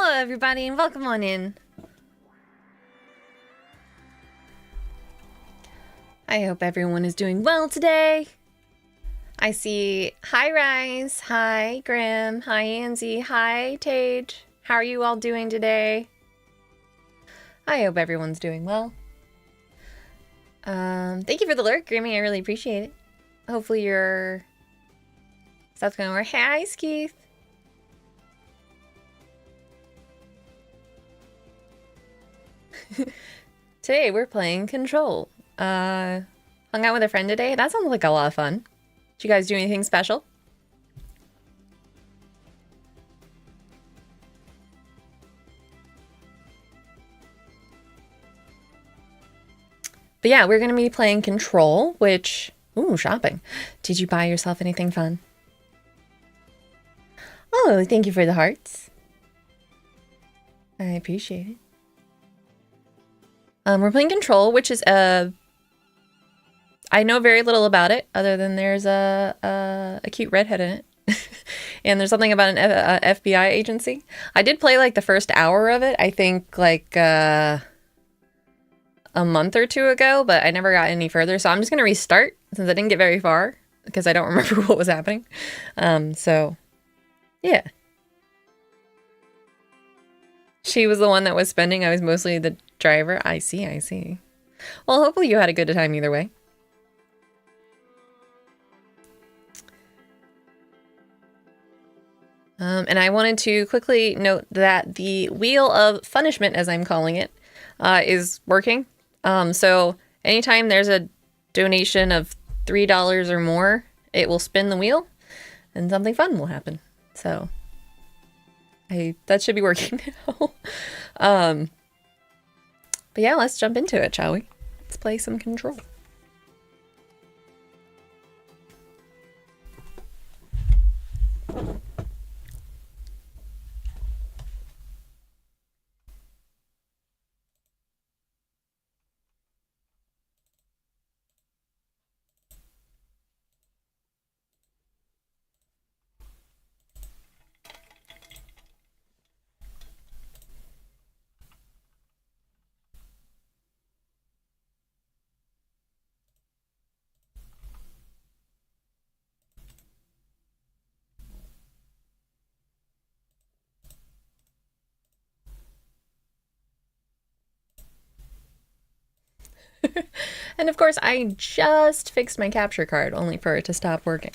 Hello, everybody, and welcome on in. I hope everyone is doing well today. I see hi Rise, hi Grim, hi Anzi, hi Tage. How are you all doing today? I hope everyone's doing well. Thank you for the lurk, Grimmy. I really appreciate it. Hopefully your stuff's going work. Hi, Keith. Today we're playing Control. Hung out with a friend today. That sounds like a lot of fun. Did you guys do anything special? But yeah, we're gonna be playing Control, which... Ooh, shopping. Did you buy yourself anything fun? Oh, thank you for the hearts. I appreciate it. We're playing Control, which is I know very little about it, other than there's a cute redhead in it. And there's something about an FBI agency. I did play like the first hour of it, I think like a month or two ago, but I never got any further. So I'm just going to restart since I didn't get very far because I don't remember what was happening. So yeah. She was the one that was spending. I was mostly the driver. I see, I see. Well, hopefully you had a good time either way. And I wanted to quickly note that the Wheel of Punishment, as I'm calling it, is working. So anytime there's a donation of $3 or more, it will spin the wheel and something fun will happen. So that should be working now. But yeah, let's jump into it, shall we? Let's play some Control. And of course, I just fixed my capture card, only for it to stop working.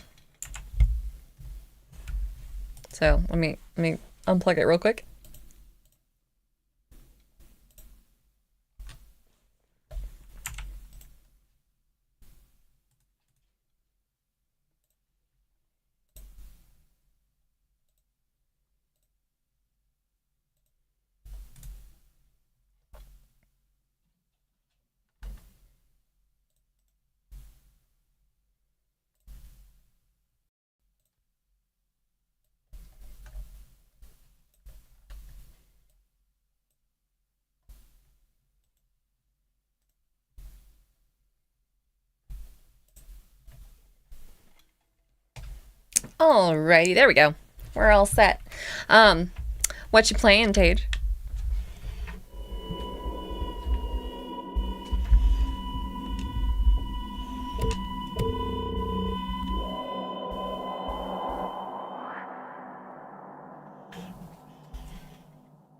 So let me unplug it real quick. Alrighty, there we go. We're all set. What you playing, Tage?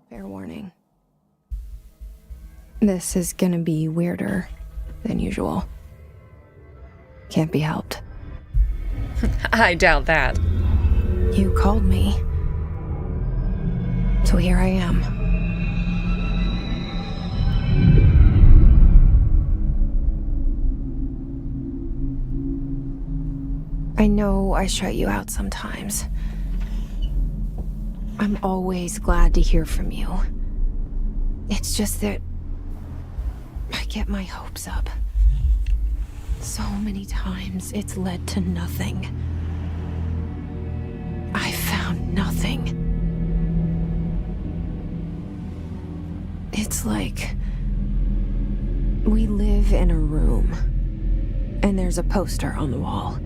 Fair warning. This is gonna be weirder than usual. Can't be helped. I doubt that. You called me. So here I am. I know I shut you out sometimes. I'm always glad to hear from you. It's just that I get my hopes up. So many times it's led to nothing. I found nothing. It's like we live in a room and there's a poster on the wall.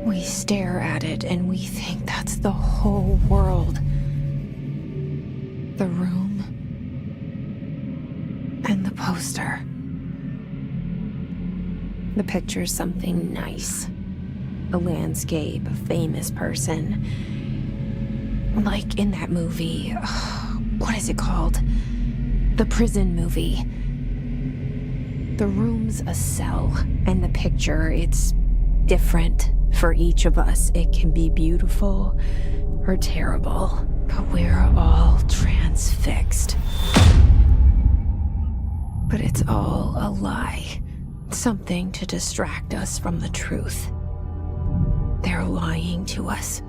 We stare at it and we think that's the whole world. The room and the poster. The picture's something nice. A landscape, a famous person. Like in that movie. What is it called? The prison movie. The room's a cell, and the picture, it's different for each of us. It can be beautiful or terrible, but we're all transfixed. But it's all a lie. Something to distract us from the truth. They're lying to us.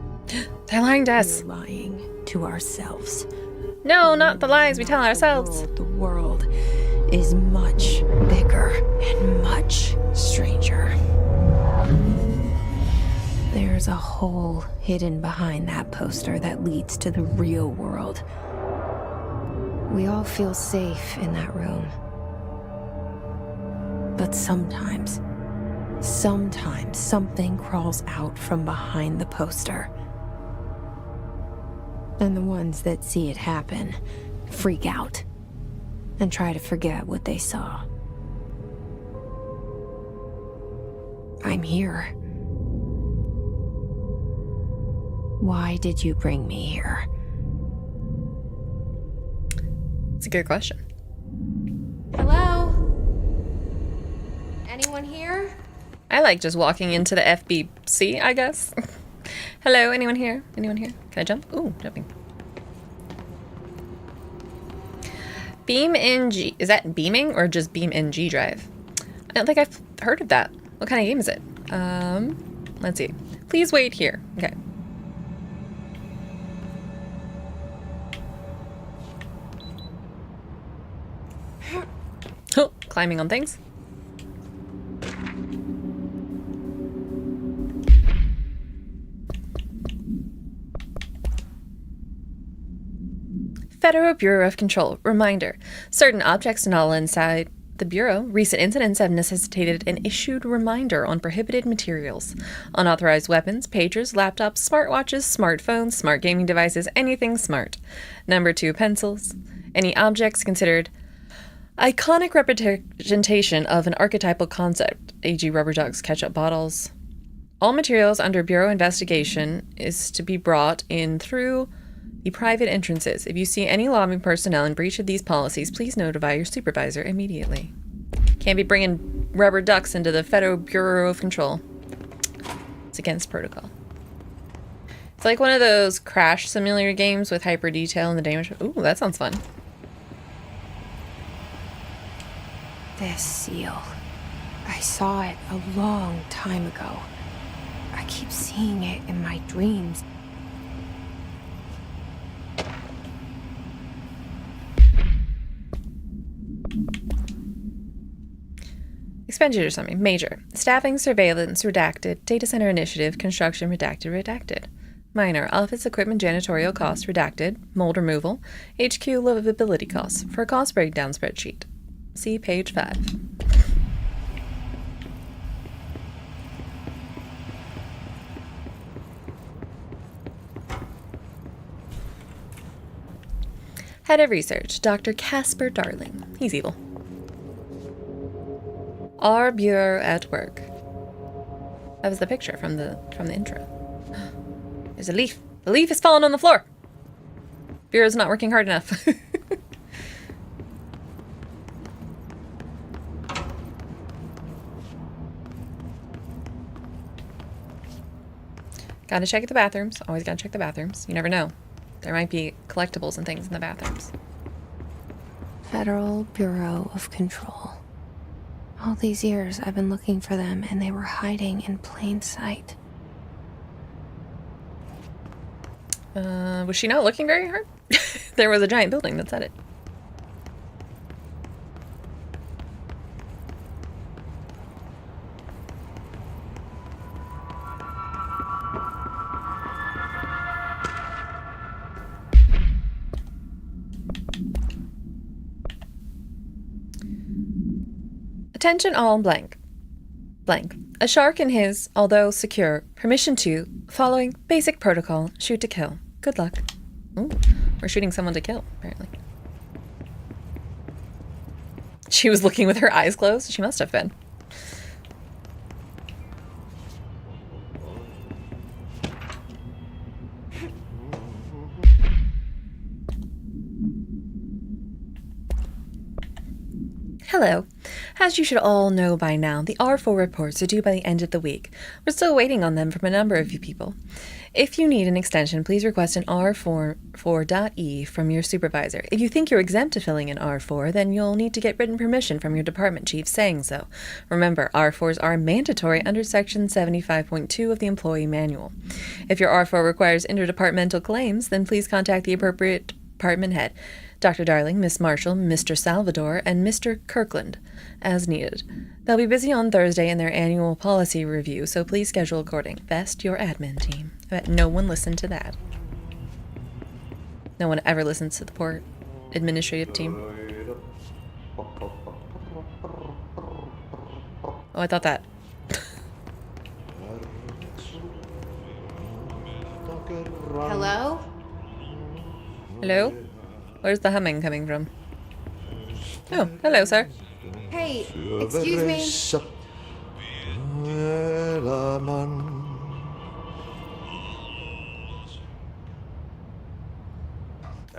They're lying to us. We're lying to ourselves. No, not the lies we tell ourselves. The world is much bigger and much stranger. There's a hole hidden behind that poster that leads to the real world. We all feel safe in that room. But sometimes something crawls out from behind the poster. And the ones that see it happen freak out and try to forget what they saw. I'm here. Why did you bring me here? It's a good question. Hello? Anyone here? I like just walking into the FBC, I guess. Hello, anyone here? Anyone here? Can I jump? Ooh, jumping. BeamNG. Is that beaming or just BeamNG drive? I don't think I've heard of that. What kind of game is it? Let's see. Please wait here. Okay. Oh, climbing on things. Federal Bureau of Control. Reminder. Certain objects not inside the Bureau. Recent incidents have necessitated an issued reminder on prohibited materials. Unauthorized weapons, pagers, laptops, smartwatches, smartphones, smart gaming devices, anything smart. Number 2, pencils. Any objects considered iconic representation of an archetypal concept, e.g. rubber ducks, ketchup bottles. All materials under Bureau investigation is to be brought in through the private entrances. If you see any lobby personnel in breach of these policies, please notify your supervisor immediately. Can't be bringing rubber ducks into the Federal Bureau of Control. It's against protocol. It's like one of those crash simulator games with hyper detail and the damage. Ooh, that sounds fun. This seal. I saw it a long time ago. I keep seeing it in my dreams. Expenditure summary. Major. Staffing, surveillance, redacted. Data center initiative, construction, redacted. Minor. Office equipment, janitorial costs, redacted. Mold removal. HQ livability costs. For a cost breakdown spreadsheet. See page 5. Head of Research, Dr. Casper Darling. He's evil. Our Bureau at work. That was the picture from the intro. There's a leaf. The leaf has fallen on the floor. Bureau's not working hard enough. Gotta check the bathrooms. Always gotta check the bathrooms. You never know. There might be collectibles and things in the bathrooms. Federal Bureau of Control. All these years I've been looking for them and they were hiding in plain sight. Was she not looking very hard? There was a giant building that said it. Attention all blank. Blank. A shark in his, although secure, permission to, following basic protocol, shoot to kill. Good luck. Ooh, we're shooting someone to kill, apparently. She was looking with her eyes closed? She must have been. Hello. As you should all know by now, the R4 reports are due by the end of the week. We're still waiting on them from a number of you people. If you need an extension, please request an R4.E from your supervisor. If you think you're exempt to filling in R4, then you'll need to get written permission from your department chief saying so. Remember, R4s are mandatory under Section 75.2 of the Employee Manual. If your R4 requires interdepartmental claims, then please contact the appropriate department head. Dr. Darling, Miss Marshall, Mr. Salvador, and Mr. Kirkland, as needed. They'll be busy on Thursday in their annual policy review, so please schedule according. Best, your admin team. I bet no one listened to that. No one ever listens to the poor administrative team. Oh, I thought that. Hello? Hello? Where's the humming coming from? Oh, hello, sir. Hey, excuse me.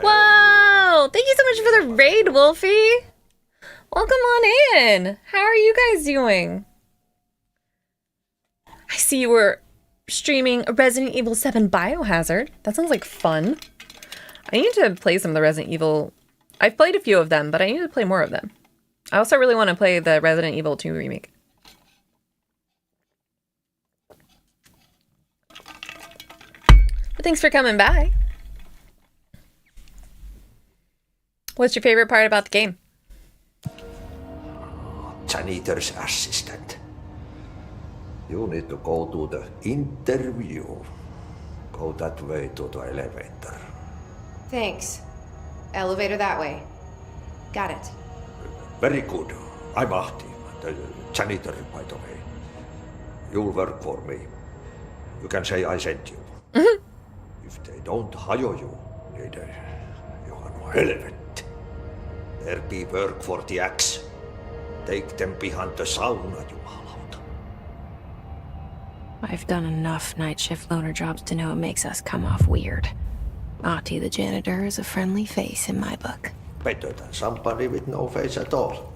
Whoa! Thank you so much for the raid, Wolfie! Welcome on in! How are you guys doing? I see you were streaming Resident Evil 7 Biohazard. That sounds like fun. I need to play some of the Resident Evil. I've played a few of them, but I need to play more of them. I also really want to play the Resident Evil 2 remake. But thanks for coming by. What's your favorite part about the game? Janitor's assistant. You need to go to the interview. Go that way to the elevator. Thanks. Elevator that way. Got it. Very good. I'm Ahti, the janitor, by the way. You'll work for me. You can say I sent you. If they don't hire you, niin johan on helvet. There be work for the axe. Take them behind the sauna, jumalauta. I've done enough night shift loner jobs to know it makes us come off weird. Ahti the janitor is a friendly face in my book. Better than somebody with no face at all.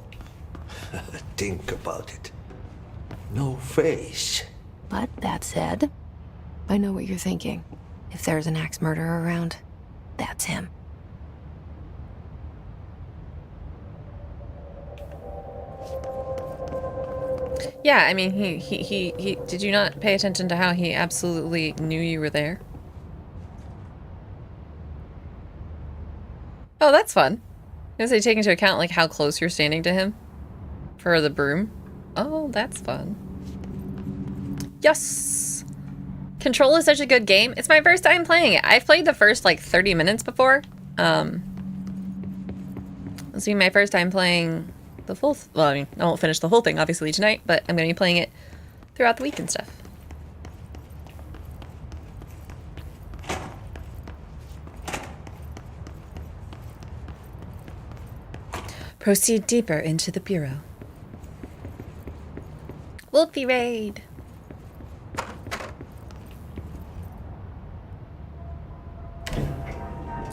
Think about it. No face. But that said, I know what you're thinking. If there's an axe murderer around, that's him. Yeah, I mean, he did you not pay attention to how he absolutely knew you were there? Oh, that's fun. I was gonna say, take into account like how close you're standing to him for the broom. Oh, that's fun. Yes! Control is such a good game. It's my first time playing it. I've played the first like 30 minutes before. This will be my first time playing the full, well, I mean, I won't finish the whole thing obviously tonight, but I'm gonna be playing it throughout the week and stuff. Proceed deeper into the bureau. Wolfie raid.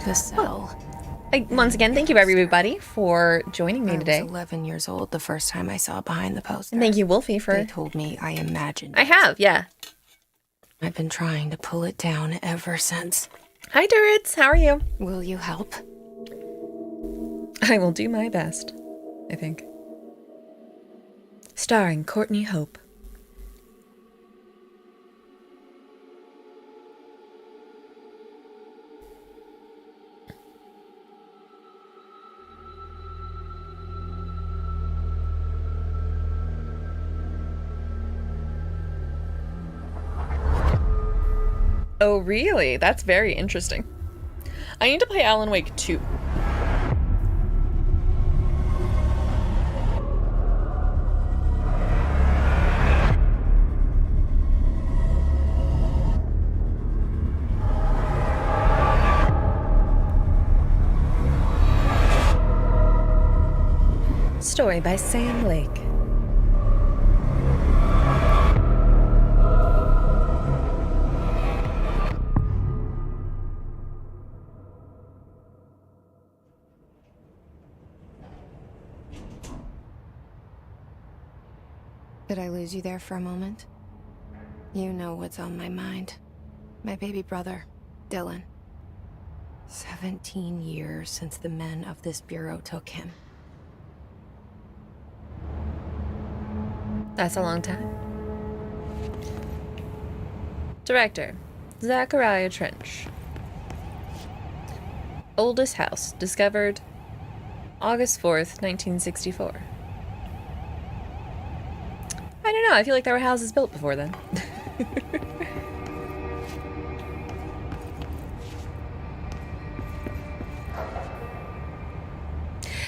Cassell. Once again, thank you everybody for joining me today. I was 11 years old the first time I saw Behind the Poster. And thank you, Wolfie, for... They told me I imagined I have, yeah. I've been trying to pull it down ever since. Hi, Turrets. How are you? Will you help? I will do my best, I think. Starring Courtney Hope. Oh, really? That's very interesting. I need to play Alan Wake 2. story by Sam Lake. Did I lose you there for a moment? You know what's on my mind. My baby brother, Dylan. 17 years since the men of this bureau took him. That's a long time. Director, Zachariah Trench. Oldest house, discovered August 4th, 1964. I don't know, I feel like there were houses built before then.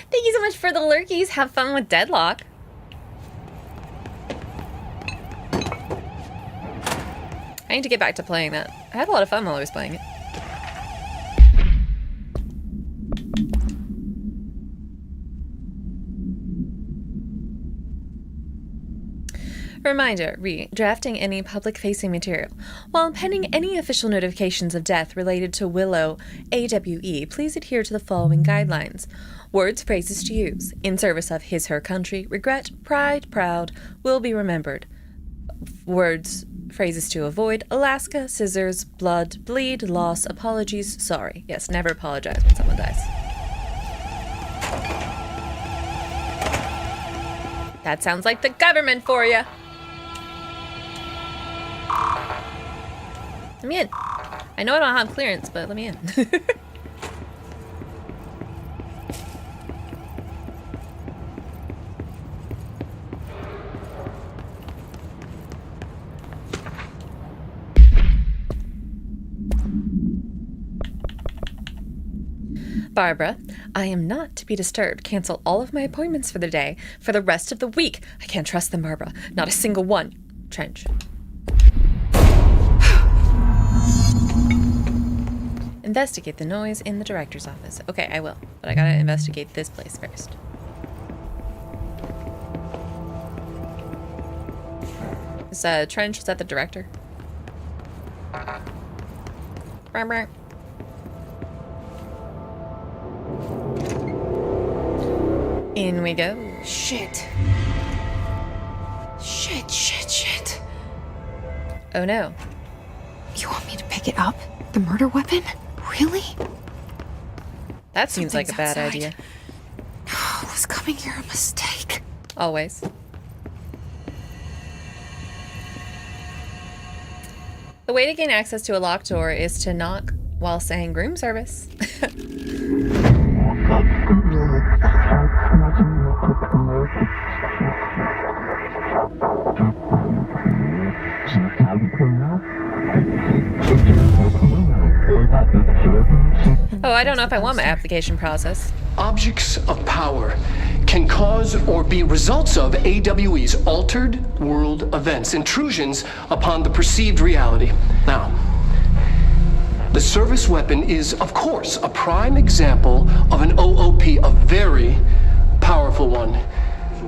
Thank you so much for the lurkies. Have fun with Deadlock. I need to get back to playing that. I had a lot of fun while I was playing it. Reminder, drafting any public-facing material. While pending any official notifications of death related to Willow AWE, please adhere to the following guidelines. Words, phrases to use. In service of his/her country. Regret, pride, proud, will be remembered. Words, phrases to avoid. Alaska, scissors, blood, bleed, loss, apologies, sorry. Yes, never apologize when someone dies. That sounds like the government for you. Let me in. I know I don't have clearance, but let me in. Barbara, I am not to be disturbed. Cancel all of my appointments for the day, for the rest of the week. I can't trust them, Barbara. Not a single one. Trench. Investigate the noise in the director's office. Okay, I will. But I gotta investigate this place first. Is Trench, is that the director? In we go. Shit. Shit. Oh no. You want me to pick it up? The murder weapon? Really? That seems like a Something's bad outside. idea. Was coming here a mistake? Always. The way to gain access to a locked door is to knock while saying room service. Oh, I don't know if I want my application processed. Objects of power can cause or be results of AWE's altered world events, intrusions upon the perceived reality. Now, the service weapon is, of course, a prime example of an OOP, a very powerful one.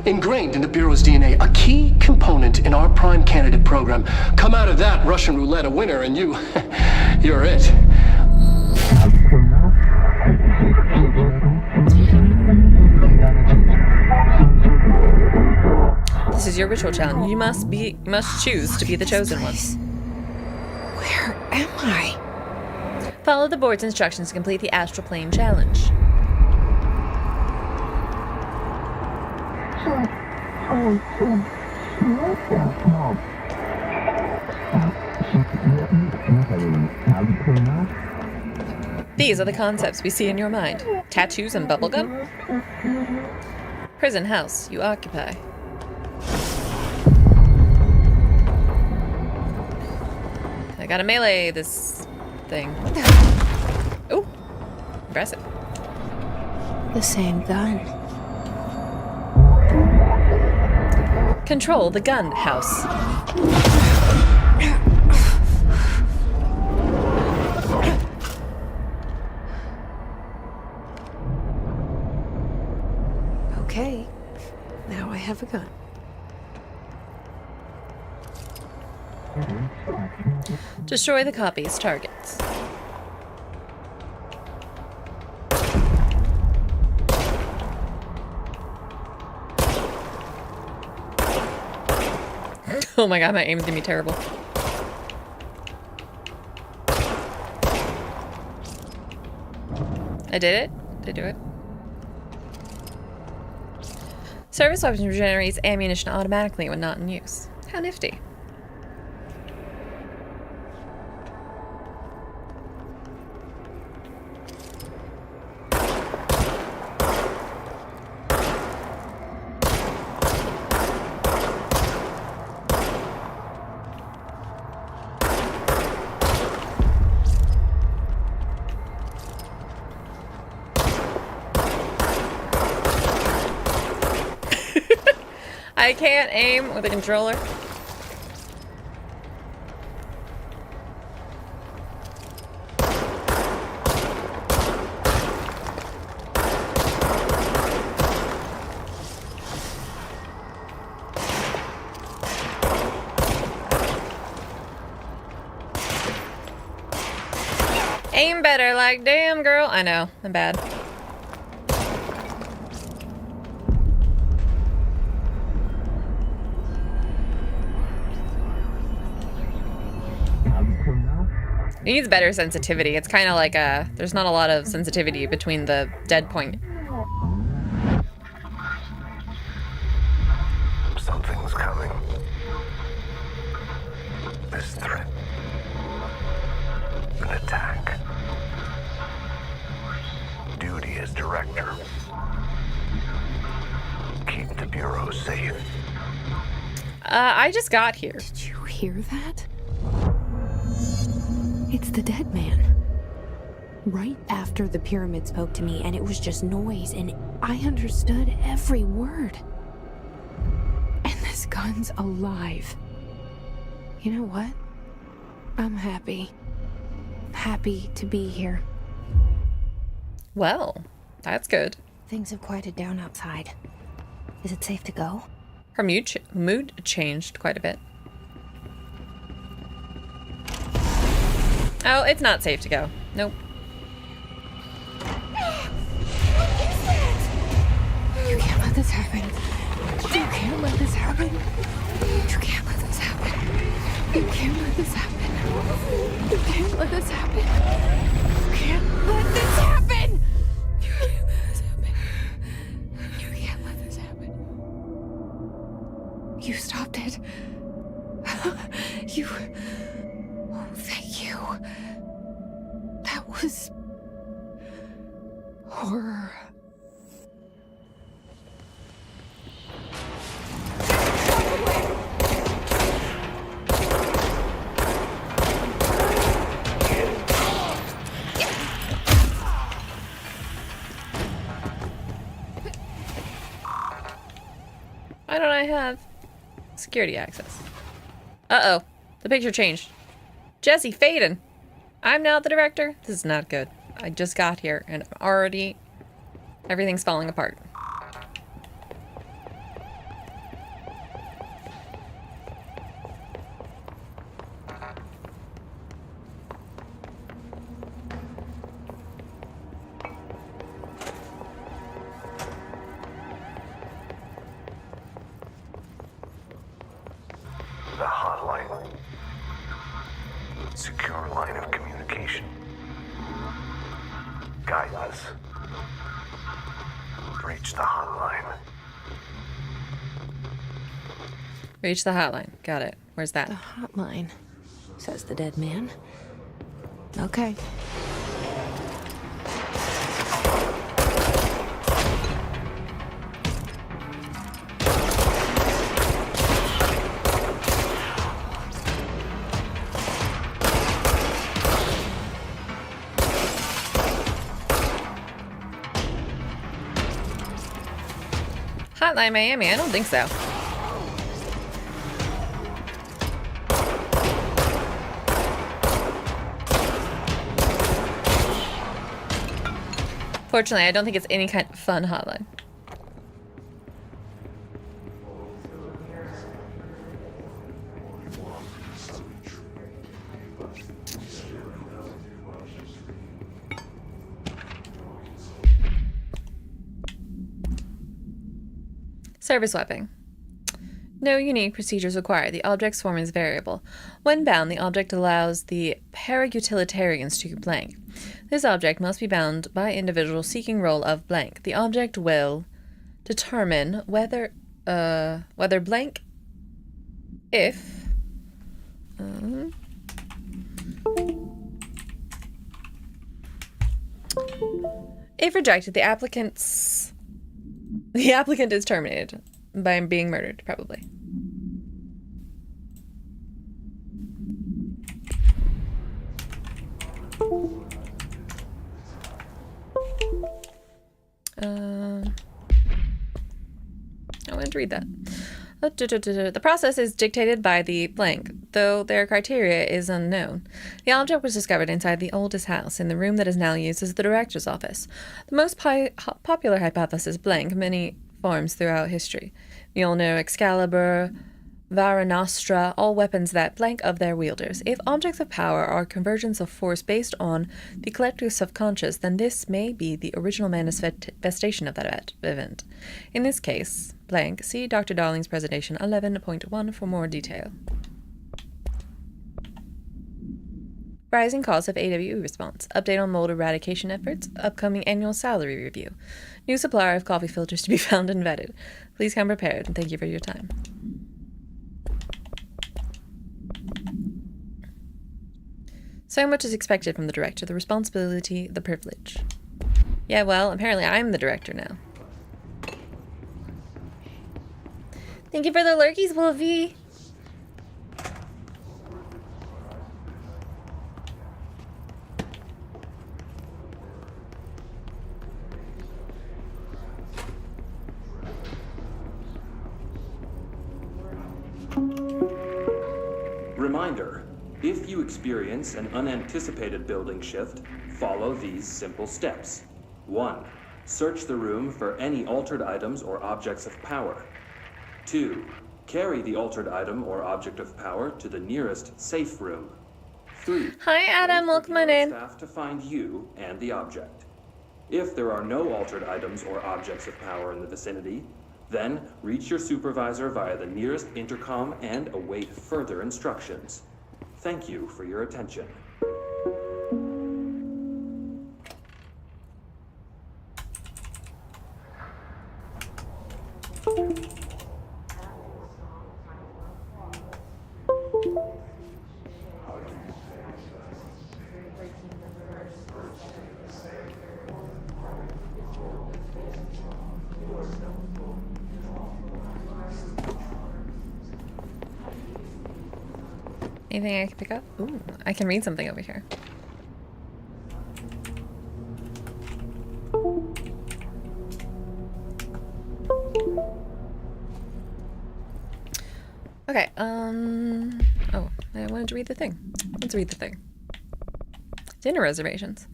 Ingrained in the Bureau's DNA, a key component in our prime candidate program. Come out of that Russian roulette a winner and you're it. This is your ritual challenge. You must choose to be the chosen one. Where am I? Follow the board's instructions to complete the astral plane challenge. These are the concepts we see in your mind. Tattoos and bubblegum? Prison house you occupy. I gotta melee this thing. Ooh, impressive. The same gun. Control the gun house. Okay. Destroy the copy's targets. Oh my god, my aim's gonna be terrible. I did it? Did I do it? Service weapon regenerates ammunition automatically when not in use. How nifty. I can't aim with a controller. Aim better, like, damn girl. I know, I'm bad. It needs better sensitivity. It's kind of like there's not a lot of sensitivity between the dead point. Something's coming. This threat. An attack. Duty as director. Keep the Bureau safe. I just got here. Did you hear that? It's the dead man. Right after the pyramid spoke to me, and it was just noise, and I understood every word. And this gun's alive. You know what? I'm happy. Happy to be here. Well, that's good. Things have quieted down outside. Is it safe to go? Her mood changed quite a bit. Oh, it's not safe to go. Nope. You can't let this happen. You can't let this happen. You can't let this happen. You can't let this happen. You can't let this happen. You can't let this happen. You can't let this happen. You can't let this happen. You stopped it. You... Oh, thank you. That was... horror. Why don't I have security access? Uh-oh. The picture changed. Jesse Faden. I'm now the director. This is not good. I just got here and already everything's falling apart. The hotline. Secure line of communication. Guidance. Reach the hotline. Reach the hotline. Got it. Where's that? The hotline, says the dead man. Okay. Hotline Miami? I don't think so. Fortunately, I don't think it's any kind of fun hotline. Service swapping. No unique procedures required. The object's form is variable. When bound, the object allows the para-utilitarians to blank. This object must be bound by individual seeking role of blank. The object will determine whether blank if rejected, the applicant is terminated by being murdered, probably. I wanted to read that. The process is dictated by the blank, though their criteria is unknown. The object was discovered inside the oldest house, in the room that is now used as the director's office. The most popular hypothesis blank many forms throughout history. Mjolnir, Excalibur, Vara all weapons that blank of their wielders. If objects of power are conversions of force based on the collective subconscious, then this may be the original manifestation of that event. In this case, blank, see Dr. Darling's presentation 11.1 for more detail. Rising costs of AWE response. Update on mold eradication efforts. Upcoming annual salary review. New supplier of coffee filters to be found and vetted. Please come prepared, and thank you for your time. So much is expected from the director. The responsibility, the privilege. Yeah, well, apparently I'm the director now. Thank you for the lurkies, Wolfie. Reminder, if you experience an unanticipated building shift, follow these simple steps. 1. Search the room for any altered items or objects of power. 2. Carry the altered item or object of power to the nearest safe room. 3. Hi, Adam. Welcome on in. Staff to find you and the object. If there are no altered items or objects of power in the vicinity, then reach your supervisor via the nearest intercom and await further instructions. Thank you for your attention. Anything I can pick up? Ooh, I can read something over here. Okay, oh, I wanted to read the thing. Let's read the thing. Dinner reservations.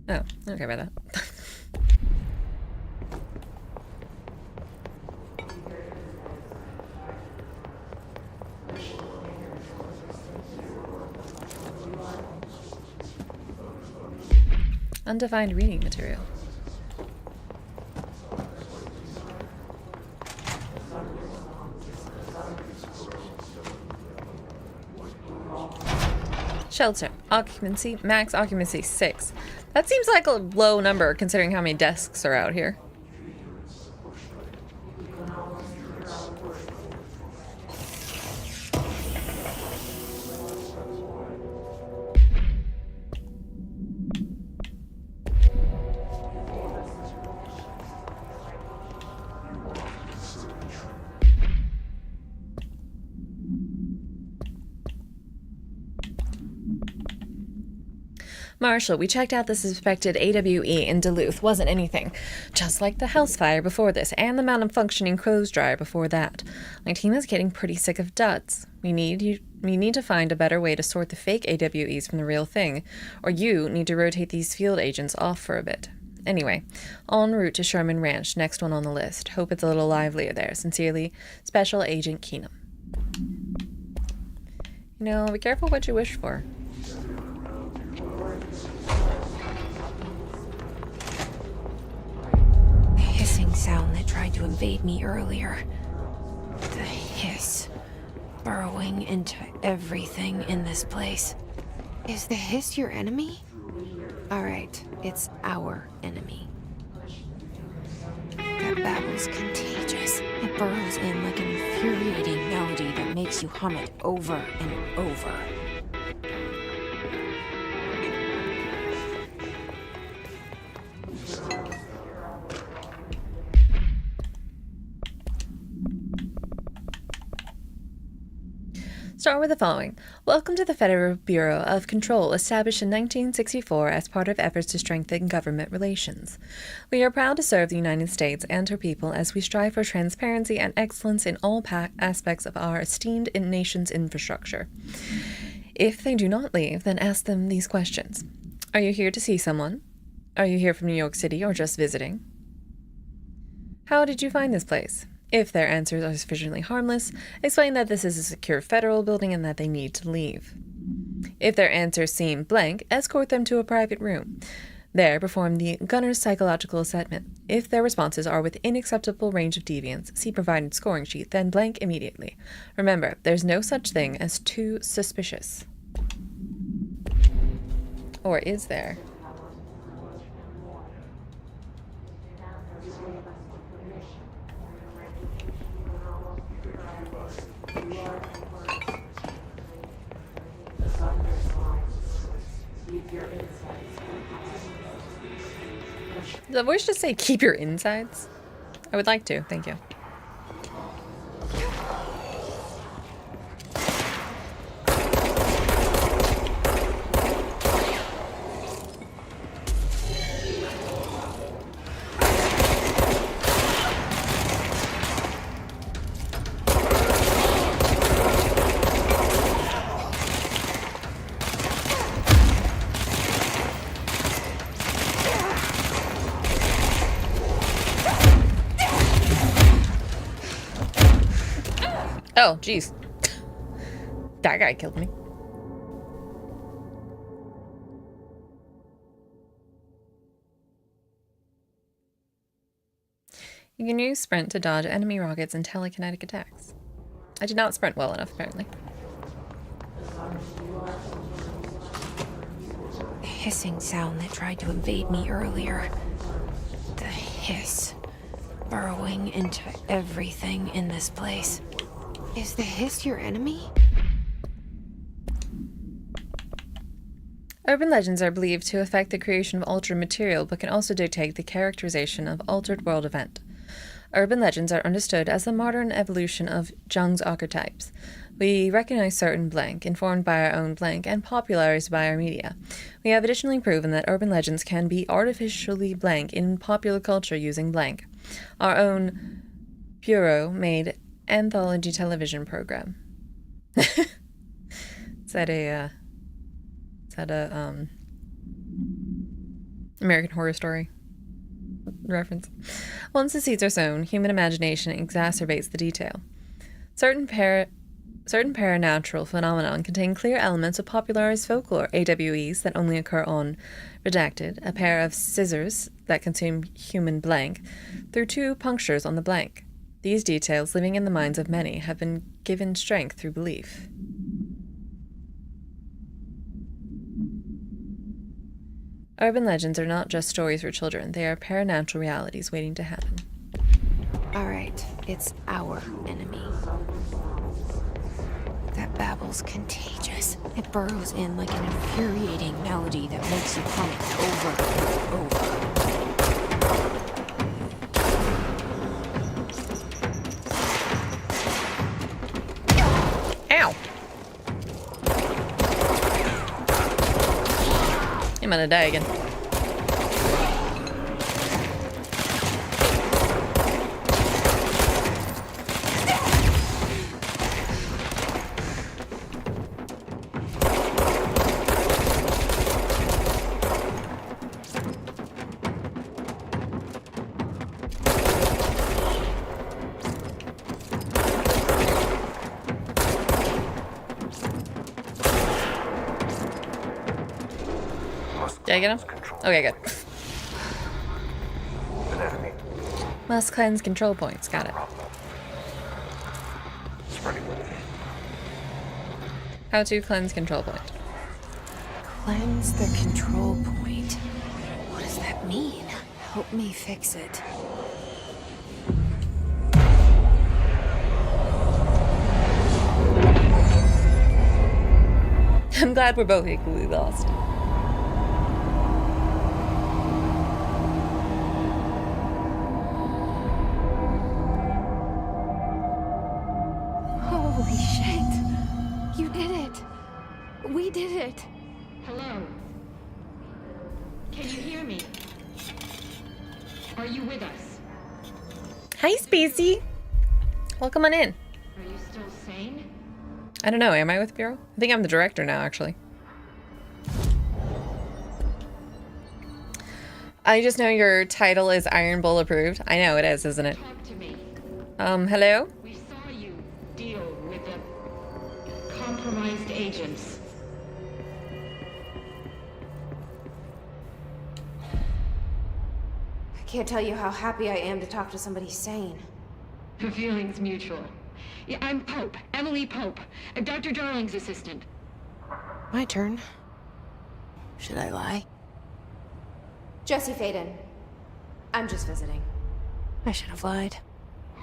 Oh, I don't care about that. Undefined reading material. Shelter. Occupancy. Max occupancy 6. That seems like a low number considering how many desks are out here. Marshall, we checked out the suspected AWE in Duluth. Wasn't anything. Just like the house fire before this, and the malfunctioning clothes dryer before that. My team is getting pretty sick of duds. We need to find a better way to sort the fake AWEs from the real thing, or you need to rotate these field agents off for a bit. Anyway, en route to Sherman Ranch, next one on the list. Hope it's a little livelier there. Sincerely, Special Agent Keenum. You know, be careful what you wish for. sound that tried to invade me earlier. The hiss. Burrowing into everything in this place. Is the hiss your enemy? Alright, it's our enemy. That babble's contagious. It burrows in like an infuriating melody that makes you hum it over and over. Start with the following. Welcome to the Federal Bureau of Control, established in 1964 as part of efforts to strengthen government relations. We are proud to serve the United States and her people as we strive for transparency and excellence in all aspects of our esteemed nation's infrastructure. If they do not leave, then ask them these questions. Are you here to see someone? Are you here from New York City or just visiting? How did you find this place? If their answers are sufficiently harmless, explain that this is a secure federal building and that they need to leave. If their answers seem blank, escort them to a private room. There, perform the gunner's psychological assessment. If their responses are within acceptable range of deviance, see provided scoring sheet, then blank immediately. Remember, there's no such thing as too suspicious. Or is there? Does the voice just say keep your insides? I would like to, thank you. Oh, jeez. That guy killed me. You can use sprint to dodge enemy rockets and telekinetic attacks. I did not sprint well enough, apparently. The hissing sound that tried to invade me earlier. The hiss. Burrowing into everything in this place. Is the hiss your enemy? Urban legends are believed to affect the creation of altered material, but can also dictate the characterization of altered world event. Urban legends are understood as the modern evolution of Jung's archetypes. We recognize certain blank, informed by our own blank, and popularized by our media. We have additionally proven that urban legends can be artificially blank in popular culture using blank. Our own Bureau-made anthology television program. Is that a American Horror Story reference? Once the seeds are sown, human imagination exacerbates the detail. Certain paranatural phenomenon contain clear elements of popularized folklore, AWEs that only occur on redacted, a pair of scissors that consume human blank, through 2 punctures on the blank. These details, living in the minds of many, have been given strength through belief. Urban legends are not just stories for children, they are paranatural realities waiting to happen. Alright, it's our enemy. That babble's contagious. It burrows in like an infuriating melody that makes you hum it over and over. Ow! I'm gonna die again. Did I get him? Okay, good. An enemy. Must cleanse control points. Got it. Spreading the How to cleanse control point. Cleanse the control point. What does that mean? Help me fix it. I'm glad we're both equally lost. Holy shit! You did it! We did it! Hello? Can you hear me? Are you with us? Hi, Spacey. Welcome on in. Are you still sane? I don't know. Am I with Bureau? I think I'm the director now, actually. I just know your title is Iron Bull approved. I know it is, isn't it? Talk to me. Hello? We saw you deal with the compromised agents. I can't tell you how happy I am to talk to somebody sane. The feeling's mutual. Yeah, I'm Pope, Emily Pope, Dr. Darling's assistant. My turn. Should I lie? Jesse Faden. I'm just visiting. I should have lied.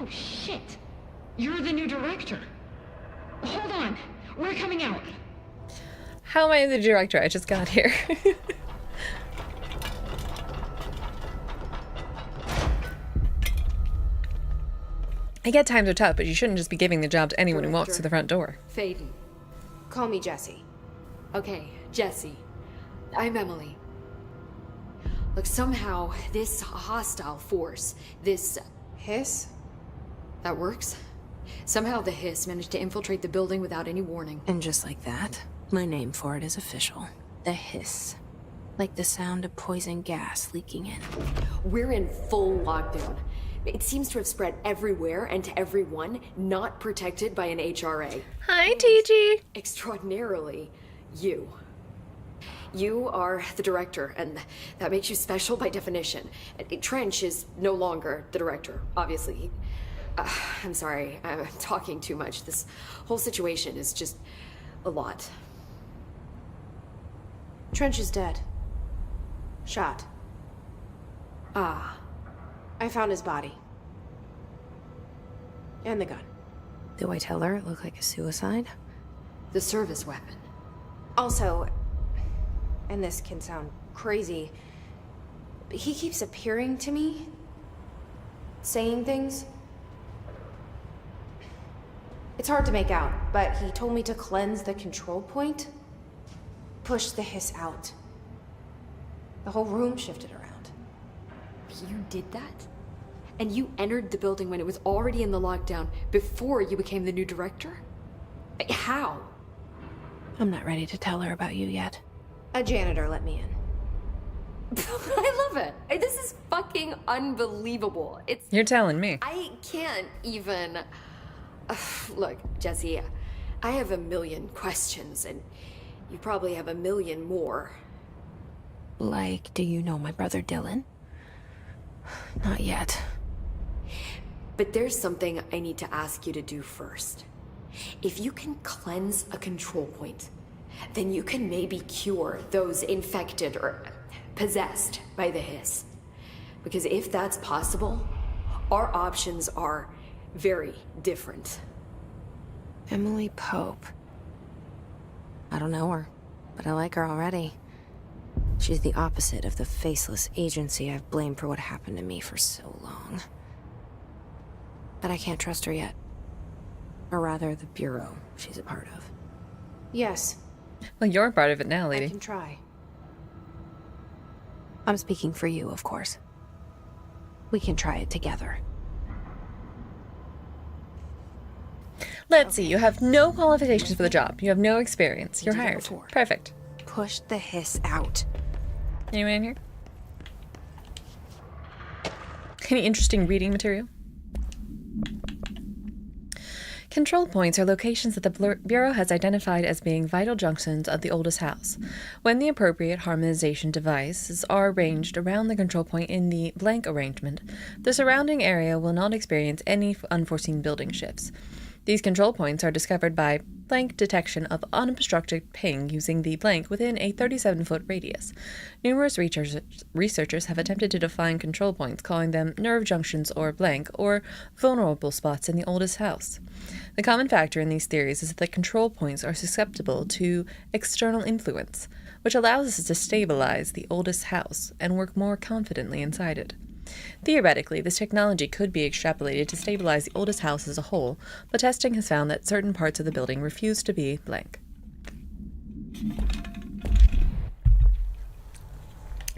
Oh, shit. You're the new director. Hold on. We're coming out. How am I the director? I just got here. I get times are tough, but you shouldn't just be giving the job to anyone who walks through the front door. Faden. Call me Jesse. Okay, Jesse. I'm Emily. Look, somehow this hostile force, this... Hiss? that works? Somehow the Hiss managed to infiltrate the building without any warning. And just like that, my name for it is official. The Hiss. Like the sound of poison gas leaking in. We're in full lockdown. It seems to have spread everywhere and to everyone, not protected by an HRA. Hi, TG. Extraordinarily, you. You are the director, and that makes you special by definition. Trench is no longer the director, obviously. I'm sorry, I'm talking too much. This whole situation is just a lot. Trench is dead. Shot. Ah, I found his body. And the gun. Do I tell her it looked like a suicide? the service weapon. Also, and this can sound crazy, but he keeps appearing to me, saying things. It's hard to make out, but he told me to cleanse the control point, push the Hiss out. The whole room shifted around. You did that? And you entered the building when it was already in the lockdown before you became the new director? How? I'm not ready to tell her about you yet. A janitor let me in. I love it. This is fucking unbelievable. You're telling me. I can't even... Look, Jesse, I have a million questions, and you probably have a million more. Like, do you know my brother Dylan? Not yet. But there's something I need to ask you to do first. If you can cleanse a control point, then you can maybe cure those infected or possessed by the Hiss. Because if that's possible, our options are very different. Emily Pope. I don't know her, but I like her already. She's the opposite of the faceless agency I've blamed for what happened to me for so long. But I can't trust her yet. Or rather, the Bureau she's a part of. Yes, Well, you're part of it now, I lady. can try. I'm speaking for you, of course. We can try it together. Let's see. You have no qualifications for the job. You have no experience. You're did it hired. before. Perfect. Push the Hiss out. Anyone in here? Any interesting reading material? Control points are locations that the Bureau has identified as being vital junctions of the oldest house. When the appropriate harmonization devices are arranged around the control point in the blank arrangement, the surrounding area will not experience any unforeseen building shifts. These control points are discovered by blank detection of unobstructed ping using the blank within a 37-foot radius. Numerous researchers have attempted to define control points, calling them nerve junctions or blank, or vulnerable spots in the oldest house. The common factor in these theories is that the control points are susceptible to external influence, which allows us to stabilize the oldest house and work more confidently inside it. Theoretically, this technology could be extrapolated to stabilize the oldest house as a whole, but testing has found that certain parts of the building refuse to be blank.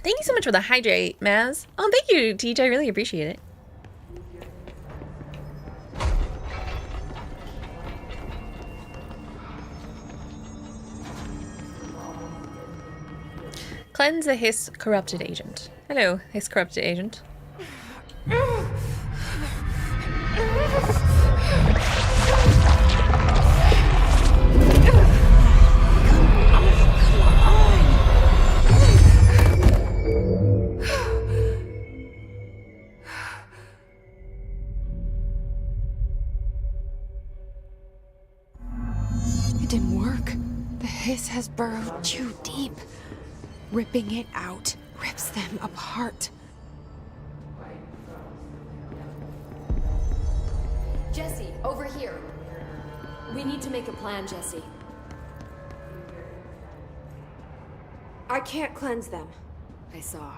Thank you so much for the hydrate, Maz. Oh, thank you, TJ. I really appreciate it. Cleanse the Hiss corrupted agent. Hello, Hiss corrupted agent. It didn't work. The hiss has burrowed too deep. Ripping it out rips them apart. Jesse, over here. We need to make a plan, Jesse. I can't cleanse them. I saw.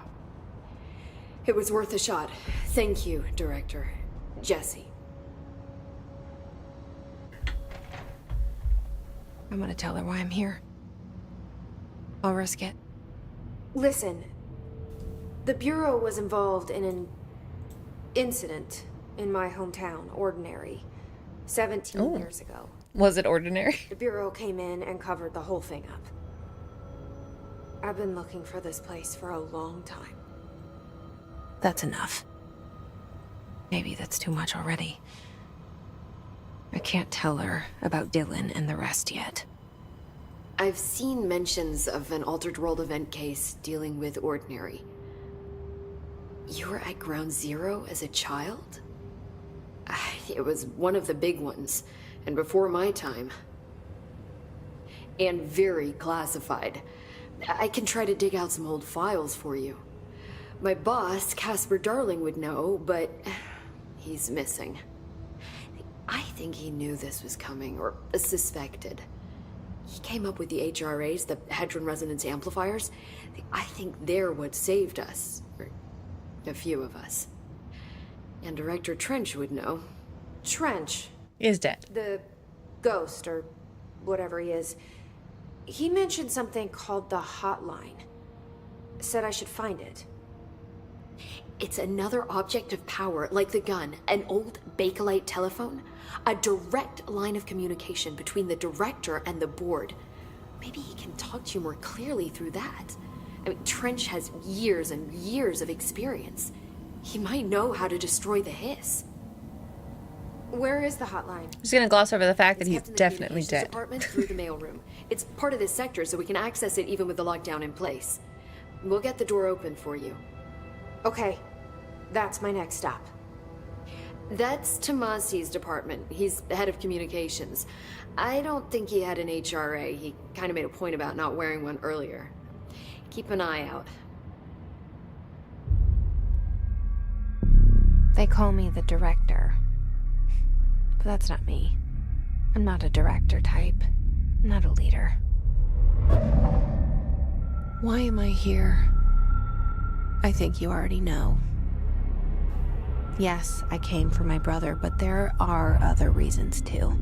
It was worth a shot. Thank you, Director. Jesse. I'm gonna tell her why I'm here. I'll risk it. Listen, the Bureau was involved in an incident in my hometown, Ordinary, 17 years ago. Was it ordinary? The Bureau came in and covered the whole thing up. I've been looking for this place for a long time. That's enough. Maybe that's too much already. I can't tell her about Dylan and the rest yet. I've seen mentions of an Altered World event case dealing with Ordinary. You were at Ground Zero as a child? It was one of the big ones, and before my time. And very classified. I can try to dig out some old files for you. My boss, Casper Darling, would know, but he's missing. I think he knew this was coming, or suspected. He came up with the HRAs, the Hadron Resonance Amplifiers. I think they're what saved us. Or a few of us. And Director Trench would know. Trench? Is dead. The ghost, or whatever he is. He mentioned something called the Hotline. Said I should find it. It's another object of power, like the gun, an old Bakelite telephone. A direct line of communication between the director and the board. Maybe he can talk to you more clearly through that. I mean, Trench has years and years of experience. He might know how to destroy the Hiss. Where is the hotline? I'm just gonna gloss over the fact that he's kept in the definitely communications dead. Department through the mailroom. It's part of this sector, so we can access it even with the lockdown in place. We'll get the door open for you. Okay, that's my next stop. That's Tomasi's department. He's the head of communications. I don't think he had an HRA. He kind of made a point about not wearing one earlier. Keep an eye out. They call me the director. But that's not me. I'm not a director type. I'm not a leader. Why am I here? I think you already know. Yes, I came for my brother, but there are other reasons too.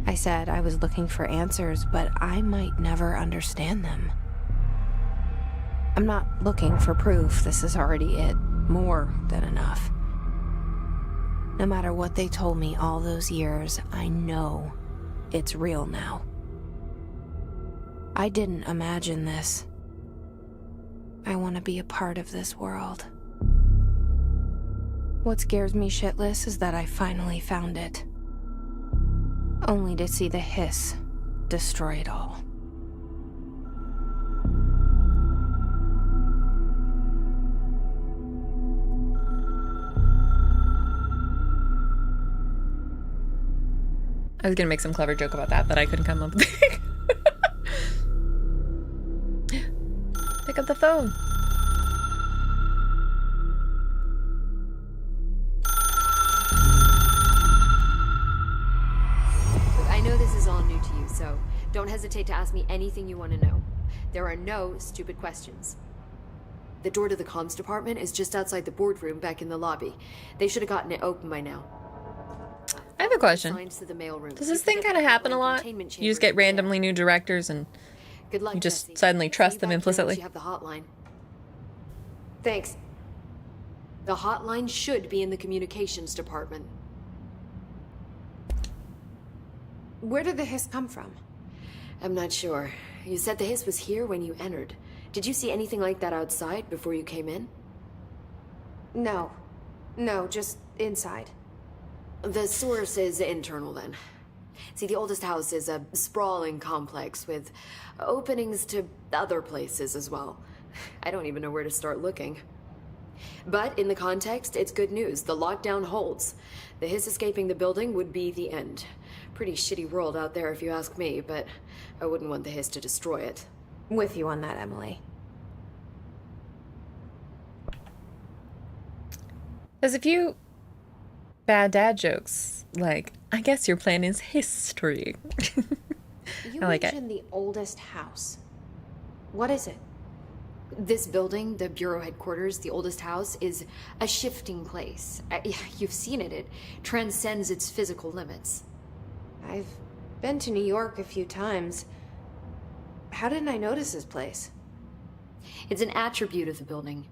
I said I was looking for answers, but I might never understand them. I'm not looking for proof. This is already it. More than enough. No matter what they told me all those years, I know it's real now. I didn't imagine this. I want to be a part of this world. What scares me shitless is that I finally found it. Only to see the hiss destroy it all. I was gonna make some clever joke about that, but I couldn't come up with it. Pick up the phone. Look, I know this is all new to you, so don't hesitate to ask me anything you want to know. There are no stupid questions. The door to the comms department is just outside the boardroom back in the lobby. They should have gotten it open by now. I have a question. Signs to the mailroom. Does this thing kind of happen a lot? You just get randomly new directors and Good luck, you just Jesse. suddenly trust See you them back here implicitly? once you have the hotline. Thanks. The hotline should be in the communications department. Where did the hiss come from? I'm not sure. You said the hiss was here when you entered. Did you see anything like that outside before you came in? No. No, just inside. The source is internal then. See, the oldest house is a sprawling complex with openings to other places as well. I don't even know where to start looking. But in the context, it's good news. The lockdown holds. The hiss escaping the building would be the end. Pretty shitty world out there if you ask me, but I wouldn't want the hiss to destroy it. With you on that, Emily. There's a few bad dad jokes, like, I guess your plan is history. You I like it. mentioned the oldest house. What is it? This building, the Bureau headquarters, the oldest house, is a shifting place. You've seen it. It transcends its physical limits. I've been to New York a few times. How didn't I notice this place? It's an attribute of the building.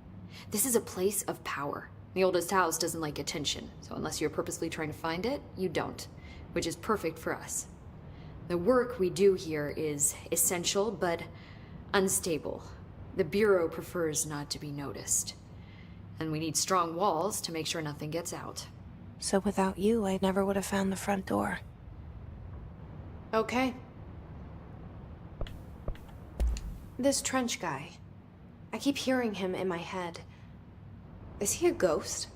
This is a place of power. The oldest house doesn't like attention, so unless you're purposely trying to find it, you don't, which is perfect for us. The work we do here is essential, but unstable. The Bureau prefers not to be noticed. And we need strong walls to make sure nothing gets out. So without you, I never would have found the front door. Okay. This Trench guy. I keep hearing him in my head. Is he a ghost?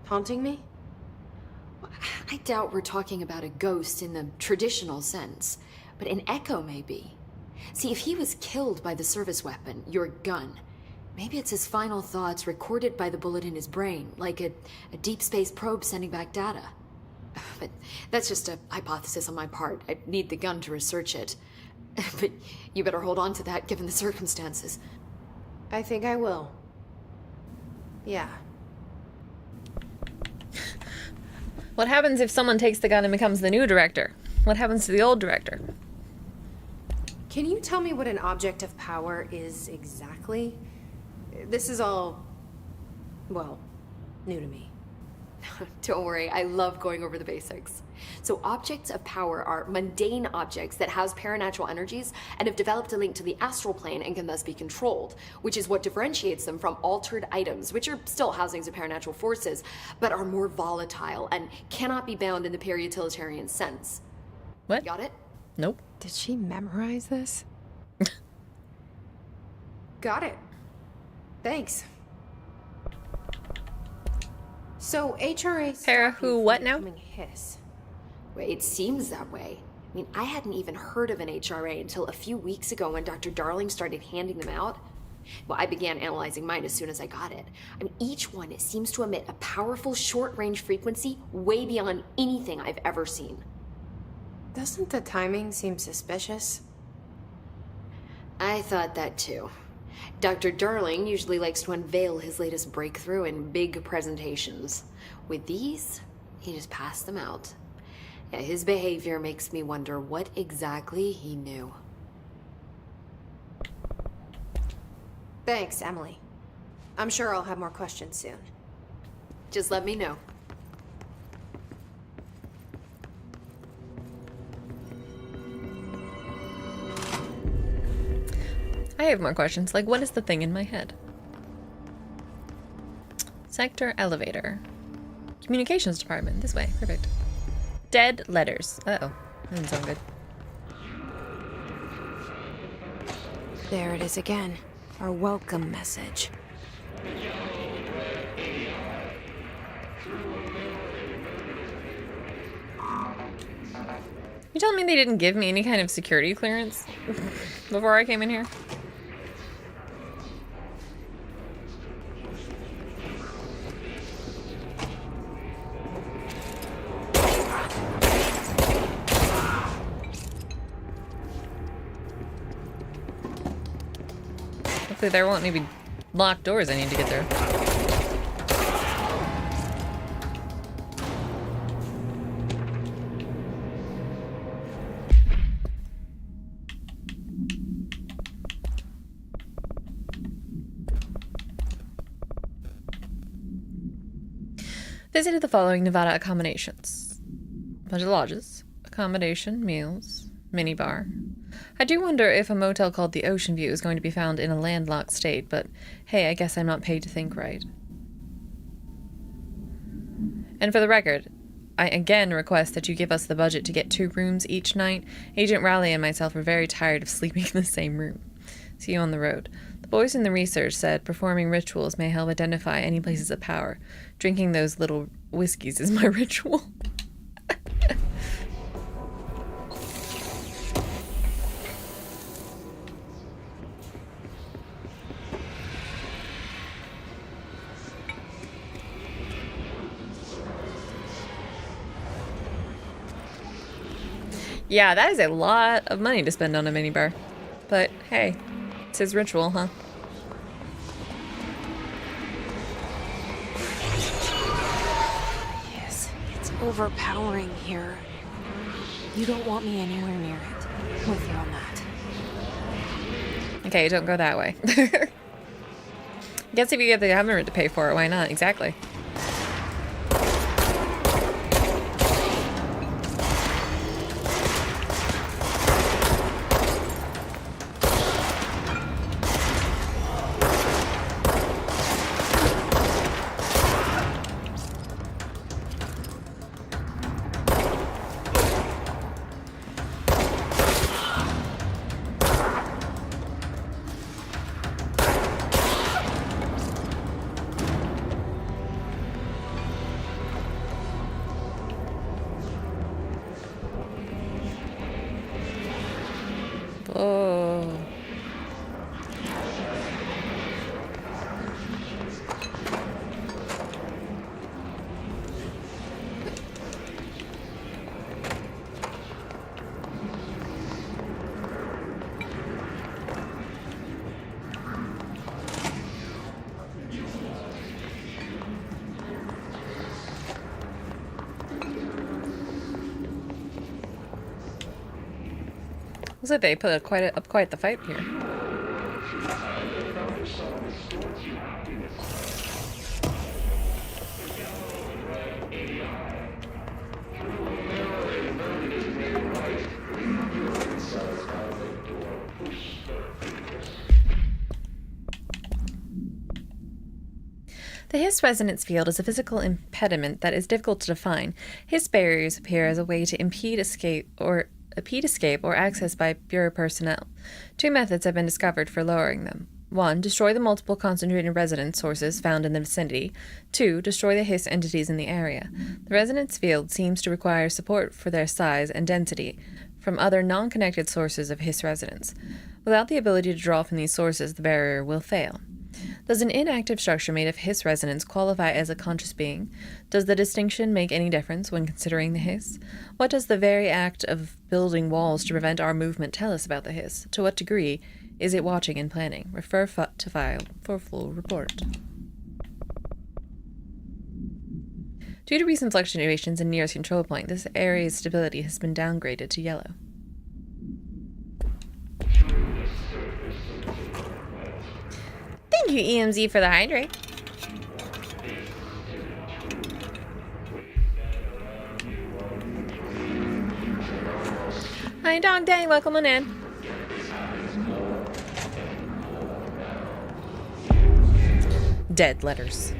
Haunting me? I doubt we're talking about a ghost in the traditional sense, but an echo maybe. See, if he was killed by the service weapon, your gun, maybe it's his final thoughts recorded by the bullet in his brain, like a deep space probe sending back data. But that's just a hypothesis on my part. I need the gun to research it. But you better hold on to that given the circumstances. I think I will. Yeah. What happens if someone takes the gun and becomes the new director? What happens to the old director? Can you tell me what an object of power is exactly? This is all, well, new to me. Don't worry, I love going over the basics. So objects of power are mundane objects that house paranatural energies and have developed a link to the astral plane and can thus be controlled, which is what differentiates them from altered items, which are still housings of paranatural forces, but are more volatile and cannot be bound in the peri-utilitarian sense. What? Got it? Nope. Did she memorize this? Got it. Thanks. So HRA. Hera, who, what now? Hiss. Well, it seems that way. I mean, I hadn't even heard of an HRA until a few weeks ago when Dr. Darling started handing them out. Well, I began analyzing mine as soon as I got it. I mean, each one seems to emit a powerful short-range frequency way beyond anything I've ever seen. Doesn't the timing seem suspicious? I thought that too. Dr. Darling usually likes to unveil his latest breakthrough in big presentations. With these, he just passed them out. Yeah, his behavior makes me wonder what exactly he knew. Thanks, Emily. I'm sure I'll have more questions soon. Just let me know. I have more questions, like what is the thing in my head? Sector elevator. Communications department, this way, perfect. Dead letters. Uh-oh. That doesn't sound good. There it is again. Our welcome message. You telling me they didn't give me any kind of security clearance before I came in here? Hopefully there won't be locked doors I need to get through. Visited the following Nevada accommodations. Bunch of lodges, accommodation, meals, minibar. I do wonder if a motel called the Ocean View is going to be found in a landlocked state, but hey, I guess I'm not paid to think right. And for the record, I again request that you give us the budget to get 2 rooms each night. Agent Rowley and myself are very tired of sleeping in the same room. See you on the road. The boys in the research said performing rituals may help identify any places of power. Drinking those little whiskeys is my ritual. Yeah, that is a lot of money to spend on a minibar. But hey, it's his ritual, huh? Yes, it's overpowering here. You don't want me anywhere near it. I'm with you on that. Okay, don't go that way. Guess if you get the government to pay for it, why not? Exactly. Oh. Looks like they put up quite the fight here. The Hiss resonance field is a physical impediment that is difficult to define. Hiss barriers appear as a way to impede escape or access by Bureau personnel. 2 methods have been discovered for lowering them. 1. Destroy the multiple concentrated resonance sources found in the vicinity. 2. Destroy the Hiss entities in the area. The resonance field seems to require support for their size and density from other non-connected sources of Hiss resonance. Without the ability to draw from these sources, the barrier will fail. Does an inactive structure made of Hiss resonance qualify as a conscious being? Does the distinction make any difference when considering the Hiss? What does the very act of building walls to prevent our movement tell us about the Hiss? To what degree is it watching and planning? Refer to file for full report. Due to recent fluctuations in Nearest control point, this area's stability has been downgraded to yellow. Thank you, EMZ, for the hydrate. Hi, Dog Day. Welcome on in. Dead letters.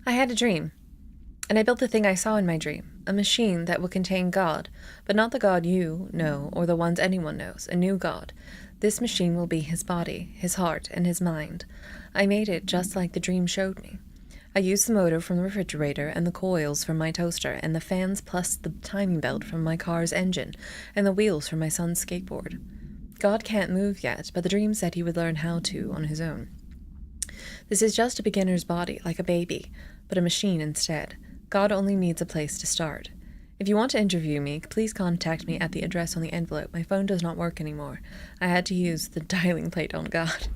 I had a dream, and I built the thing I saw in my dream, a machine that will contain God, but not the God you know or the ones anyone knows, a new God. This machine will be his body, his heart, and his mind. I made it just like the dream showed me. I used the motor from the refrigerator and the coils from my toaster and the fans plus the timing belt from my car's engine and the wheels from my son's skateboard. God can't move yet, but the dream said he would learn how to on his own. This is just a beginner's body, like a baby, but a machine instead. God only needs a place to start. If you want to interview me, please contact me at the address on the envelope. My phone does not work anymore. I had to use the dialing plate on God.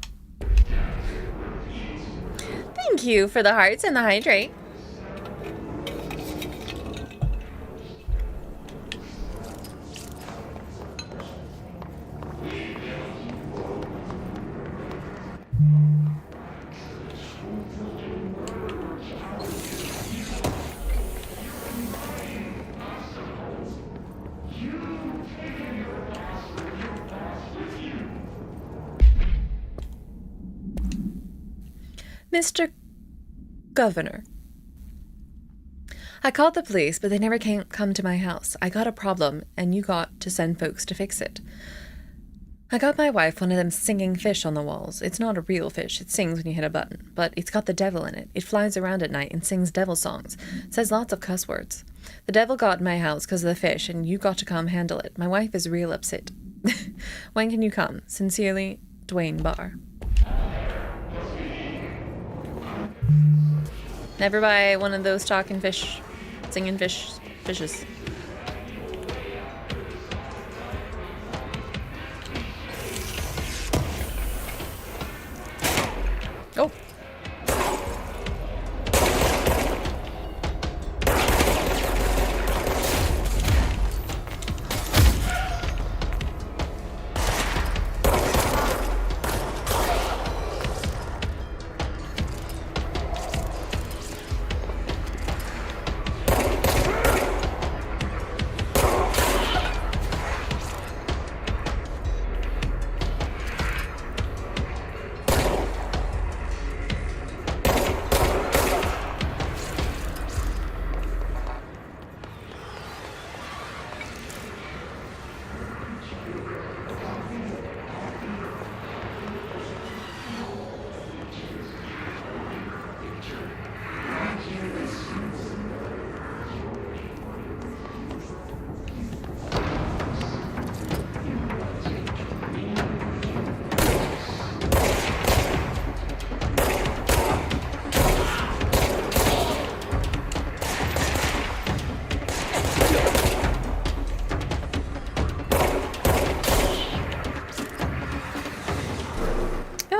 Thank you for the hearts and the hydrate. Mr. Governor. I called the police, but they never come to my house. I got a problem, and you got to send folks to fix it. I got my wife one of them singing fish on the walls. It's not a real fish. It sings when you hit a button, but it's got the devil in it. It flies around at night and sings devil songs. It says lots of cuss words. The devil got in my house because of the fish, and you got to come handle it. My wife is real upset. When can you come? Sincerely, Dwayne Barr. Never buy one of those talking fish, singing fishes. Oh.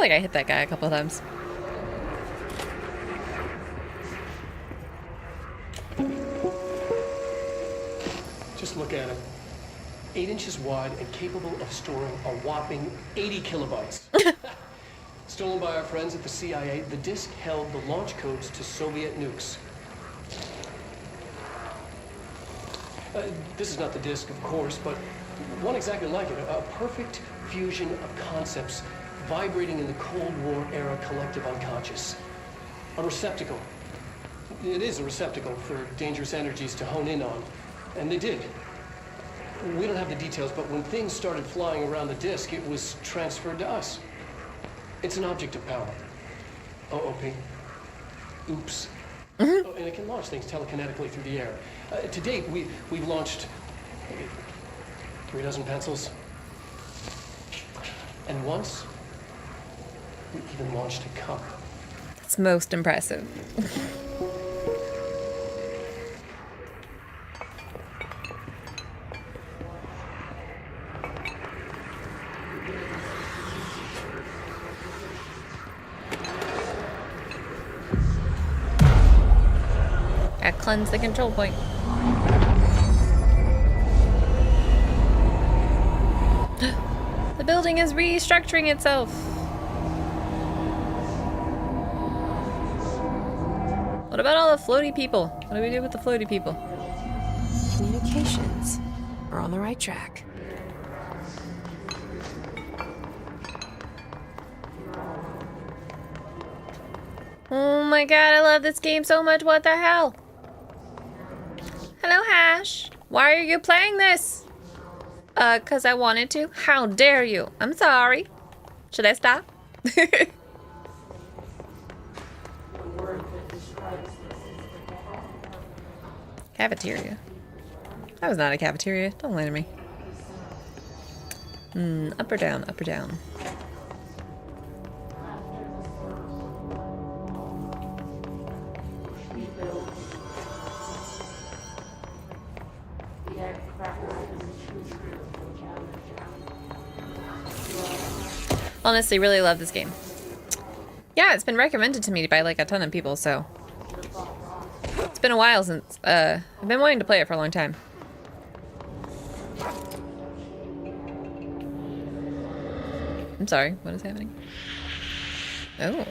I hit that guy a couple of times. Just look at him. 8 inches wide and capable of storing a whopping 80 kilobytes. Stolen by our friends at the CIA, the disk held the launch codes to Soviet nukes. This is not the disk, of course, but one exactly like it. A perfect fusion of concepts vibrating in the Cold War era collective unconscious. A receptacle. It is a receptacle for dangerous energies to hone in on. And they did. We don't have the details, but when things started flying around the disk, it was transferred to us. It's an object of power. OOP. Oops. Oh, and it can launch things telekinetically through the air. To date, we've launched 3 dozen pencils. And once, we even launched a cup. That's most impressive. Cleanse the control point. The building is restructuring itself. What about all the floaty people? What do we do with the floaty people? Communications. We're on the right track. Oh my god, I love this game so much. What the hell? Hello, Hash. Why are you playing this? 'Cause I wanted to. How dare you? I'm sorry. Should I stop? Cafeteria. That was not a cafeteria. Don't lie to me. Up or down? Up or down? Honestly, really love this game. Yeah, it's been recommended to me by like a ton of people, so it's been a while since I've been wanting to play it for a long time. I'm sorry, what is happening? Oh.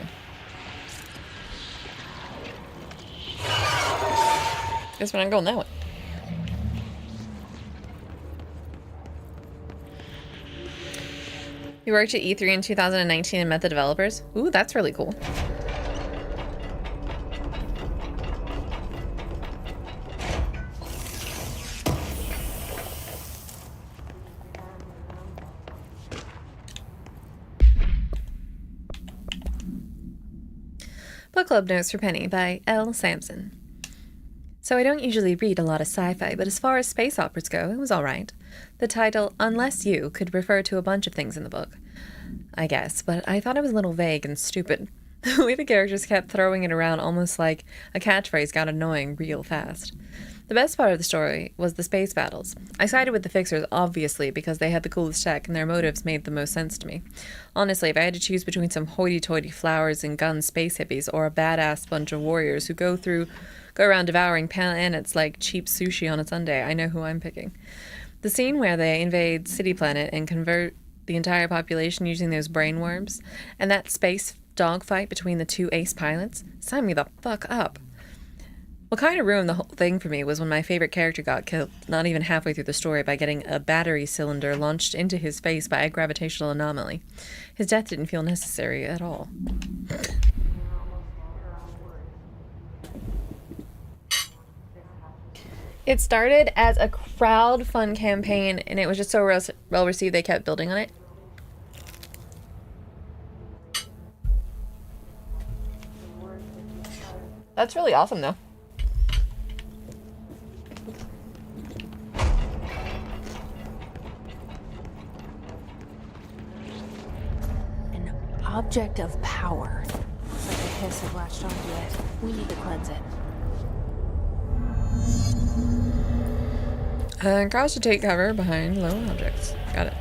Guess we're not going that way. You worked at E3 in 2019 and met the developers? Ooh, that's really cool. Book Club Notes for Penny by L. Sampson. So I don't usually read a lot of sci-fi, but as far as space operas go, it was alright. The title, Unless You, could refer to a bunch of things in the book, I guess, but I thought it was a little vague and stupid. The way the characters kept throwing it around almost like a catchphrase got annoying real fast. The best part of the story was the space battles. I sided with the Fixers, obviously, because they had the coolest tech and their motives made the most sense to me. Honestly, if I had to choose between some hoity-toity flowers and gun space hippies or a badass bunch of warriors who go around devouring planets like cheap sushi on a Sunday, I know who I'm picking. The scene where they invade City Planet and convert the entire population using those brainworms, and that space dogfight between the two ace pilots, sign me the fuck up. What kind of ruined the whole thing for me was when my favorite character got killed, not even halfway through the story, by getting a battery cylinder launched into his face by a gravitational anomaly. His death didn't feel necessary at all. It started as a crowdfund campaign, and it was just so well received they kept building on it. That's really awesome, though. An object of power. Looks like the hiss have latched onto it. We need to cleanse it. Crouch to take cover behind low objects. Got it.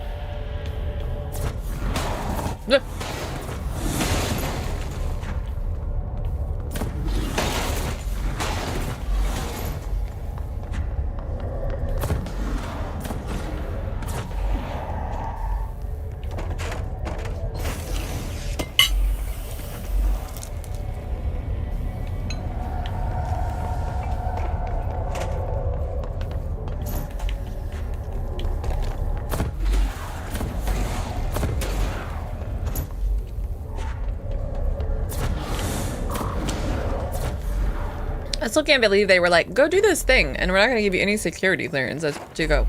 I still can't believe they were like, go do this thing, and we're not going to give you any security clearance to go.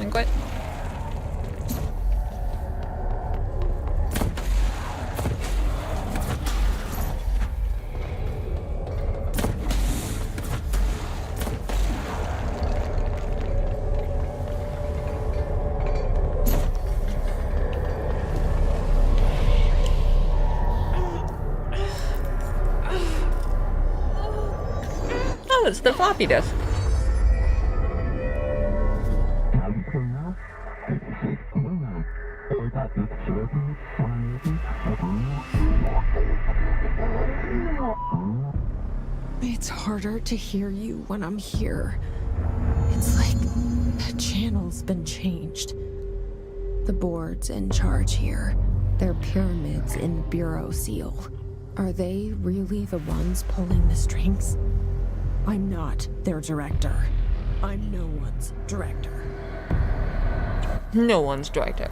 Like, what? It's the floppy disk. It's harder to hear you when I'm here. It's like the channel's been changed. The board's in charge here. They're pyramids in the Bureau seal. Are they really the ones pulling the strings? I'm not their director. I'm no one's director. No one's director.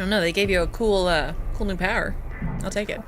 don't know. They gave you a cool, cool new power. I'll take it.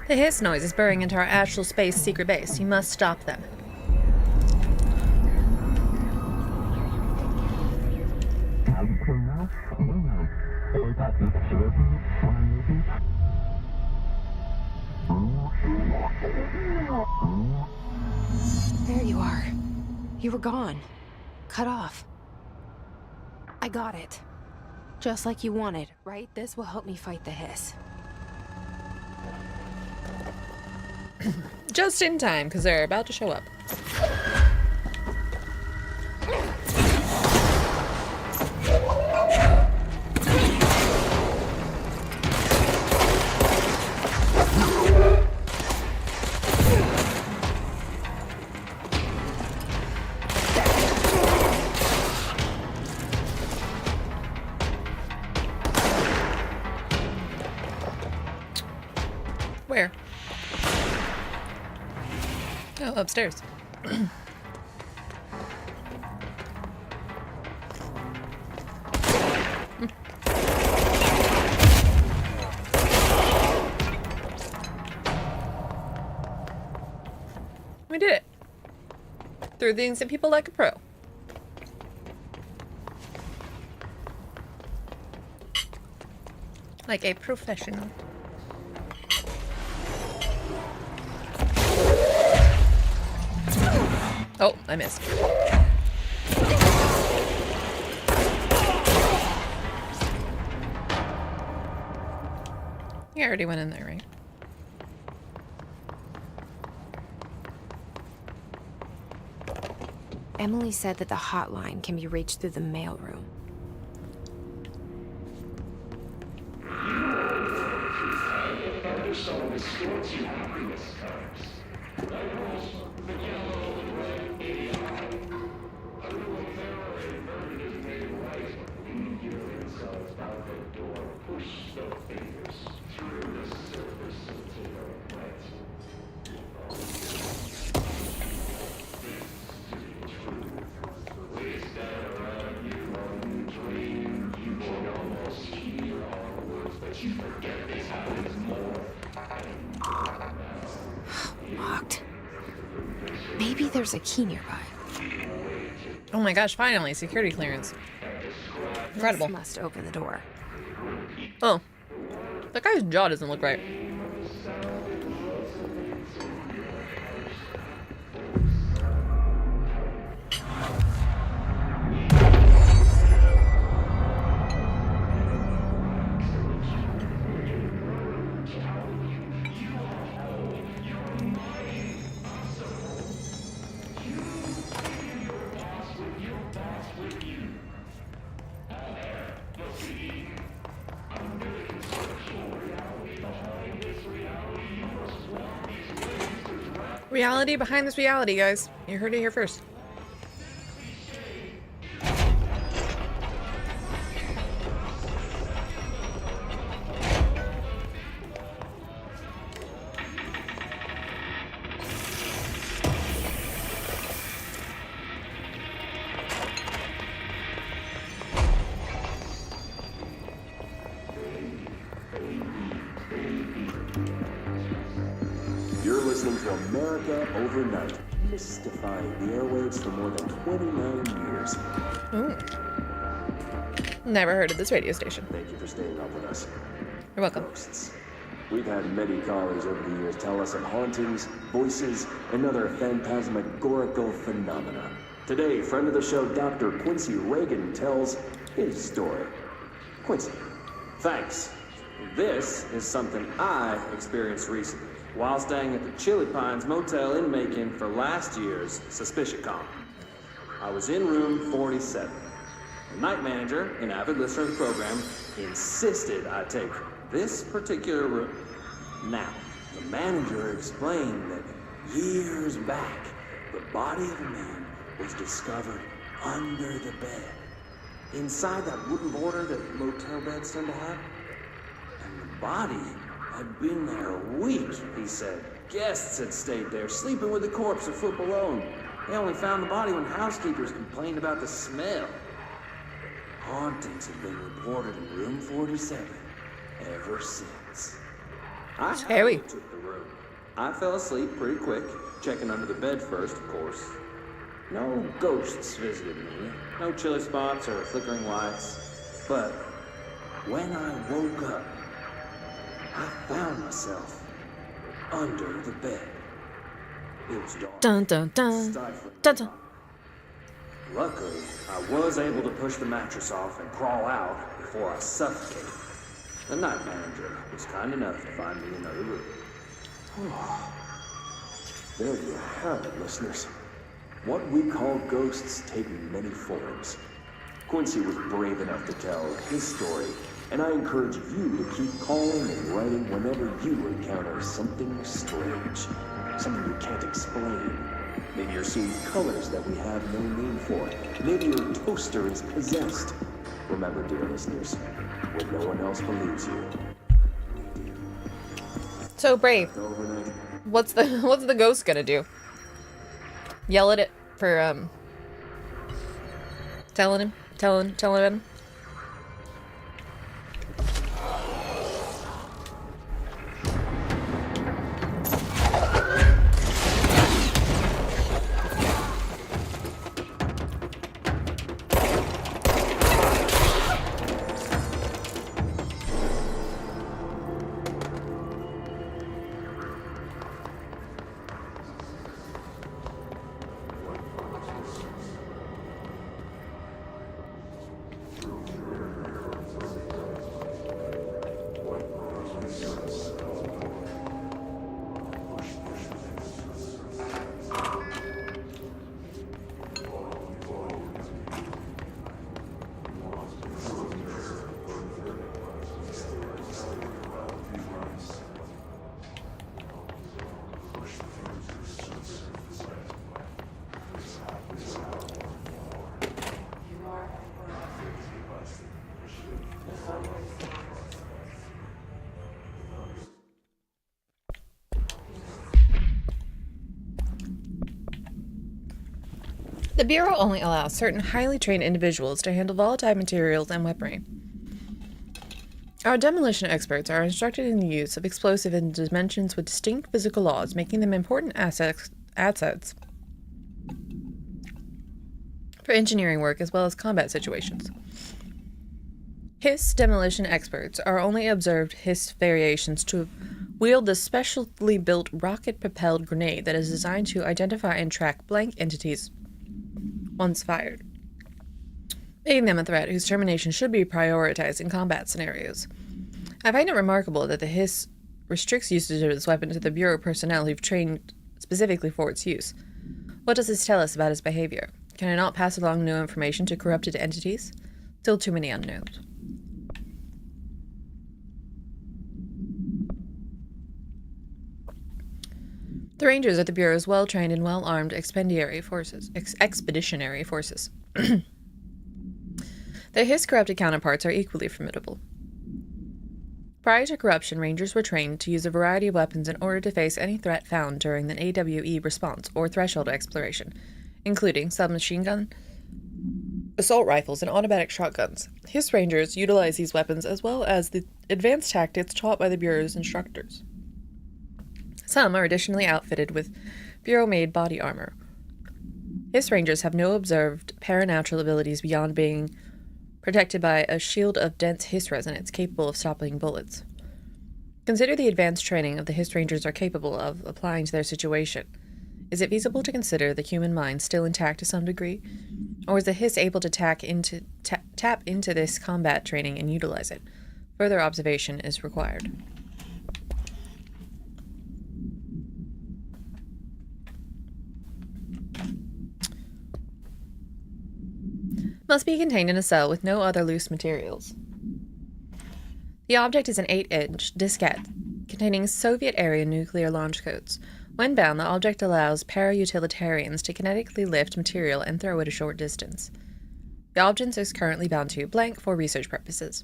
The hiss noise is burrowing into our astral space secret base. You must stop them. There you are. You were gone. Cut off. I got it. Just like you wanted, right? This will help me fight the hiss. Just in time, because they're about to show up. Where? Oh, upstairs. We did it. Through the innocent people like a pro. Like a professional. Oh, I missed. You already went in there, right? Emily said that the hotline can be reached through the mailroom. Locked. Maybe there's a key nearby. Oh my gosh, finally, security clearance. Incredible. This must open the door. Oh. That guy's jaw doesn't look right. Reality behind this reality, guys. You heard it here first. You're listening to America Overnight, mystifying the airwaves for more than 29 years. Ooh. Never heard of this radio station. Thank you for staying up with us. You're welcome. Ghosts. We've had many callers over the years tell us of hauntings, voices, and other phantasmagorical phenomena. Today, friend of the show, Dr. Quincy Reagan, tells his story. Quincy, thanks. This is something I experienced recently while staying at the Chili Pines Motel in Macon for last year's SuspiciaCon. I was in room 47. The night manager, an avid listener of the program, insisted I take this particular room. Now, the manager explained that years back, the body of a man was discovered under the bed, inside that wooden border that motel beds tend to have. And the body had been there a week, he said. Guests had stayed there, sleeping with the corpse a foot below them. They only found the body when housekeepers complained about the smell. Hauntings have been reported in room 47 ever since. I Scary. took the room. I fell asleep pretty quick, checking under the bed first, of course. No ghosts visited me, no chilly spots or flickering lights. But when I woke up, I found myself under the bed. It was dark. Dun dun dun. Stifling. Dun dun. Luckily, I was able to push the mattress off and crawl out before I suffocated. The night manager was kind enough to find me another room. There you have it, listeners. What we call ghosts take many forms. Quincy was brave enough to tell his story, and I encourage you to keep calling and writing whenever you encounter something strange, something you can't explain. Maybe you're seeing colors that we have no name for. Maybe your toaster is possessed. Remember, dear listeners, when no one else believes you, we do. So Brave, Overnight. what's the ghost gonna do? Yell at it for telling him. The Bureau only allows certain highly trained individuals to handle volatile materials and weaponry. Our demolition experts are instructed in the use of explosive in dimensions with distinct physical laws, making them important assets for engineering work as well as combat situations. Hiss demolition experts are only observed Hiss variations to wield the specially built rocket-propelled grenade that is designed to identify and track blank entities once fired, making them a threat whose termination should be prioritized in combat scenarios. I find it remarkable that the Hiss restricts usage of this weapon to the Bureau personnel who've trained specifically for its use. What does this tell us about its behavior? Can it not pass along new information to corrupted entities? Still too many unknowns. The Rangers are the Bureau's well-trained and well-armed expeditionary forces. Their Hiss-corrupted counterparts are equally formidable. Prior to corruption, Rangers were trained to use a variety of weapons in order to face any threat found during an AWE response or threshold exploration, including submachine gun, assault rifles, and automatic shotguns. Hiss Rangers utilize these weapons as well as the advanced tactics taught by the Bureau's instructors. Some are additionally outfitted with Bureau-made body armor. Hiss Rangers have no observed paranatural abilities beyond being protected by a shield of dense Hiss resonance capable of stopping bullets. Consider the advanced training of the Hiss Rangers are capable of applying to their situation. Is it feasible to consider the human mind still intact to some degree? Or is the Hiss able to tap into this combat training and utilize it? Further observation is required. Must be contained in a cell with no other loose materials. The object is an 8-inch diskette containing Soviet-era nuclear launch codes. When bound, the object allows para-utilitarians to kinetically lift material and throw it a short distance. The object is currently bound to blank for research purposes.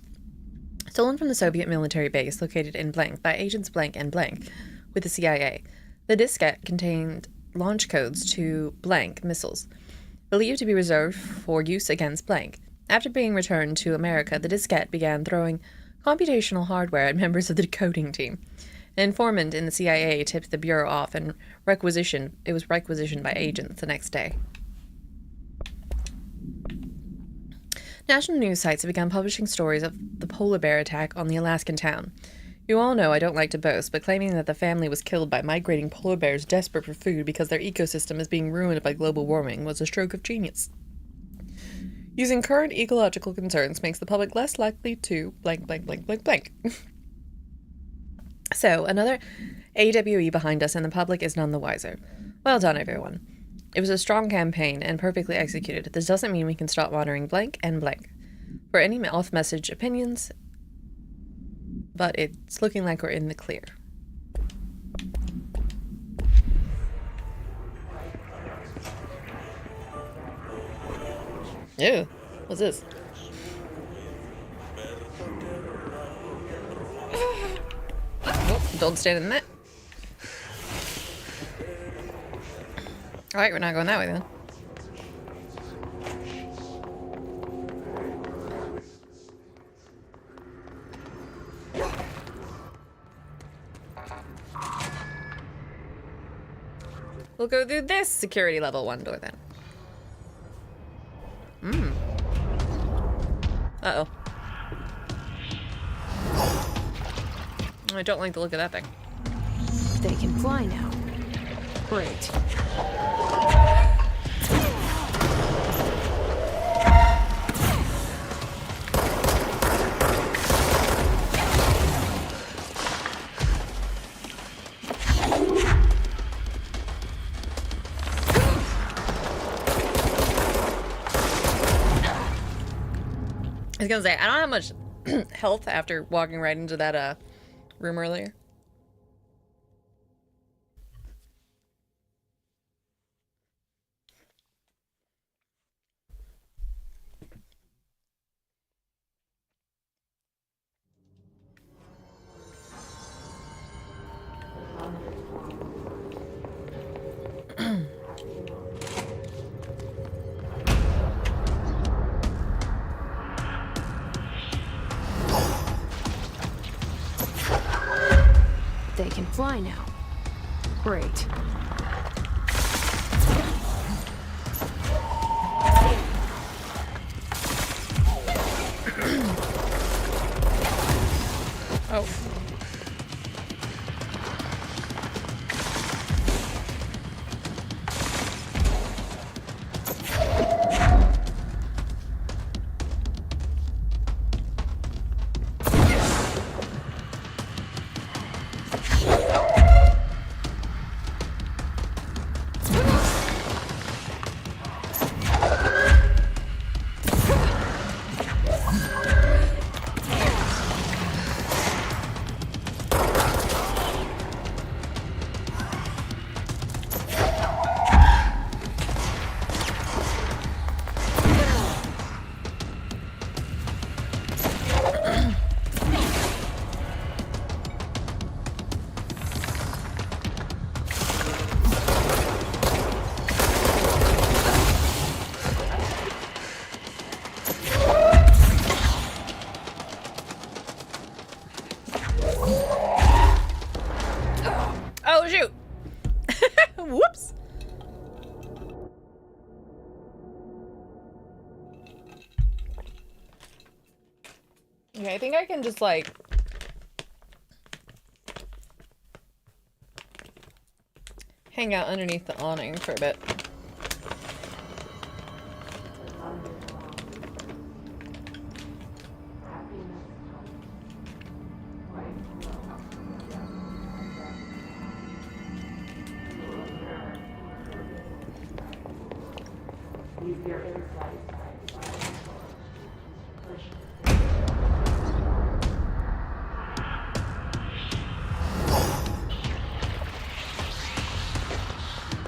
Stolen from the Soviet military base located in blank by agents blank and blank with the CIA, the diskette contained launch codes to blank missiles, believed to be reserved for use against blank. After being returned to America, the diskette began throwing computational hardware at members of the decoding team. An informant in the CIA tipped the Bureau off and it was requisitioned by agents the next day. National news sites have begun publishing stories of the polar bear attack on the Alaskan town. You all know I don't like to boast, but claiming that the family was killed by migrating polar bears desperate for food because their ecosystem is being ruined by global warming was a stroke of genius. Using current ecological concerns makes the public less likely to blank, blank, blank, blank, blank. So, another AWE behind us and the public is none the wiser. Well done, everyone. It was a strong campaign and perfectly executed. This doesn't mean we can stop monitoring blank and blank for any off-message opinions, but it's looking like we're in the clear. Ew, what's this? Oh, don't stand in that. Alright, we're not going that way then. We'll go through this security level 1 door then. Uh-oh. I don't like the look of that thing. They can fly now. Great. I was gonna say, I don't have much health after walking right into that room earlier. They can fly now. Great. Oh. can just like hang out underneath the awning for a bit.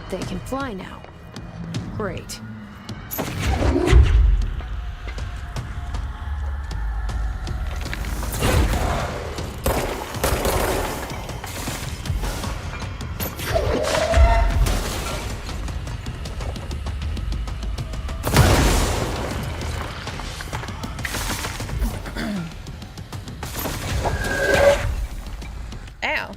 They can fly now. Great. Ow.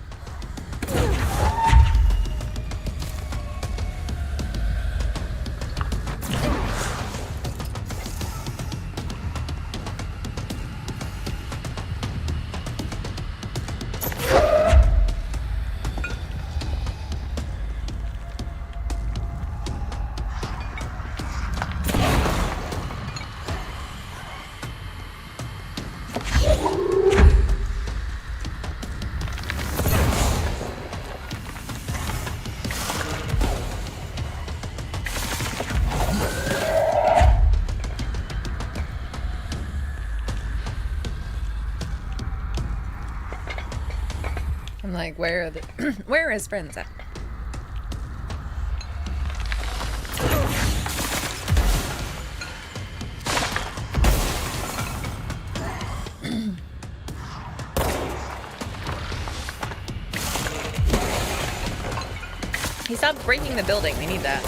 I'm like, where are the where are his friends at? He stopped breaking the building. We need that.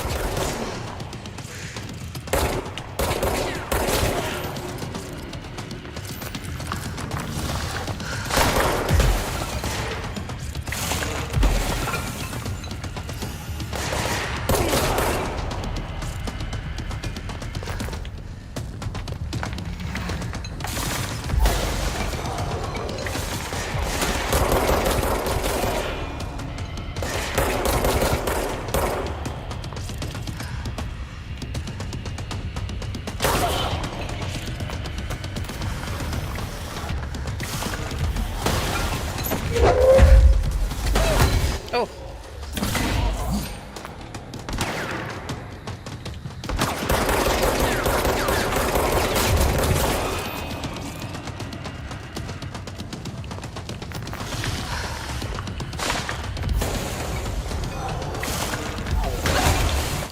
Oh.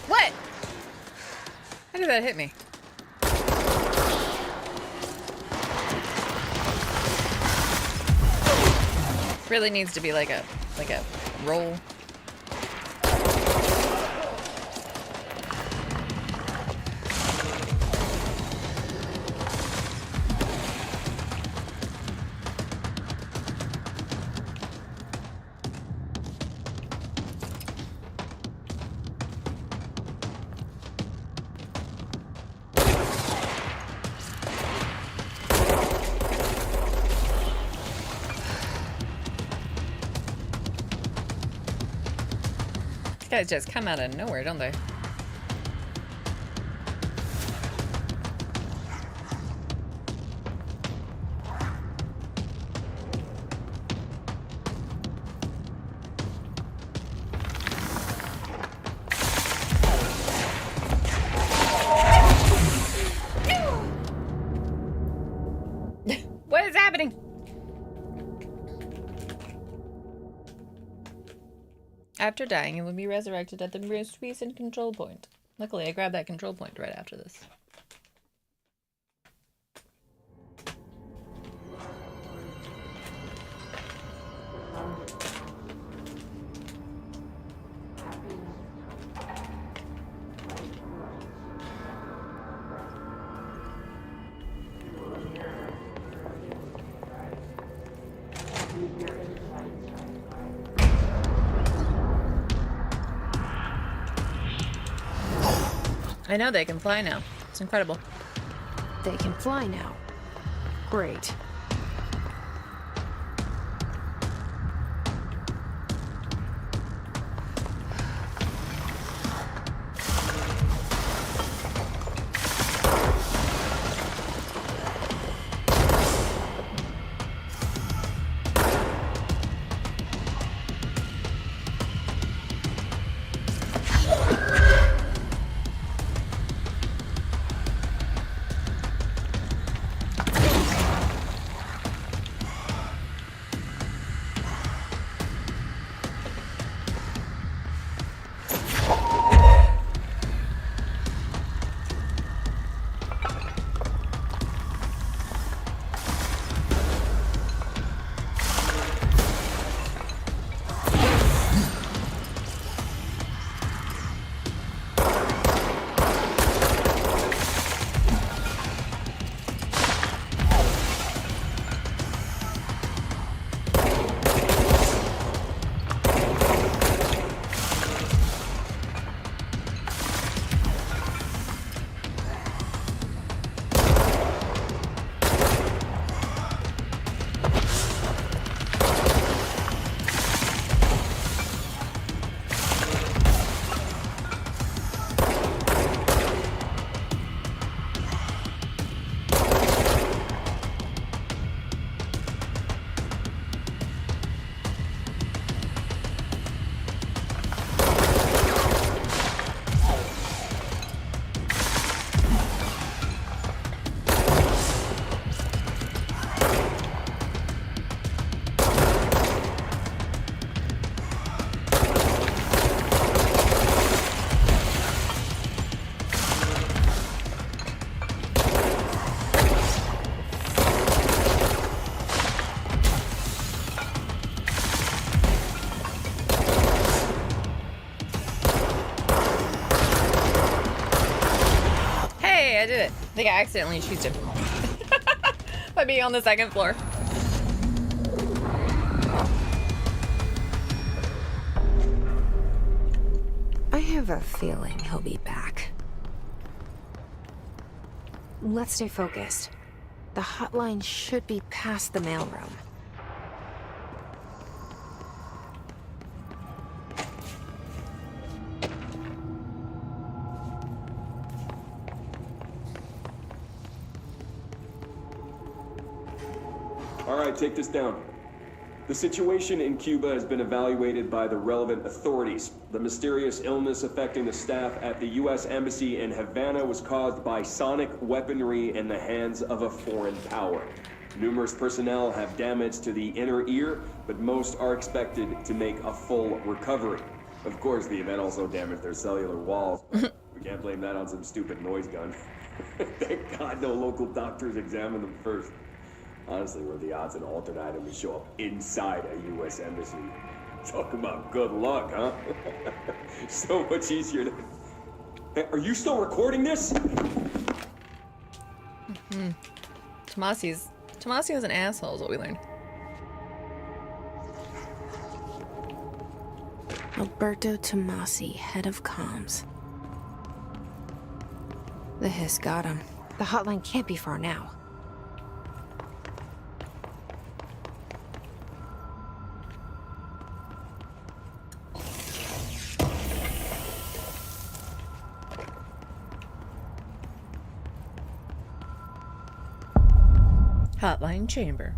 What? How did that hit me? Really needs to be like a roll. These guys just come out of nowhere, don't they? What is happening? After dying, it will be resurrected at the most recent control point. Luckily, I grabbed that control point right after this. I know they can fly now. It's incredible. They can fly now. Great. I did it. I think I accidentally choosed it by being on the second floor. I have a feeling he'll be back. Let's stay focused. The hotline should be past the mailroom. All right, take this down. The situation in Cuba has been evaluated by the relevant authorities. The mysterious illness affecting the staff at the U.S. Embassy in Havana was caused by sonic weaponry in the hands of a foreign power. Numerous personnel have damage to the inner ear, but most are expected to make a full recovery. Of course, the event also damaged their cellular walls. We can't blame that on some stupid noise gun. Thank God no local doctors examined them first. Honestly, what are the odds an altered item would show up inside a U.S. embassy? Talk about good luck, huh? So much easier to... Hey, are you still recording this? Tomasio's an asshole is what we learned. Alberto Tomasi, head of comms. The hiss got him. The hotline can't be far now. Hotline chamber.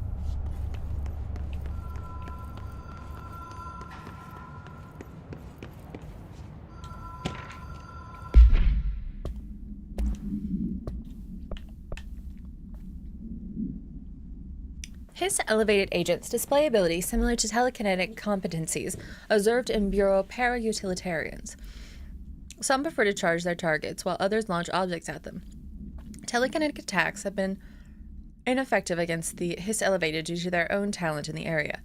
His elevated agents display abilities similar to telekinetic competencies observed in Bureau para-utilitarians. Some prefer to charge their targets, while others launch objects at them. Telekinetic attacks have been ineffective against the Hiss Elevated due to their own talent in the area.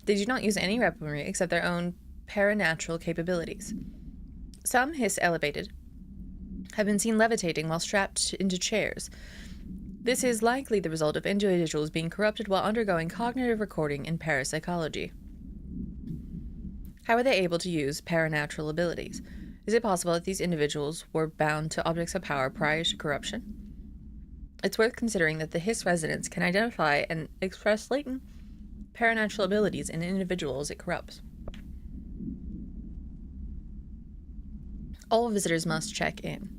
They do not use any weaponry except their own paranatural capabilities. Some Hiss Elevated have been seen levitating while strapped into chairs. This is likely the result of individuals being corrupted while undergoing cognitive recording in parapsychology. How are they able to use paranatural abilities? Is it possible that these individuals were bound to objects of power prior to corruption? It's worth considering that the Hiss residents can identify and express latent paranatural abilities in individuals it corrupts. All visitors must check in.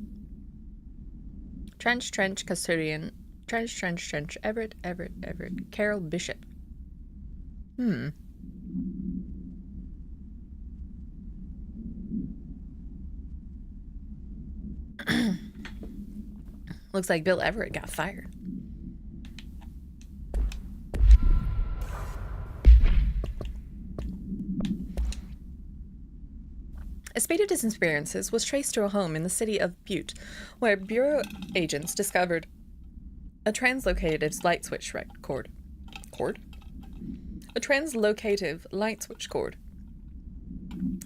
Trench, custodian. Trench, Everett, Carol Bishop. Looks like Bill Everett got fired. A spate of disappearances was traced to a home in the city of Butte, where Bureau agents discovered a translocative light switch cord. A translocative light switch cord.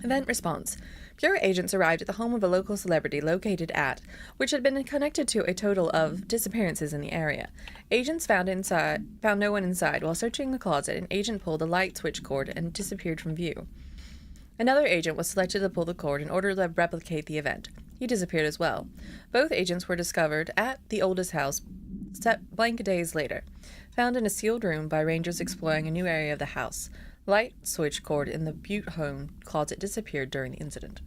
Event response. Bureau agents arrived at the home of a local celebrity located at, which had been connected to a total of disappearances in the area. Agents found no one inside. While searching the closet, an agent pulled the light switch cord and disappeared from view. Another agent was selected to pull the cord in order to replicate the event. He disappeared as well. Both agents were discovered at the oldest house blank days later, found in a sealed room by rangers exploring a new area of the house. Light switch cord in the Butte home closet disappeared during the incident.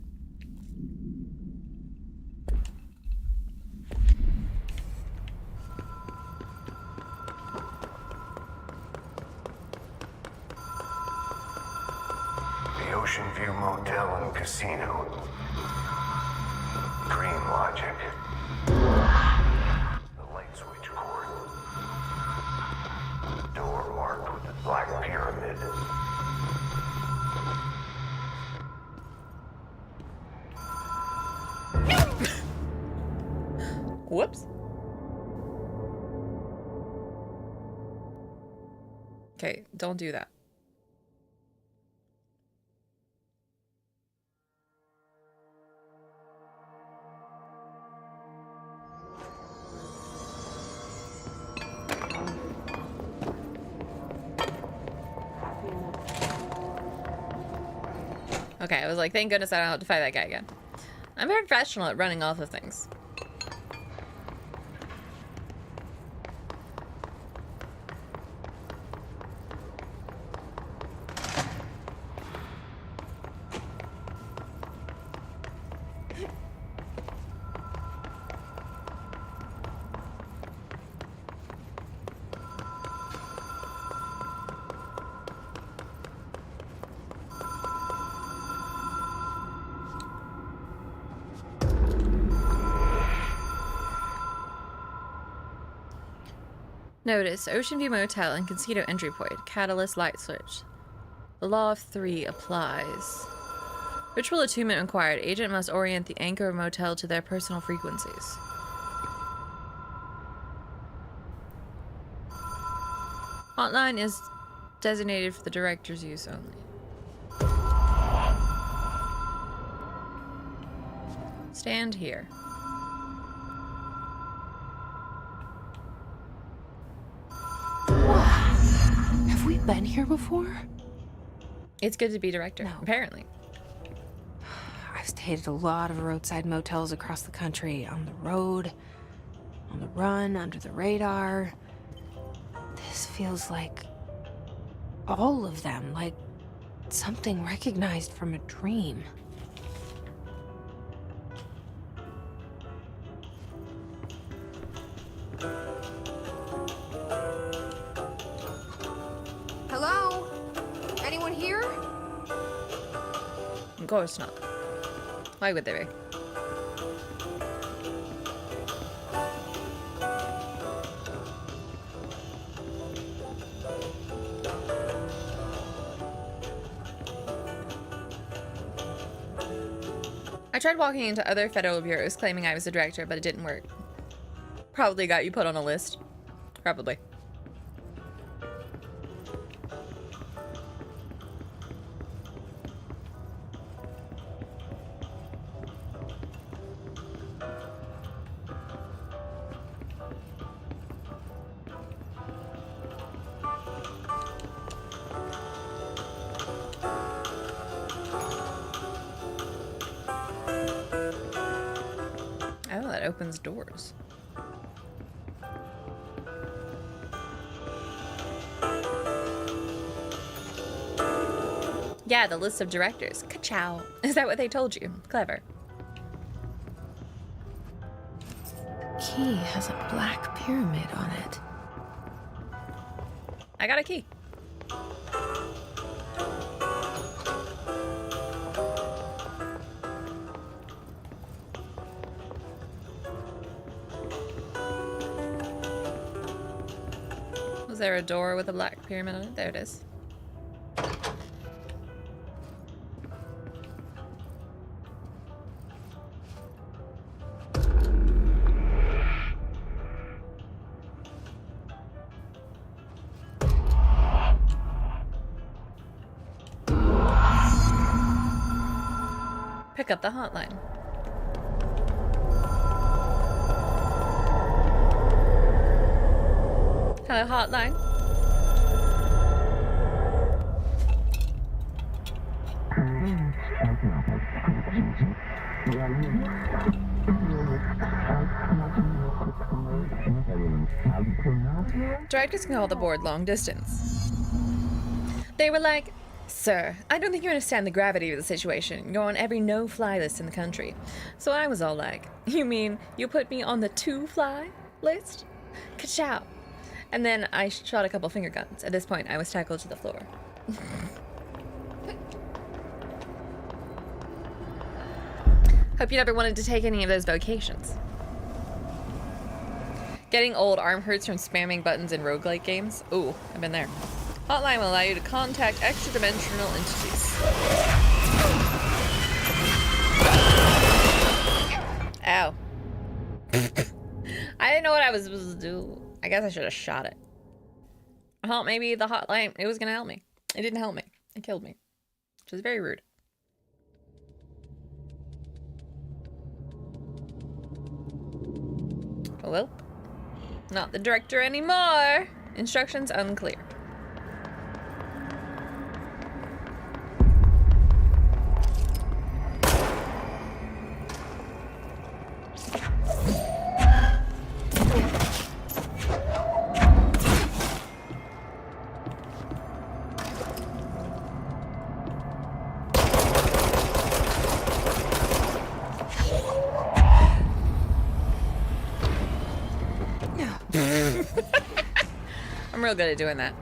The Ocean View Motel and Casino. Dream Logic. The light switch cord. Door marked with the Black Pyramid. Whoops. Okay, don't do that. Okay, I was like, thank goodness I don't have to fight that guy again. I'm very professional at running off of things. Notice, Ocean View Motel and Casino entry point. Catalyst light switch. The law of 3 applies. Ritual attunement required. Agent must orient the anchor motel to their personal frequencies. Hotline is designated for the director's use only. Stand here. Have we been here before? It's good to be director, No. apparently. I've stayed at a lot of roadside motels across the country, on the road, on the run, under the radar. This feels like all of them, like something recognized from a dream. Hello? Anyone here? Of course not. Why would they be? I tried walking into other federal bureaus claiming I was the director, but it didn't work. Probably got you put on a list. Probably. Oh, that opens doors. Yeah, the list of directors. Ka-chow. Is that what they told you? Clever. Key has a black pyramid on it. I got a key. Was there a door with a black pyramid on it? There it is. Pick up the hotline. Hello, hotline. Directors can call the board long distance. They were like, "Sir, I don't think you understand the gravity of the situation. You're on every no-fly list in the country." So I was all like, "You mean you put me on the to-fly list?" Ka-chow. And then I shot a couple finger guns. At this point, I was tackled to the floor. Hope you never wanted to take any of those vocations. Getting old arm hurts from spamming buttons in roguelike games. Ooh, I've been there. Hotline will allow you to contact extra-dimensional entities. Ow. I didn't know what I was supposed to do. I guess I should have shot it. I thought maybe the hotline, it was going to help me. It didn't help me. It killed me. Which is very rude. Oh well. Not the director anymore. Instructions unclear. I'm real good at doing that.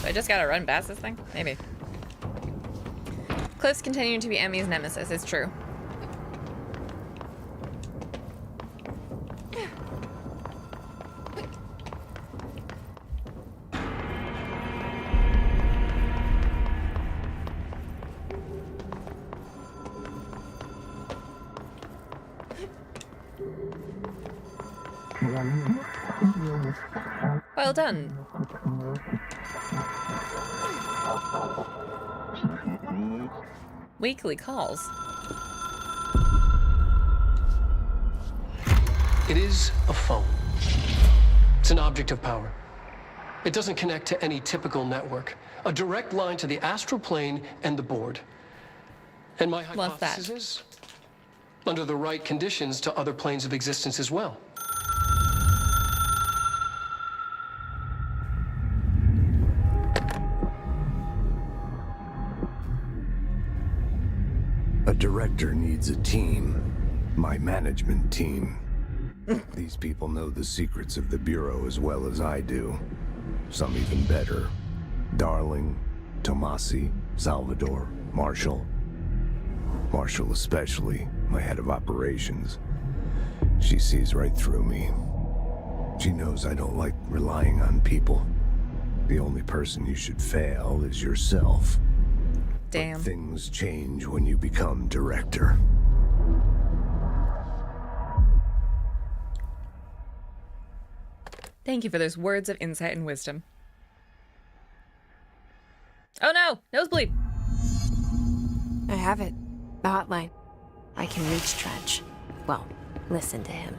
I just gotta run past this thing? Maybe. Cliff's continuing to be Emmy's nemesis, it's true. Well done. Weekly calls. It is a phone. It's an object of power. It doesn't connect to any typical network. A direct line to the astral plane and the board. And my Love that. hypothesis is, under the right conditions, to other planes of existence as well. A director needs a team. My management team. These people know the secrets of the Bureau as well as I do. Some even better. Darling, Tomasi, Salvador, Marshall. Marshall especially, my head of operations. She sees right through me. She knows I don't like relying on people. The only person you should fail is yourself. Damn. But things change when you become director. Thank you for those words of insight and wisdom. Oh no! Nosebleed! I have it. The hotline. I can reach Trench. Well, listen to him.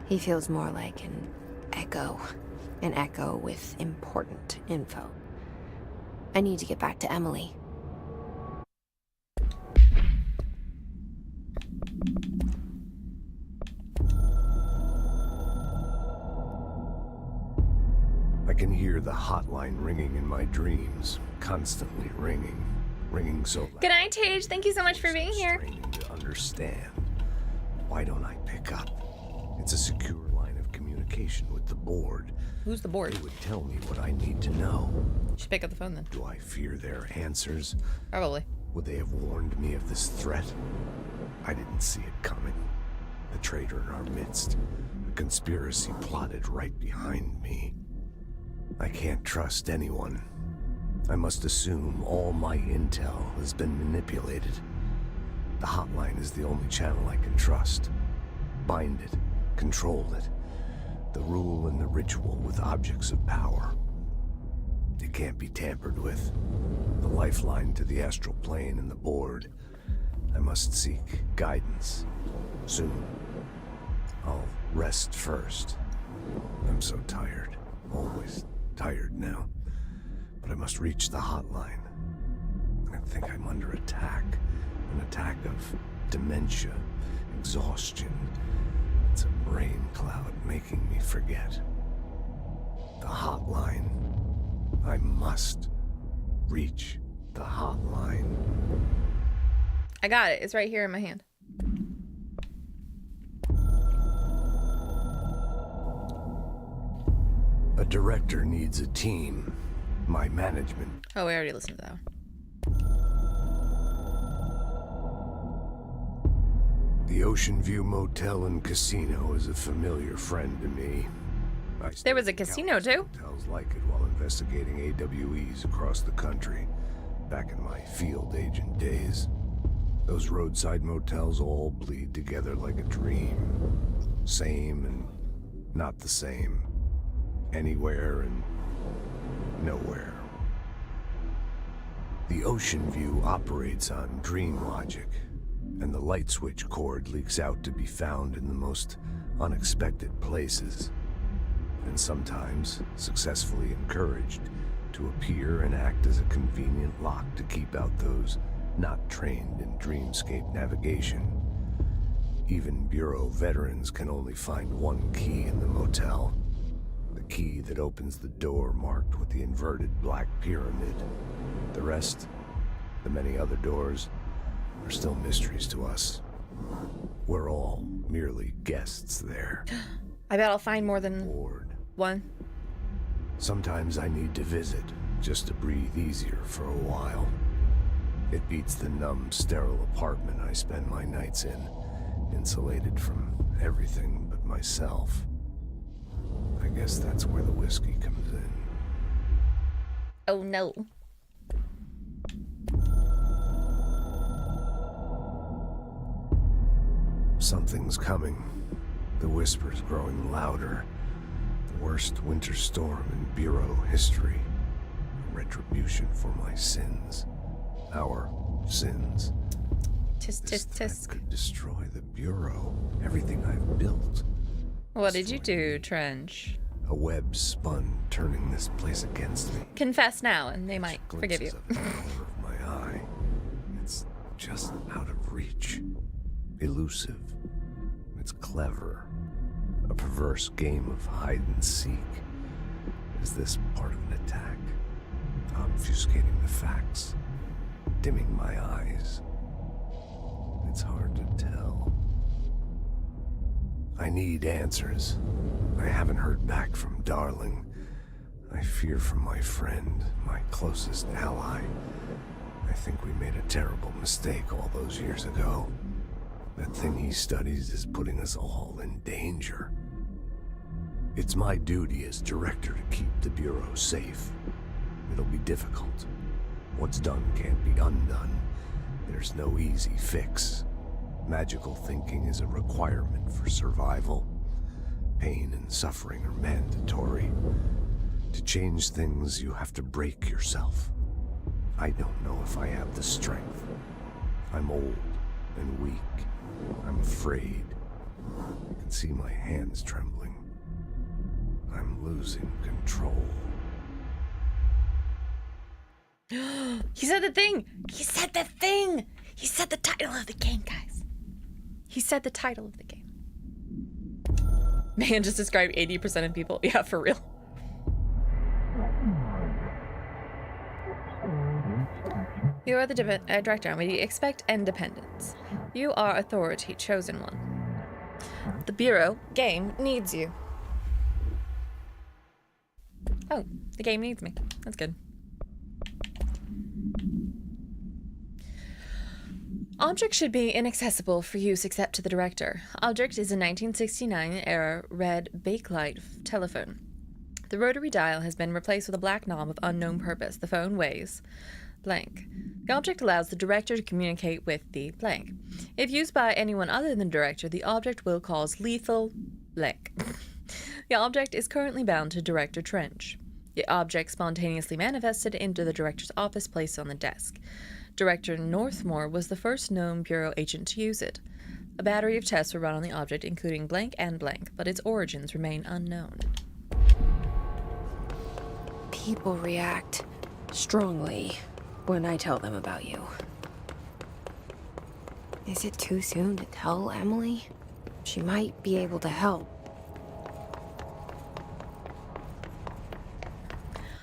He feels more like an echo. An echo with important info. I need to get back to Emily. I can hear the hotline ringing in my dreams, constantly ringing. Ringing so loud. Good night, Tage. Thank you so much for being here. Straining to understand. Why don't I pick up? It's a secure line of communication with the board. Who's the board? They would tell me what I need to know. You should pick up the phone then. Do I fear their answers? Probably. Would they have warned me of this threat? I didn't see it coming. The traitor in our midst. A conspiracy plotted right behind me. I can't trust anyone. I must assume all my intel has been manipulated. The hotline is the only channel I can trust. Bind it, control it. The rule and the ritual with objects of power. It can't be tampered with. The lifeline to the astral plane and the board. I must seek guidance. Soon. I'll rest first. I'm so tired. Always tired now. But I must reach the hotline. I think I'm under attack. An attack of dementia, exhaustion. It's a brain cloud making me forget. The hotline. I must reach the hotline. I got it. It's right here in my hand. A director needs a team. My management. Oh, we already listened to that one. The Ocean View Motel and Casino is a familiar friend to me. There was a casino too? Hotels like it while investigating AWEs across the country. Back in my field agent days. Those roadside motels all bleed together like a dream. Same and not the same. Anywhere and nowhere. The Ocean View operates on dream logic, and the light switch cord leaks out to be found in the most unexpected places, and sometimes successfully encouraged to appear and act as a convenient lock to keep out those not trained in dreamscape navigation. Even Bureau veterans can only find one key in the motel. The key that opens the door marked with the inverted black pyramid. The rest, the many other doors, are still mysteries to us. We're all merely guests there. I bet I'll find more than Bored. one. Sometimes I need to visit, just to breathe easier for a while. It beats the numb, sterile apartment I spend my nights in, insulated from everything but myself. I guess that's where the whiskey comes in. Oh no. Something's coming. The whispers growing louder. The worst winter storm in Bureau history. A retribution for my sins. Our sins. Tisk, This tisk, threat tisk. could destroy the Bureau. Everything I've built. What did you do, Trench? A web spun, turning this place against me. Confess now, and they might forgive you. Glimpses of the corner of my eye. It's just out of reach. Elusive. It's clever. A perverse game of hide and seek. Is this part of an attack? Obfuscating the facts. Dimming my eyes. It's hard to tell. I need answers. I haven't heard back from Darling. I fear for my friend, my closest ally. I think we made a terrible mistake all those years ago. That thing he studies is putting us all in danger. It's my duty as director to keep the Bureau safe. It'll be difficult. What's done can't be undone. There's no easy fix. Magical thinking is a requirement for survival. Pain and suffering are mandatory. To change things, you have to break yourself. I don't know if I have the strength. I'm old and weak. I'm afraid. I can see my hands trembling. I'm losing control. He said the thing! He said the thing! He said the title of the game, guys. He said the title of the game. Man just described 80% of people. Yeah, for real. You are the director, and we expect independence. You are authority, chosen one. The Bureau game needs you. Oh, the game needs me. That's good. Object should be inaccessible for use except to the director. Object is a 1969-era red bakelite telephone. The rotary dial has been replaced with a black knob of unknown purpose. The phone weighs blank. The object allows the director to communicate with the blank. If used by anyone other than the director, the object will cause lethal blank. The object is currently bound to Director Trench. The object spontaneously manifested into the director's office, placed on the desk. Director Northmore was the first known Bureau agent to use it. A battery of tests were run on the object, including blank and blank, but its origins remain unknown. People react strongly when I tell them about you. Is it too soon to tell Emily? She might be able to help.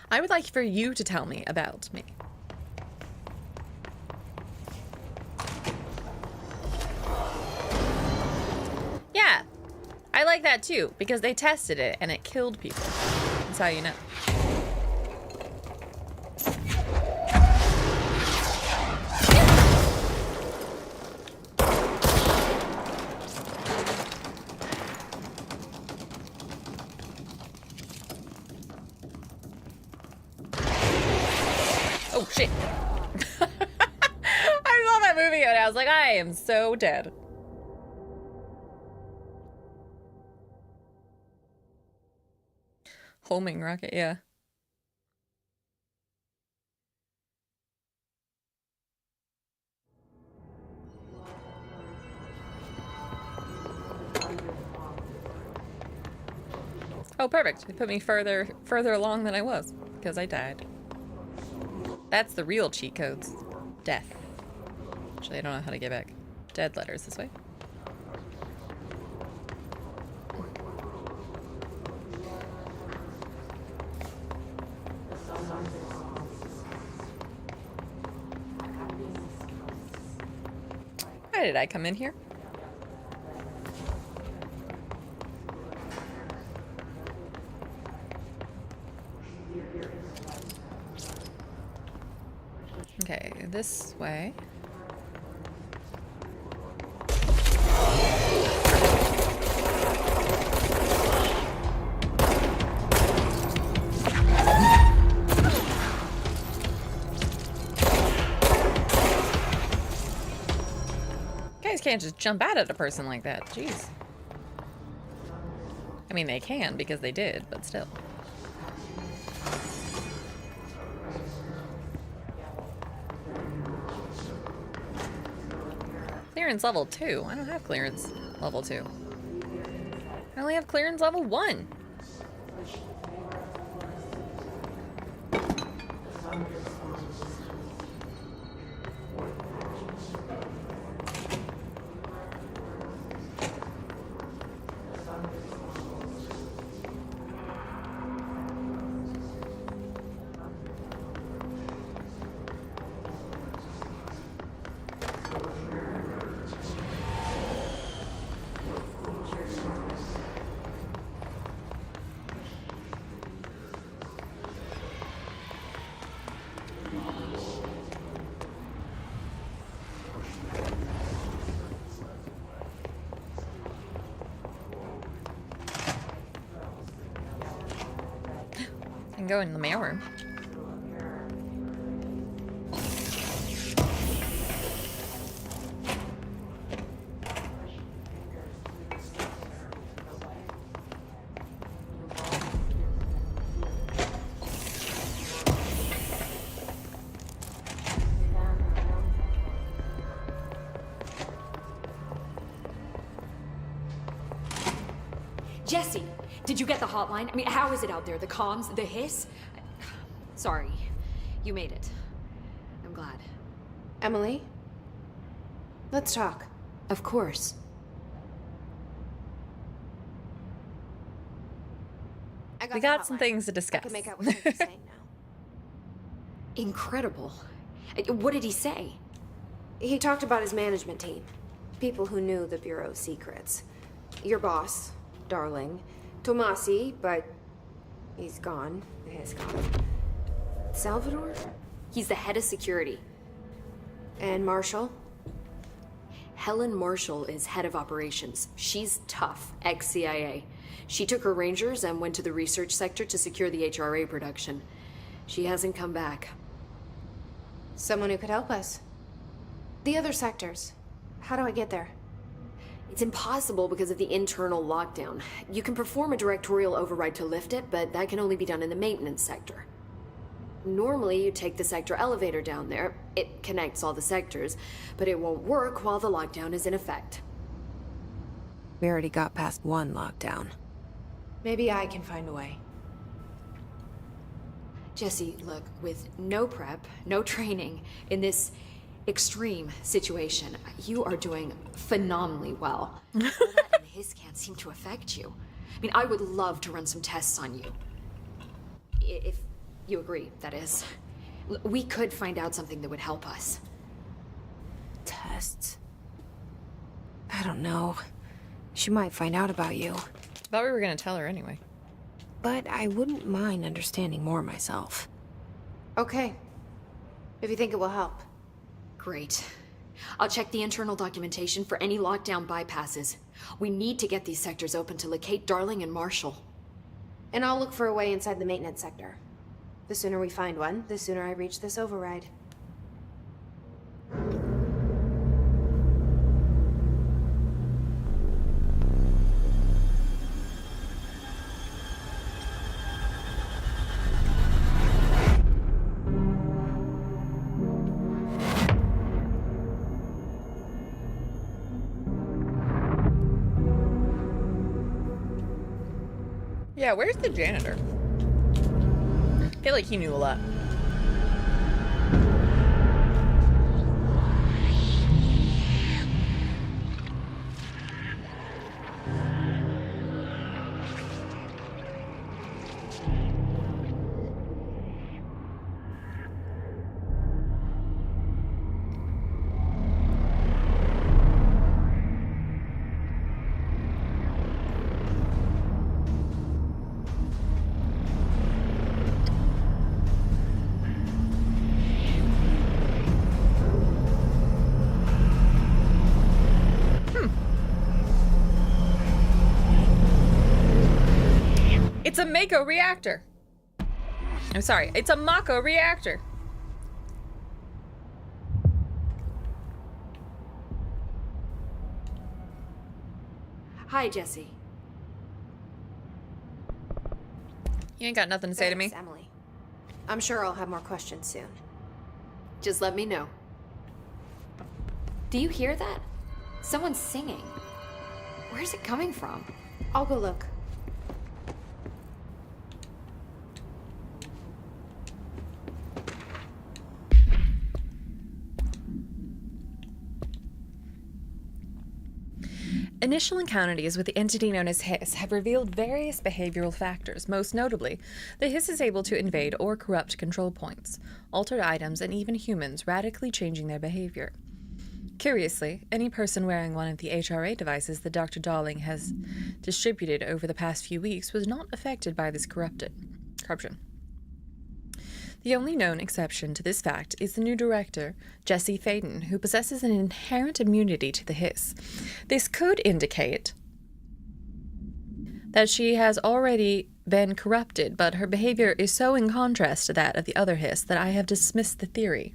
I would like for you to tell me about me. Yeah, I like that too, because they tested it and it killed people. That's how you know. Oh shit. I saw that movie and I was like, I am so dead. Homing rocket, yeah. Oh, perfect. It put me further along than I was, because I died. That's the real cheat codes. Death. Actually, I don't know how to get back. Dead letters this way. Why did I come in here? Okay, this way. Guys can't just jump out at a person like that. Jeez. I mean, they can because they did, but still. Clearance level 2. I don't have clearance level 2. I only have clearance level 1. I can go in the mailroom. Jesse, did you get the hotline? I mean, how is it out there? The comms? The hiss? Sorry. You made it. I'm glad. Emily? Let's talk. Of course. We got some things to discuss. I can make out what you're saying now. Incredible. What did he say? He talked about his management team. People who knew the Bureau's secrets. Your boss, Darling. Tomasi, but he's gone. He's gone. Salvador? He's the head of security. And Marshall? Helen Marshall is head of operations. She's tough, ex-CIA. She took her Rangers and went to the research sector to secure the HRA production. She hasn't come back. Someone who could help us. The other sectors. How do I get there? It's impossible because of the internal lockdown. You can perform a directorial override to lift it, but that can only be done in the maintenance sector. Normally, you take the sector elevator down there. It connects all the sectors, but it won't work while the lockdown is in effect. We already got past one lockdown. Maybe I can find a way. Jesse, look, with no prep, no training, in this extreme situation, you are doing phenomenally well. All that and his can't seem to affect you. I mean, I would love to run some tests on you. If you agree, that is. We could find out something that would help us. Tests? I don't know. She might find out about you. Thought we were gonna tell her anyway. But I wouldn't mind understanding more myself. Okay. If you think it will help. Great. I'll check the internal documentation for any lockdown bypasses. We need to get these sectors open to locate Darling and Marshall. And I'll look for a way inside the maintenance sector. The sooner we find one, the sooner I reach this override. Yeah, where's the janitor? I feel like he knew a lot. It's a Mako reactor. I'm sorry, it's a Mako reactor. Hi, Jesse. You ain't got nothing to say to me. Thanks, Emily. I'm sure I'll have more questions soon. Just let me know. Do you hear that? Someone's singing. Where's it coming from? I'll go look. Initial encounters with the entity known as Hiss have revealed various behavioral factors. Most notably, the Hiss is able to invade or corrupt control points, alter items, and even humans, radically changing their behavior. Curiously, any person wearing one of the HRA devices that Dr. Darling has distributed over the past few weeks was not affected by this corruption. The only known exception to this fact is the new director, Jesse Faden, who possesses an inherent immunity to the Hiss. This could indicate that she has already been corrupted, but her behavior is so in contrast to that of the other Hiss that I have dismissed the theory.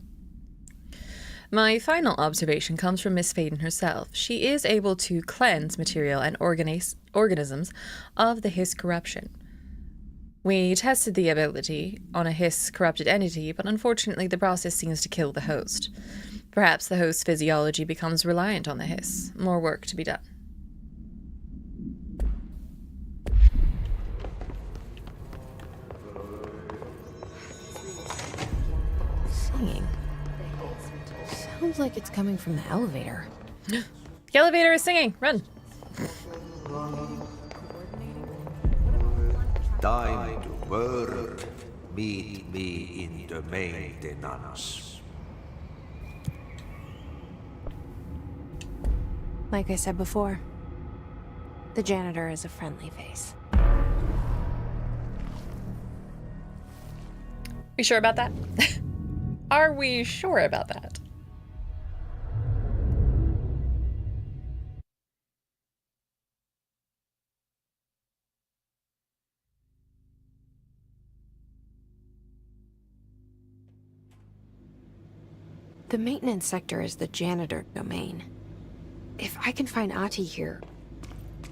My final observation comes from Miss Faden herself. She is able to cleanse material and organisms of the Hiss corruption. We tested the ability on a Hiss corrupted entity, but unfortunately the process seems to kill the host. Perhaps the host's physiology becomes reliant on the Hiss. More work to be done. Singing. Sounds like it's coming from the elevator. The elevator is singing! Run! Time to work. Meet me in the maintenance. Like I said before, the janitor is a friendly face. We sure about that? Are we sure about that? The maintenance sector is the janitor domain. If I can find Ahti here,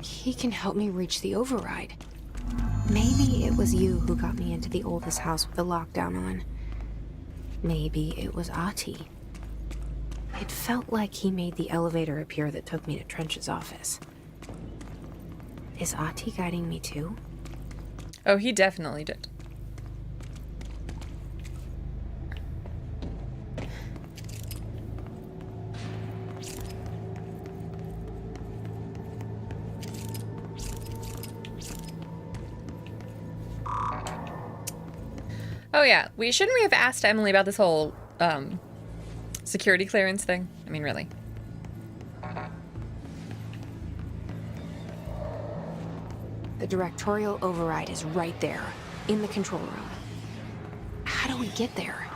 he can help me reach the override. Maybe it was you who got me into the oldest house with the lockdown on. Maybe it was Ahti. It felt like he made the elevator appear that took me to Trench's office. Is Ahti guiding me too? Oh, he definitely did. Oh yeah, shouldn't we have asked Emily about this whole security clearance thing? I mean, really. The directorial override is right there, in the control room. How do we get there?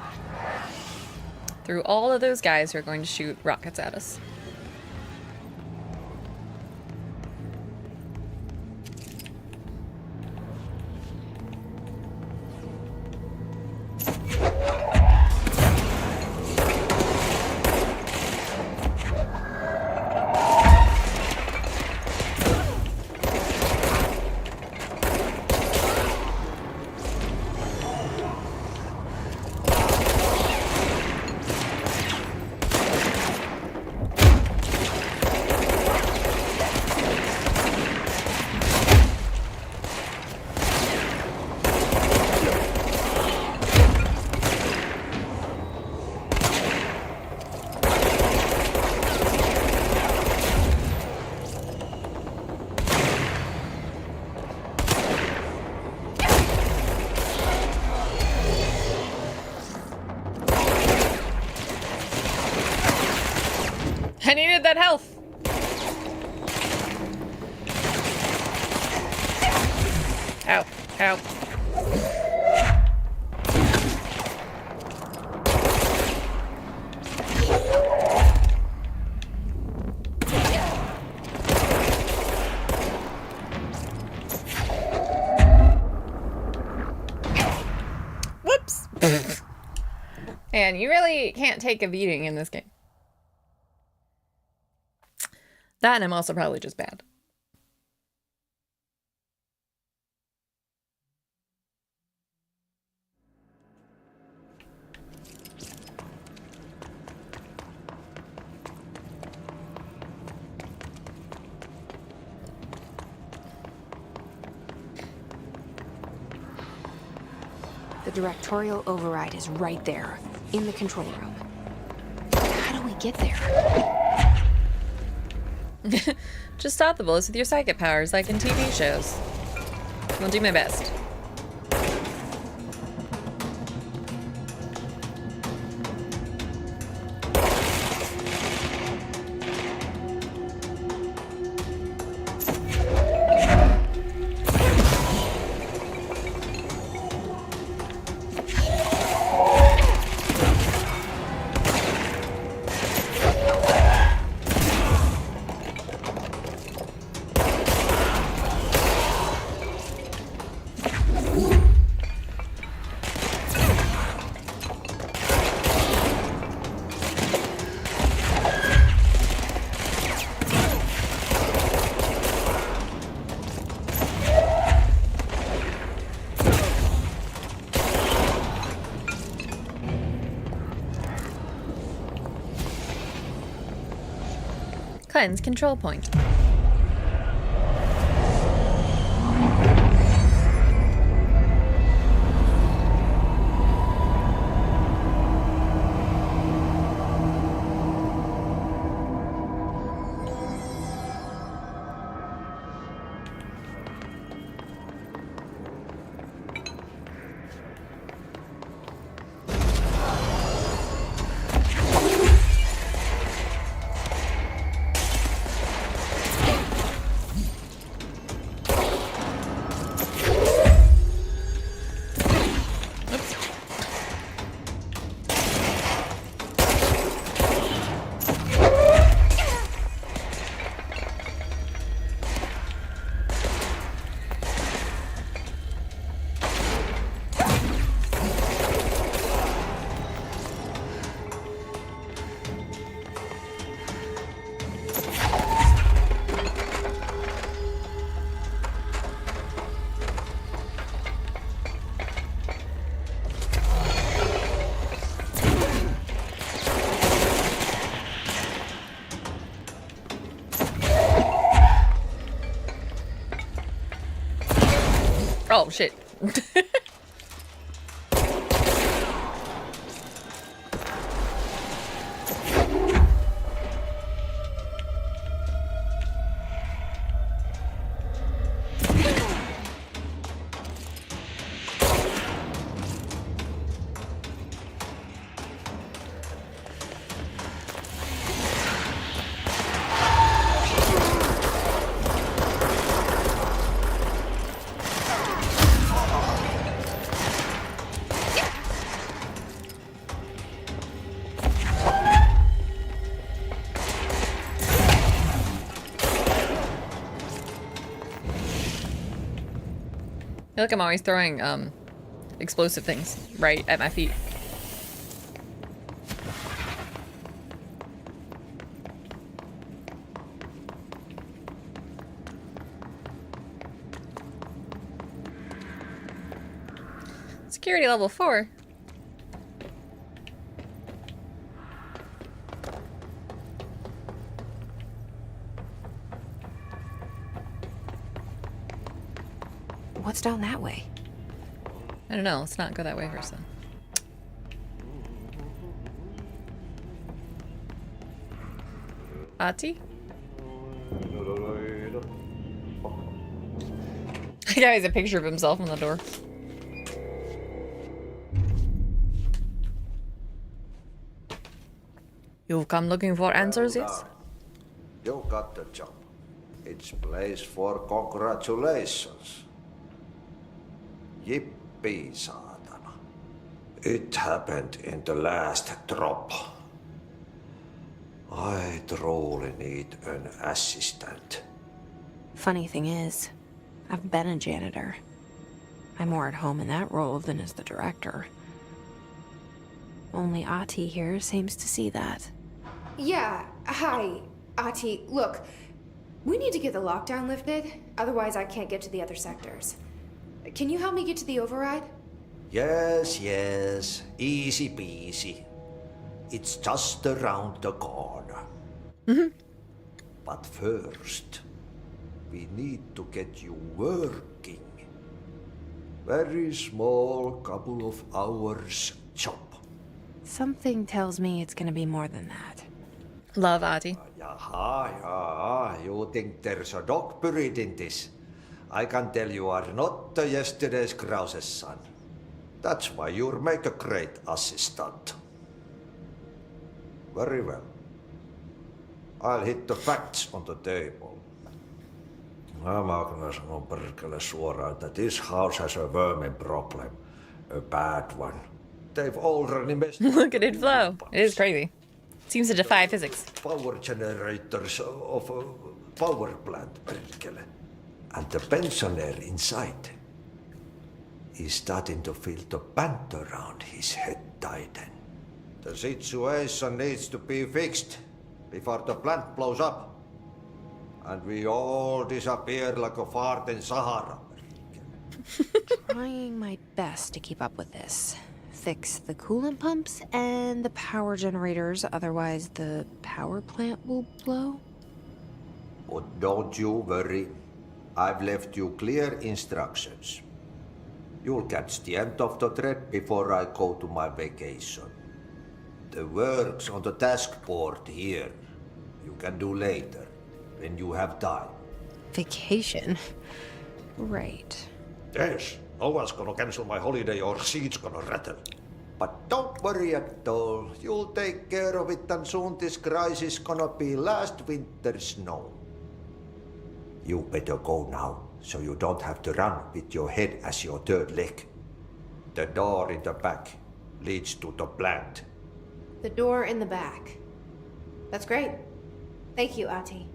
Through all of those guys who are going to shoot rockets at us. I needed that health. Ow, ow. And you really can't take a beating in this game. That, and I'm also probably just bad. The directorial override is right there, in the control room. How do we get there? Just stop the bullets with your psychic powers, like in TV shows. I'll do my best. Cleanse control point. Oh, shit. I feel like I'm always throwing explosive things right at my feet. Security level 4. What's down that way? I don't know. Let's not go that way first then. Ati? The guy has a picture of himself on the door. You've come looking for answers, yes? You got the job. It's place for congratulations. Yippee, saatana. It happened in the last drop. I truly need an assistant. Funny thing is, I've been a janitor. I'm more at home in that role than as the director. Only Ahti here seems to see that. Yeah, hi, Ahti. Look, we need to get the lockdown lifted, otherwise I can't get to the other sectors. Can you help me get to the override? Yes, yes. Easy peasy. It's just around the corner. But first, we need to get you working. Very small, couple of hours job. Something tells me it's gonna be more than that. Love Ahti. Yaha, you think there's a dog buried in this? I can tell you are not yesterday's Krause's son. That's why you'll make a great assistant. Very well. I'll hit the facts on the table. Mä kyllä sanon perkele suoraan, että this house has a vermin problem. A bad one. They've already messed Look at it flow. It is crazy. Seems to defy physics. power generators of a power plant, perkele. And the pensioner inside is starting to feel the band around his head tighten. The situation needs to be fixed before the plant blows up. And we all disappear like a fart in Sahara. Trying my best to keep up with this. Fix the coolant pumps and the power generators, otherwise the power plant will blow. But don't you worry. I've left you clear instructions. You'll catch the end of the thread before I go to my vacation. The work's on the task board here. You can do later, when you have time. Vacation? Right. Yes, no one's gonna cancel my holiday or seat's gonna rattle. But don't worry at all. You'll take care of it and soon this crisis gonna be last winter's snow. You better go now, so you don't have to run with your head as your third leg. The door in the back leads to the plant. The door in the back. That's great. Thank you, Ahti.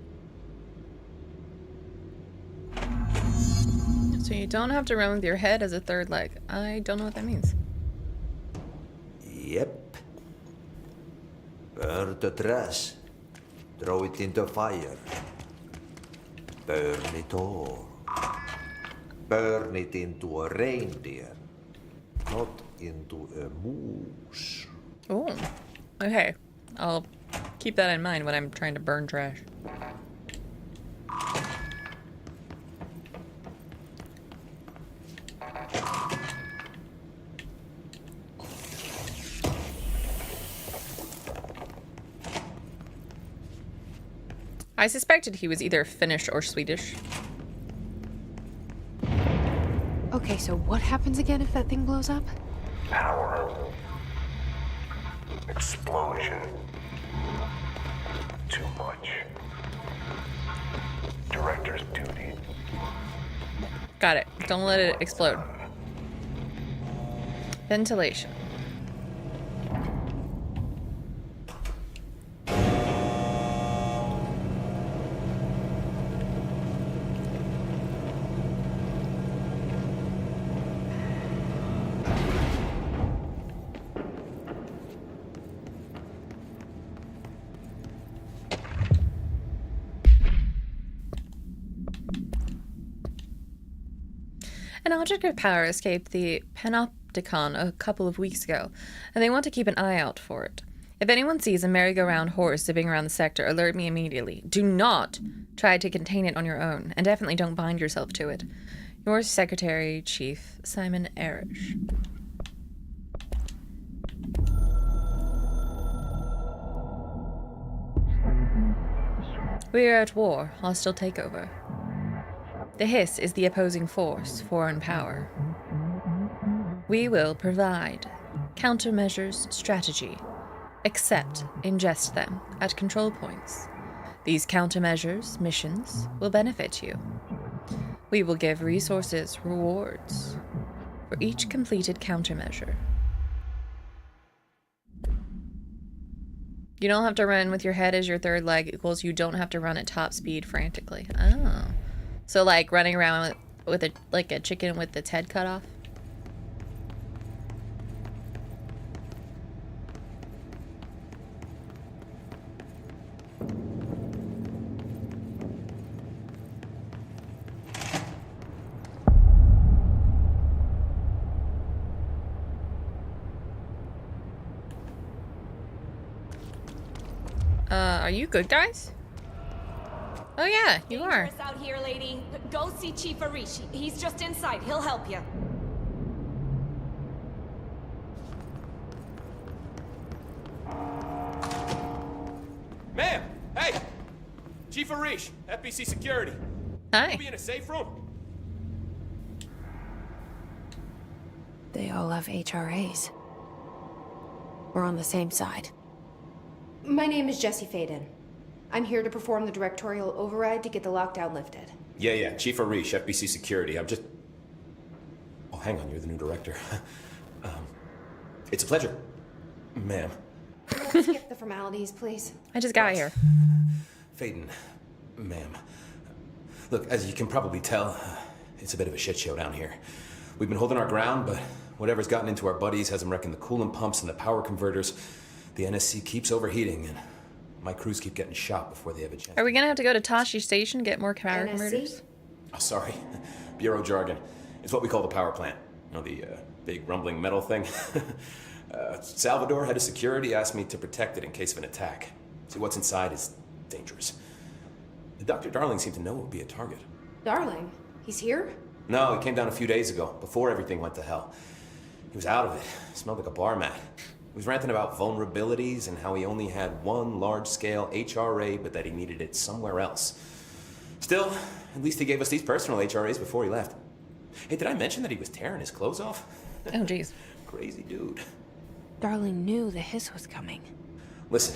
So you don't have to run with your head as a third leg. I don't know what that means. Yep. Burn the trash. Throw it in the fire. Burn it all. Burn it into a reindeer, not into a moose. Oh, okay. I'll keep that in mind when I'm trying to burn trash. I suspected he was either Finnish or Swedish. Okay, so what happens again if that thing blows up? Power. Explosion. Too much. Director's duty. Got it. Don't let it explode. Ventilation. An object of power escaped the Panopticon a couple of weeks ago, and they want to keep an eye out for it. If anyone sees a merry-go-round horse zipping around the sector, alert me immediately. Do not try to contain it on your own, and definitely don't bind yourself to it. Your Secretary Chief, Simon Erish. We are at war, hostile takeover. The Hiss is the opposing force, foreign power. We will provide countermeasures strategy, except ingest them at control points. These countermeasures missions will benefit you. We will give resources, rewards, for each completed countermeasure. You don't have to run with your head as your third leg equals you don't have to run at top speed frantically. Oh. So like running around with a like a chicken with its head cut off? Are you good guys? Oh yeah, you are. Dangerous out here, lady. Go see Chief Arish. He's just inside. He'll help you. Ma'am! Hey! Chief Arish, FBC Security. Hi. You'll be in a safe room. They all have HRAs. We're on the same side. My name is Jesse Faden. I'm here to perform the directorial override to get the lockdown lifted. Yeah, Chief Arish, FBC Security. I'm just... Oh, hang on, you're the new director. It's a pleasure, ma'am. Let's skip the formalities, please. I just got here. Faden, ma'am. Look, as you can probably tell, it's a bit of a shit show down here. We've been holding our ground, but whatever's gotten into our buddies has them wrecking the coolant pumps and the power converters. The NSC keeps overheating, and my crews keep getting shot before they have a chance. Are we gonna have to go to Tashi Station to get more power converters? Oh, sorry. Bureau jargon. It's what we call the power plant. You know, the big rumbling metal thing? Salvador, head of security, asked me to protect it in case of an attack. See, what's inside is dangerous. Dr. Darling seemed to know it would be a target. Darling, he's here? No, he came down a few days ago, before everything went to hell. He was out of it. Smelled like a bar mat. He was ranting about vulnerabilities and how he only had one large-scale HRA, but that he needed it somewhere else. Still, at least he gave us these personal HRAs before he left. Hey, did I mention that he was tearing his clothes off? Oh, jeez. Crazy dude. Darling knew the hiss was coming. Listen,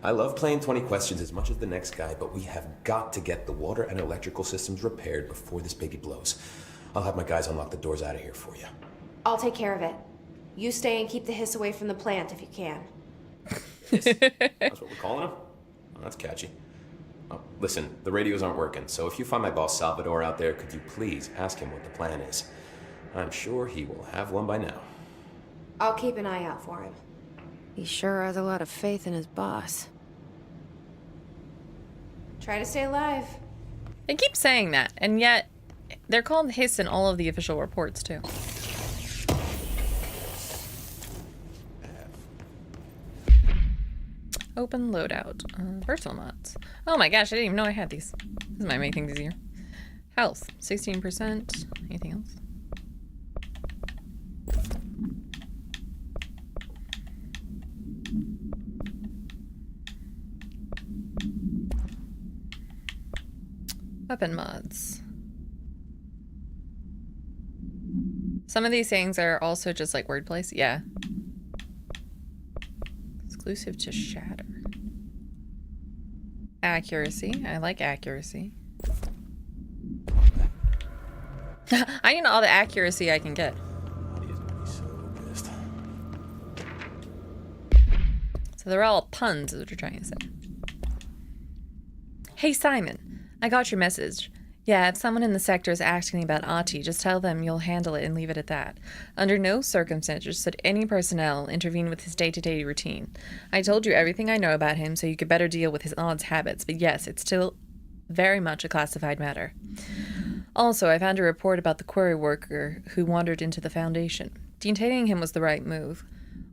I love playing 20 questions as much as the next guy, but we have got to get the water and electrical systems repaired before this baby blows. I'll have my guys unlock the doors out of here for you. I'll take care of it. You stay and keep the hiss away from the plant if you can. That's what we're calling him? Oh, that's catchy. Oh, listen, the radios aren't working, so if you find my boss Salvador out there, could you please ask him what the plan is? I'm sure he will have one by now. I'll keep an eye out for him. He sure has a lot of faith in his boss. Try to stay alive. They keep saying that, and yet they're called hiss in all of the official reports too. Open loadout. Personal mods. Oh my gosh, I didn't even know I had these. This might make things easier. Health, 16%. Anything else? Weapon mods. Some of these things are also just like wordplays. Yeah. Exclusive to Shatter. Accuracy. I like accuracy. I need all the accuracy I can get. So they're all puns, is what you're trying to say. Hey, Simon. I got your message. Yeah, if someone in the sector is asking about Ahti, just tell them you'll handle it and leave it at that. Under no circumstances should any personnel intervene with his day-to-day routine. I told you everything I know about him so you could better deal with his odd habits, but yes, it's still very much a classified matter. Also, I found a report about the quarry worker who wandered into the Foundation. Detaining him was the right move.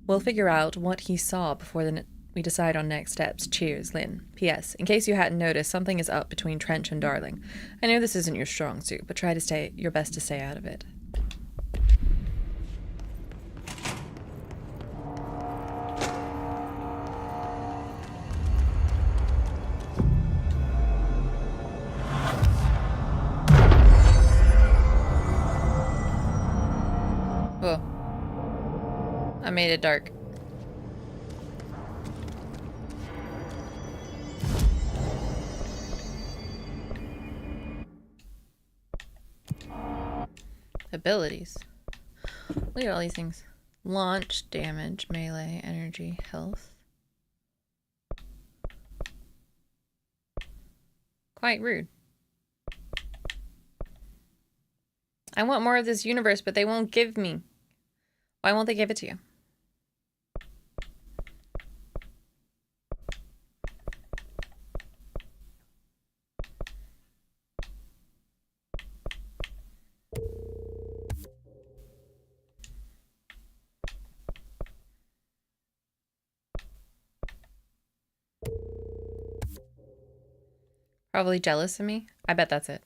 We'll figure out what he saw before we decide on next steps. Cheers, Lynn. P.S. In case you hadn't noticed, something is up between Trench and Darling. I know this isn't your strong suit, but try to stay your best to stay out of it. Whoa. I made it dark. Abilities. Look at all these things. Launch, damage, melee, energy, health. Quite rude. I want more of this universe, but they won't give me. Why won't they give it to you? Probably jealous of me. I bet that's it.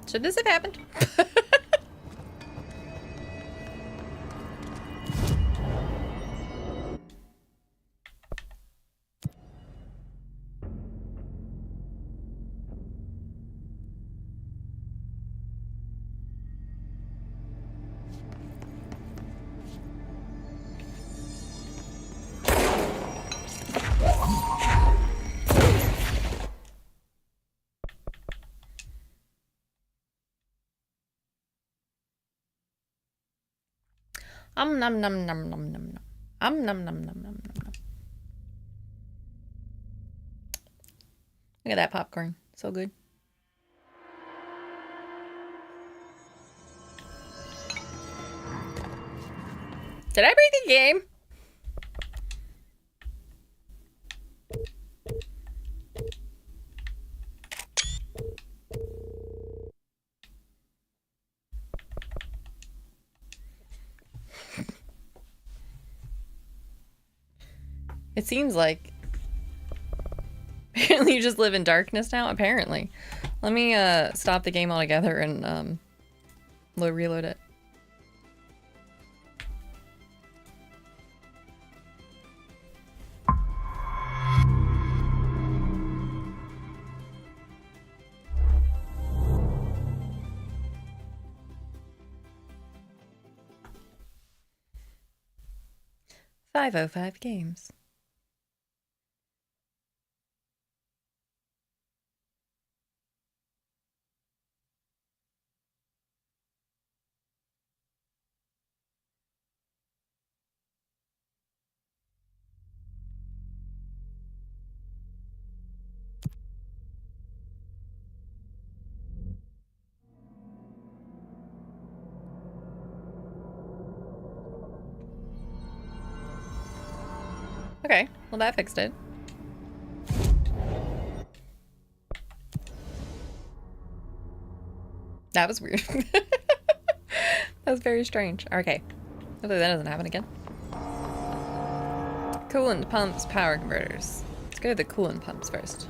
Should this have happened? Num num num num num num. Num num num num num num. Look at that popcorn. So good. Did I break the game? It seems like apparently you just live in darkness now. Apparently, let me stop the game altogether and reload it. .505 games. Okay, well that fixed it. That was weird. That was very strange. Okay, hopefully that doesn't happen again. Coolant pumps, power converters. Let's go to the coolant pumps first.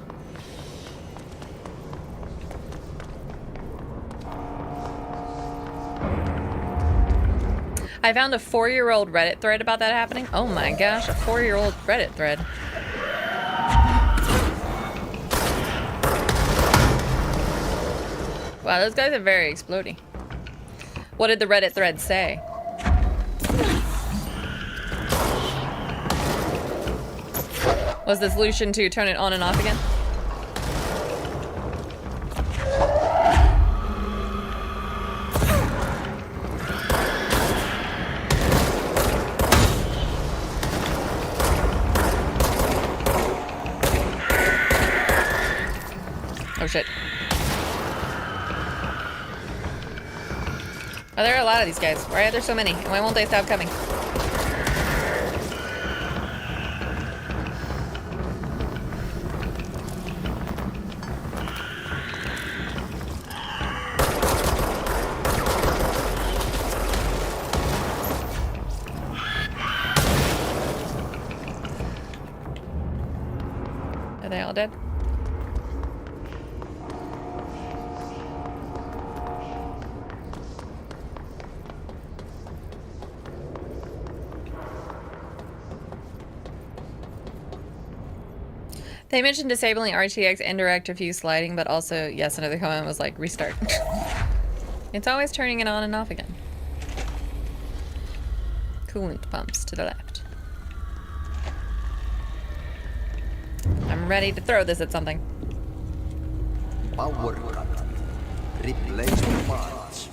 I found a 4-year-old Reddit thread about that happening. Oh my gosh, a 4-year-old Reddit thread. Wow, those guys are very explodey. What did the Reddit thread say? Was the solution to turn it on and off again? Oh shit. Oh, there are a lot of these guys. Why are there so many? And why won't they stop coming? Are they all dead? They mentioned disabling RTX indirect diffuse sliding, but also, yes, another comment was like, restart. It's always turning it on and off again. Coolant pumps to the left. I'm ready to throw this at something. Power cut. Replacement parts.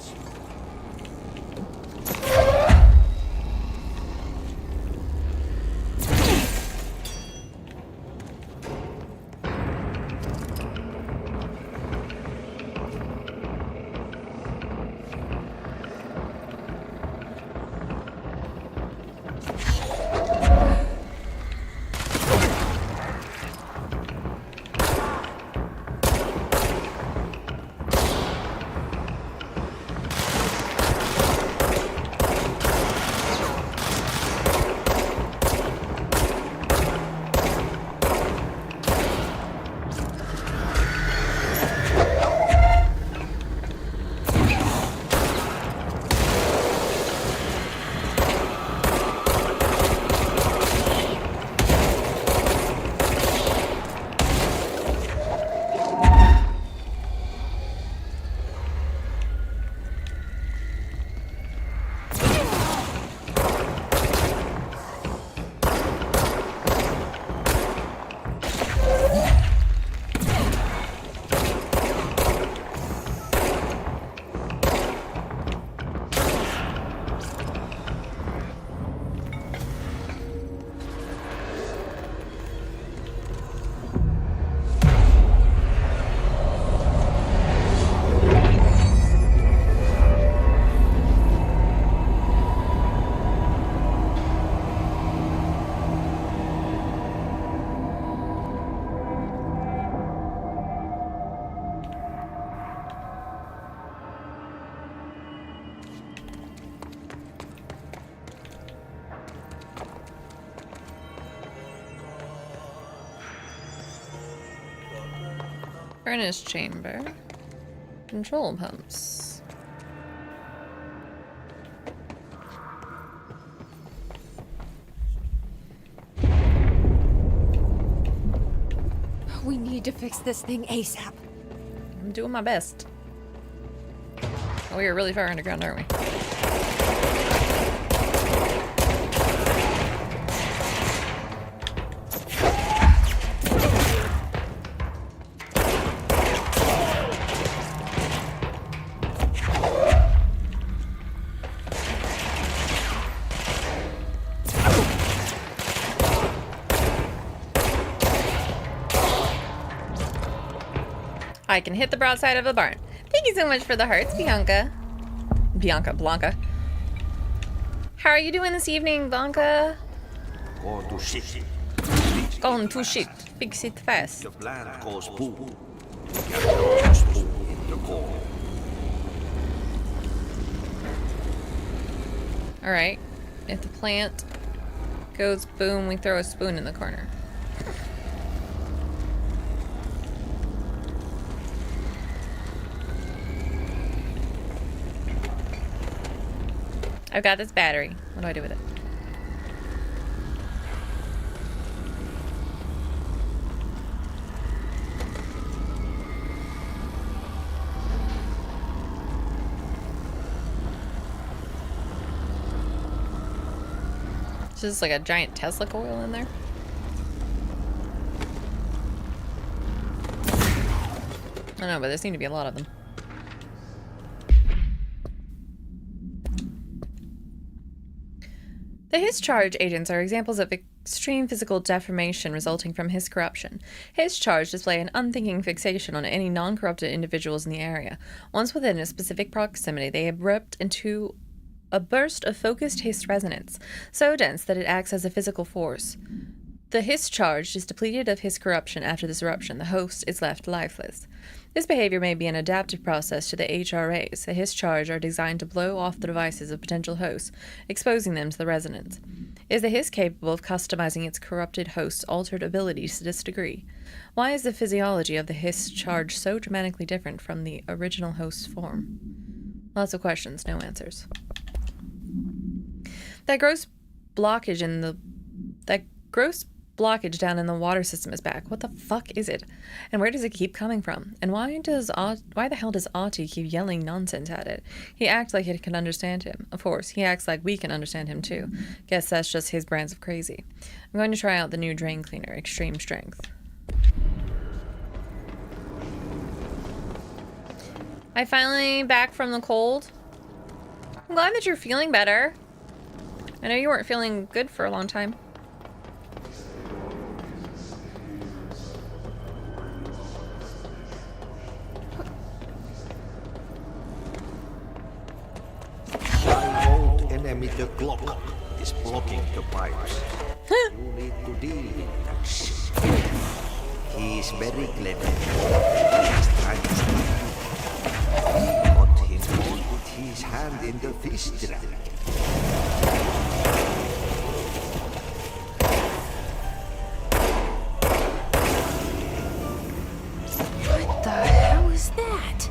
Furnace chamber. Control pumps. We need to fix this thing ASAP. I'm doing my best. Oh, we are really far underground, aren't we? I can hit the broadside of a barn. Thank you so much for the hearts, Blanca. Blanca. How are you doing this evening, Blanca? Going to shit. Going to shit. Fix it fast. The plant goes boom. Get the spoon in the core. Alright. If the plant goes boom, we throw a spoon in the corner. I've got this battery. What do I do with it? Is this like a giant Tesla coil in there? I don't know, but there seem to be a lot of them. The Hiss Charge agents are examples of extreme physical deformation resulting from Hiss corruption. Hiss Charge display an unthinking fixation on any non-corrupted individuals in the area. Once within a specific proximity, they erupt into a burst of focused Hiss resonance, so dense that it acts as a physical force. The Hiss Charge is depleted of Hiss corruption after this eruption. The host is left lifeless. This behavior may be an adaptive process to the HRAs. The Hiss Charge are designed to blow off the devices of potential hosts, exposing them to the resonance. Is the Hiss capable of customizing its corrupted host's altered abilities to this degree? Why is the physiology of the Hiss Charge so dramatically different from the original host's form? Lots of questions, no answers. That gross blockage down in the water system is back. What the fuck is it? And where does it keep coming from? And why the hell does Ahti keep yelling nonsense at it? He acts like it can understand him. Of course, he acts like we can understand him too. Guess that's just his brands of crazy. I'm going to try out the new drain cleaner, Extreme Strength. I finally back from the cold. I'm glad that you're feeling better. I know you weren't feeling good for a long time. Old enemy, the clock, is blocking the pipes. You need to deal with that shit. He is very clever. He's trying to stop you. But he won't put his hand in the fish trap. What the hell is that?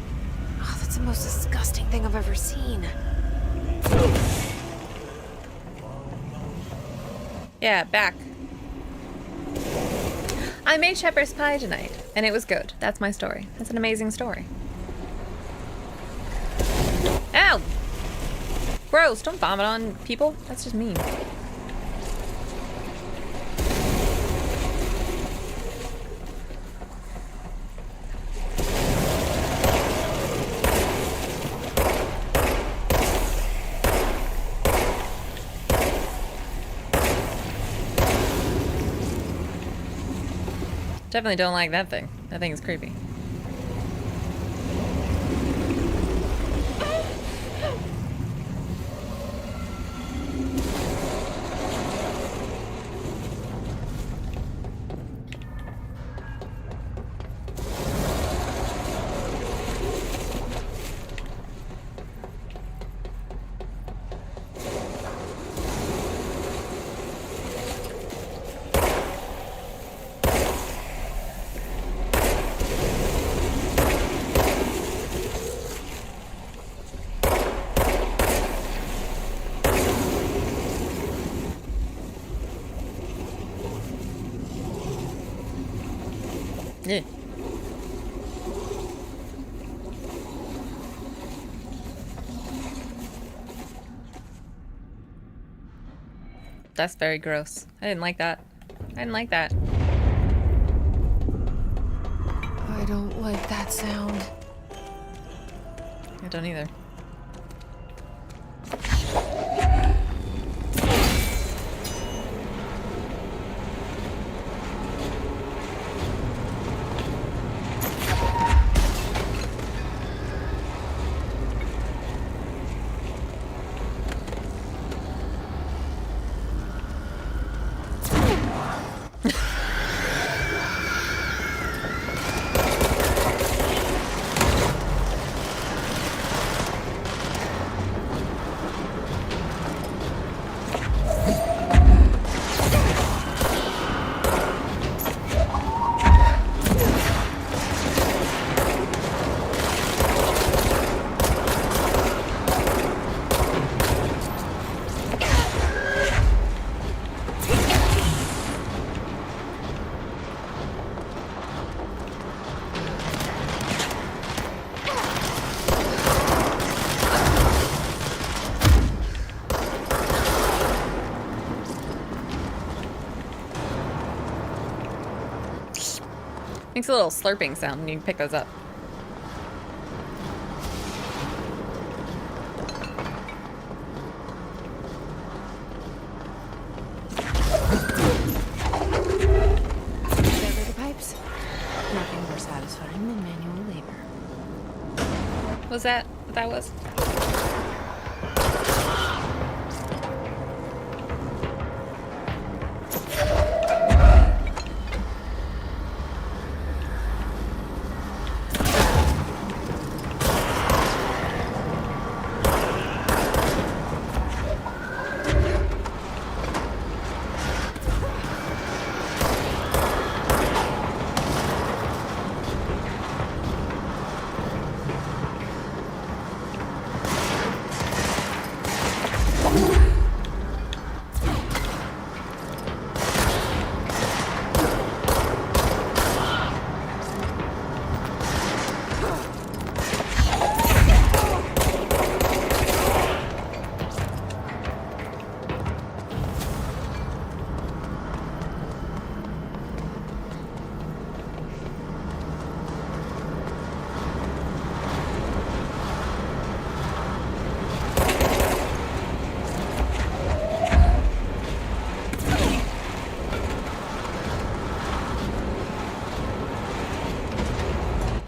Oh, that's the most disgusting thing I've ever seen. Yeah, back. I made shepherd's pie tonight, and it was good. That's my story. That's an amazing story. Ow! Gross, don't vomit on people. That's just mean. Definitely don't like that thing. That thing is creepy. Yeah. That's very gross. I didn't like that. I didn't like that. I don't like that sound. I don't either. Makes a little slurping sound when you pick those up. Sever the pipes. Nothing more satisfying than manual labor. Was that what that was?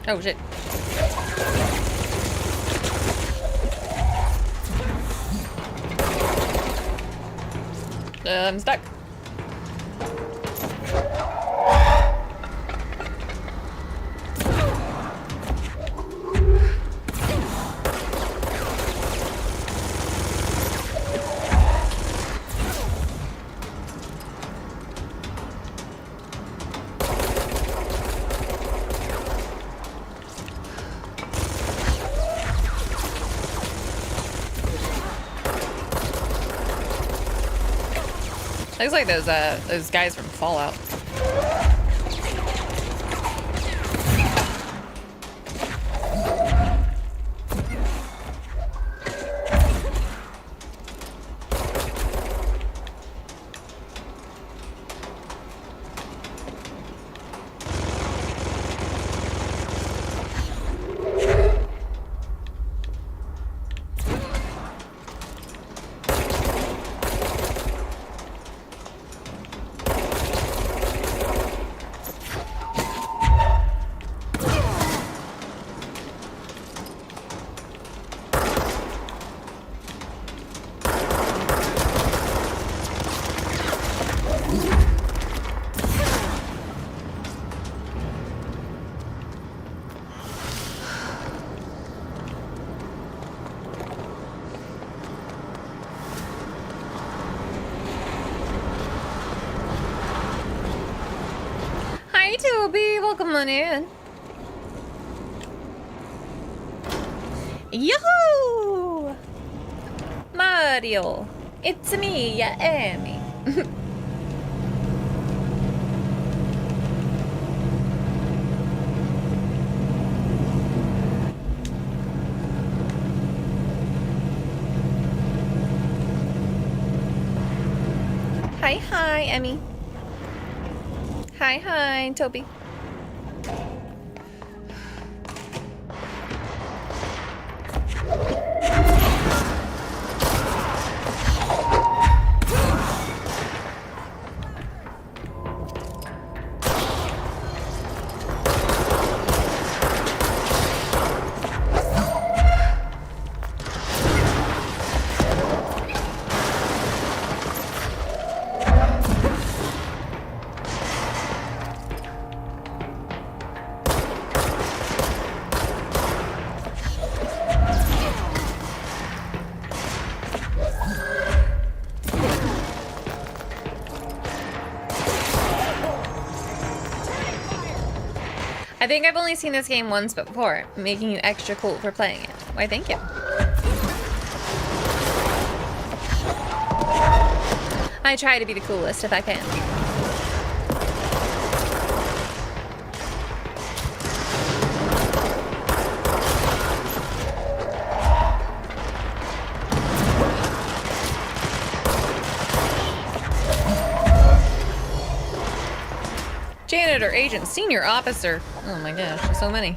Oh shit. I'm stuck. Looks like those guys from Fallout. Hi Toby, welcome on in. Yahoo! Mario, it's me, Amy. Hi, Emmy. Hi, Toby. I think I've only seen this game once before, making you extra cool for playing it. Why, thank you. I try to be the coolest if I can. Janitor, agent, senior officer. Oh my gosh, so many.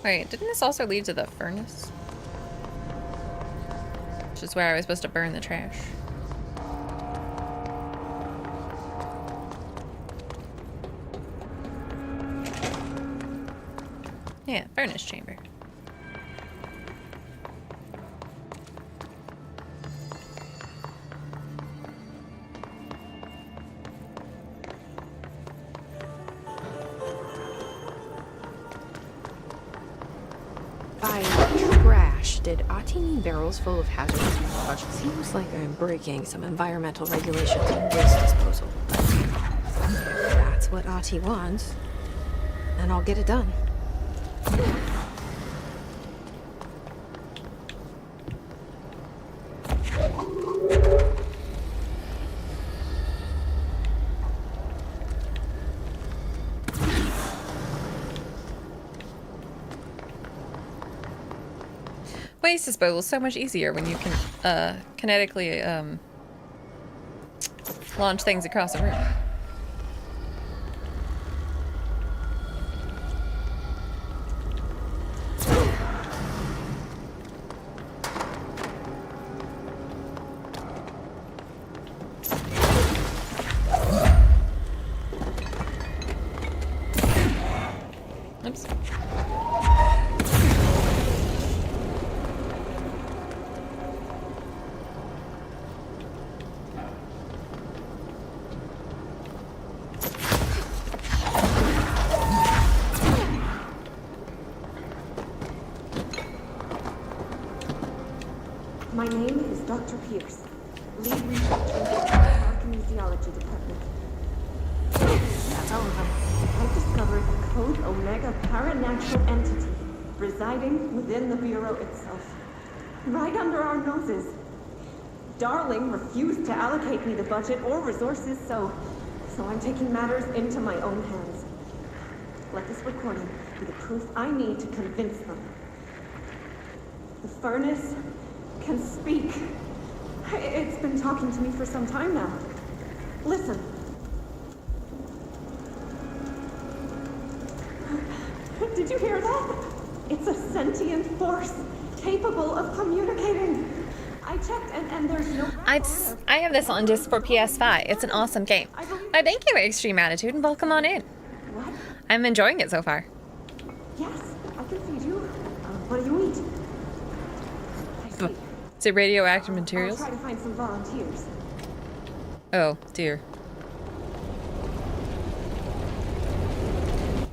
Wait, didn't this also lead to the furnace? Which is where I was supposed to burn the trash. Yeah, furnace chamber. By trash, did Ahti mean barrels full of hazardous sludge? Seems like I'm breaking some environmental regulations on waste disposal. If that's what Ahti wants, then I'll get it done. Waste disposal is so much easier when you can kinetically launch things across a room. Oops. My name is Dr. Pierce, lead researcher in the kinesiology department. That's all of them. I've discovered a Code Omega paranatural entity residing within the Bureau itself, right under our noses. Darling refused to allocate me the budget or resources, so I'm taking matters into my own hands. Let this recording be the proof I need to convince them. The furnace can speak. It's been talking to me for some time now. Listen. Did you hear that? It's a sentient force capable of communicating. I checked and there's no... I have this on disc for PS5. It's an awesome game. I thank you, Extreme Attitude, and welcome on in. What? I'm enjoying it so far. Yes, I can feed you. What do you eat? Is it radioactive materials? I'll try to find some volunteers. Oh, dear.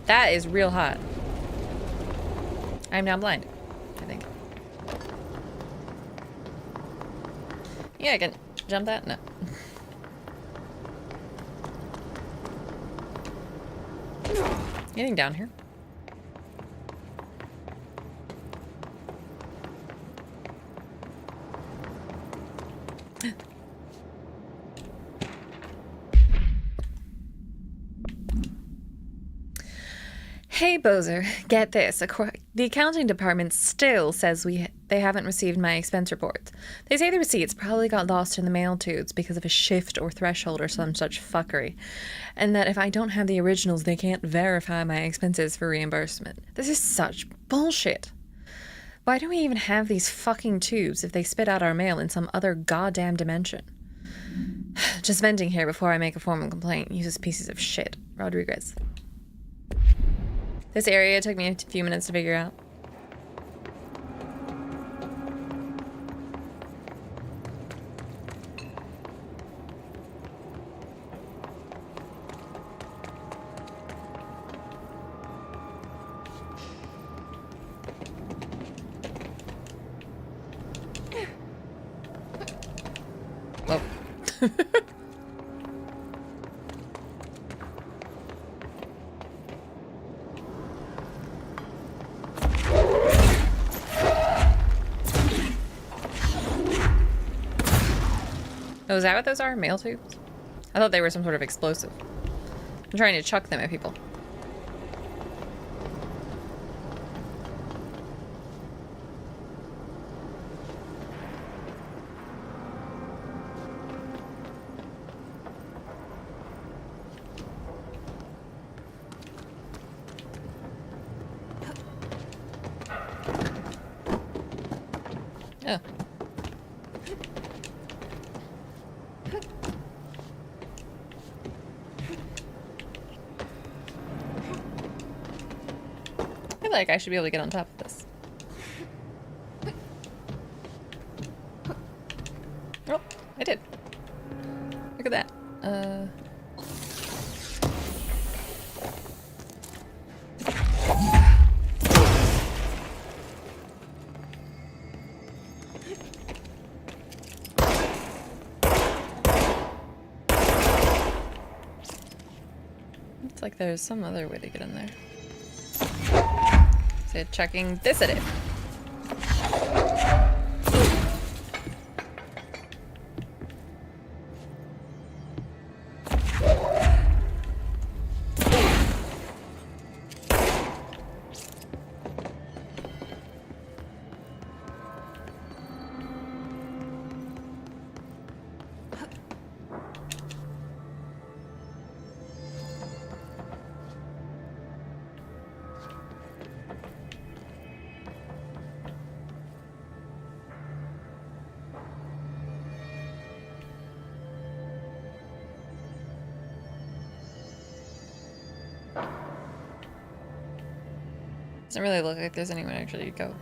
That is real hot. I'm now blind, I think. Yeah, I can jump that? No. Getting down here. Hey, Bozer, get this. The accounting department still says they haven't received my expense reports. They say the receipts probably got lost in the mail tubes because of a shift or threshold or some such fuckery, and that if I don't have the originals, they can't verify my expenses for reimbursement. This is such bullshit. Why do we even have these fucking tubes if they spit out our mail in some other goddamn dimension? Just venting here before I make a formal complaint. Uses pieces of shit. Rodriguez. This area took me a few minutes to figure out. Oh. Oh, is that what those are? Mail tubes? I thought they were some sort of explosive. I'm trying to chuck them at people. Oh. like I should be able to get on top of this. Oh, I did. Look at that. Looks like there's some other way to get in there. So checking this at it. Doesn't really look like there's anywhere actually to go.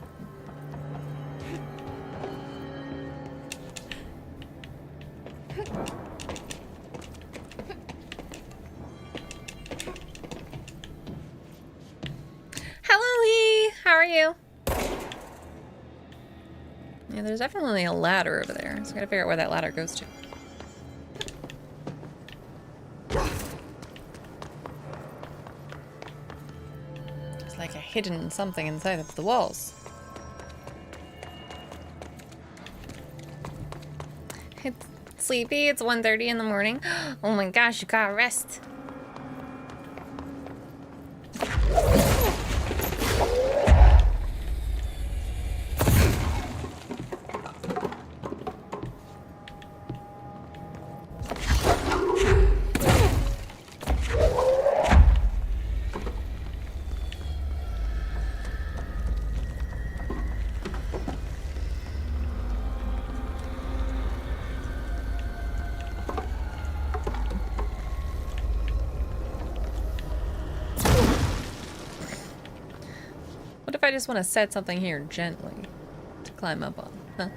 Hello, Lee! How are you? Yeah, there's definitely a ladder over there, so I gotta figure out where that ladder goes to. Like a hidden something inside of the walls. It's sleepy. It's 1:30 in the morning. Oh my gosh, you gotta rest. I just want to set something here gently to climb up on, huh?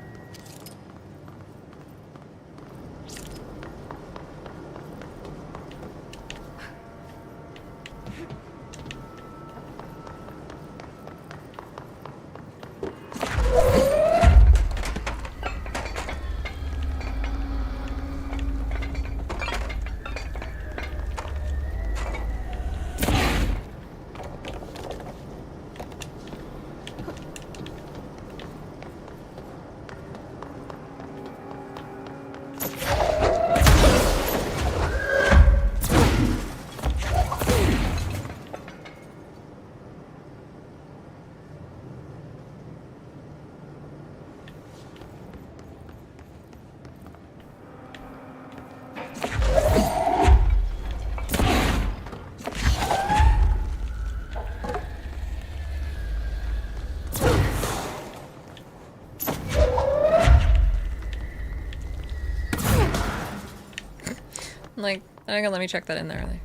Like, they're not gonna let me check that in there, are they?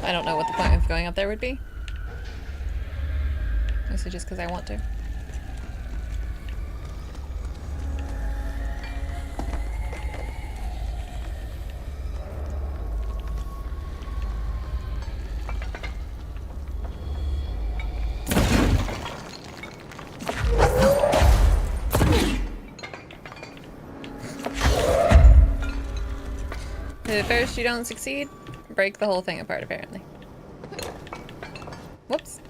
I don't know what the point of going up there would be. Mostly just because I want to. If at first you don't succeed, break the whole thing apart, apparently. Whoops.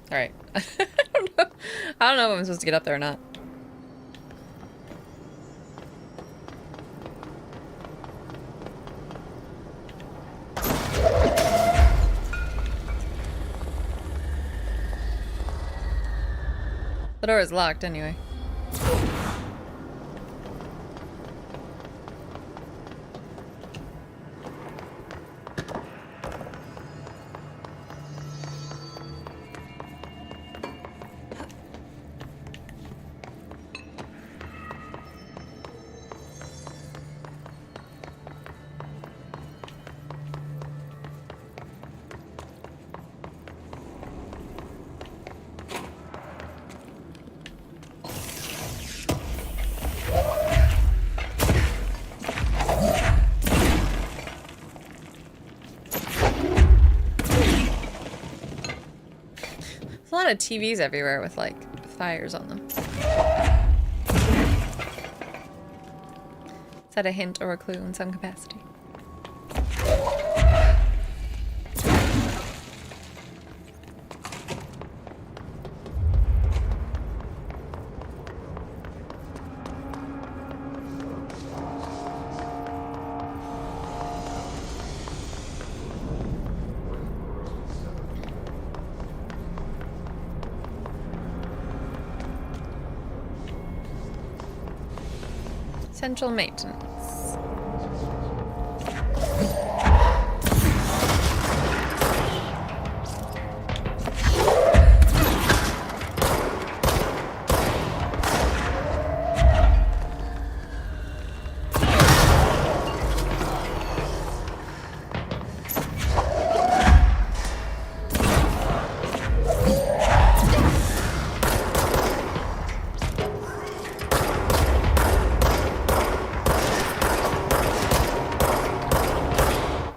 Alright. I don't know if I'm supposed to get up there or not. The door is locked anyway. lot of TVs everywhere with like fires on them. Is that a hint or a clue in some capacity? Central maintenance.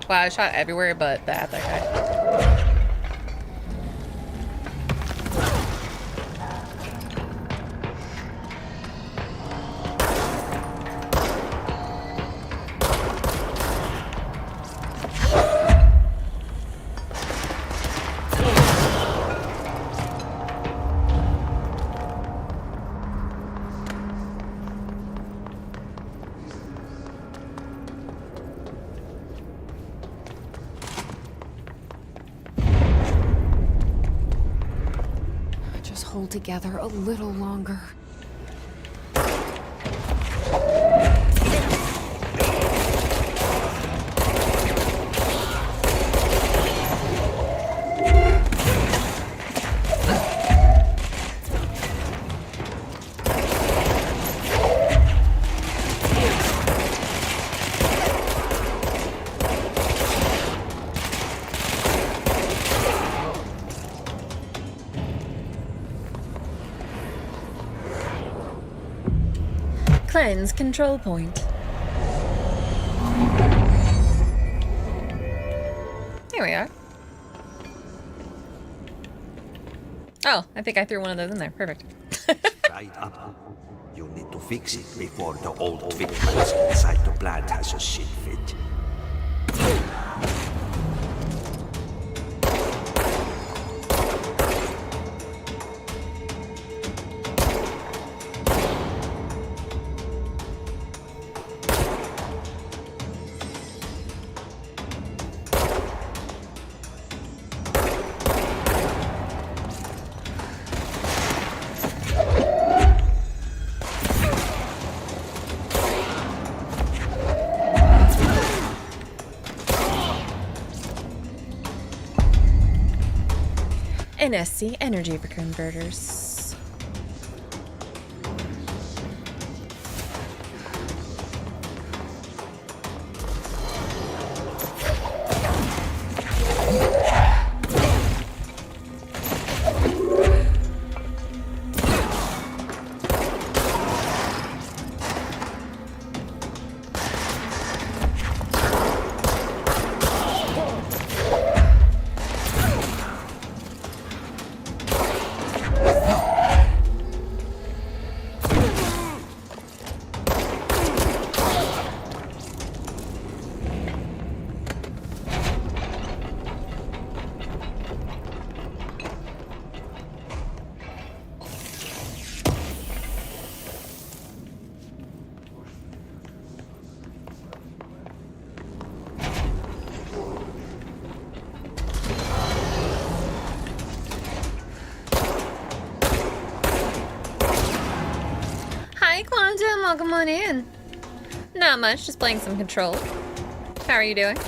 Wow, I shot everywhere but at that guy. Hold together a little longer. Cleanse control point. Here we are. Oh, I think I threw one of those in there. Perfect. Right up. You need to fix it before the old victims inside the plant has a shit fit. NSC energy converters. Hi, Quantum. Welcome on in. Not much, just playing some Control. How are you doing?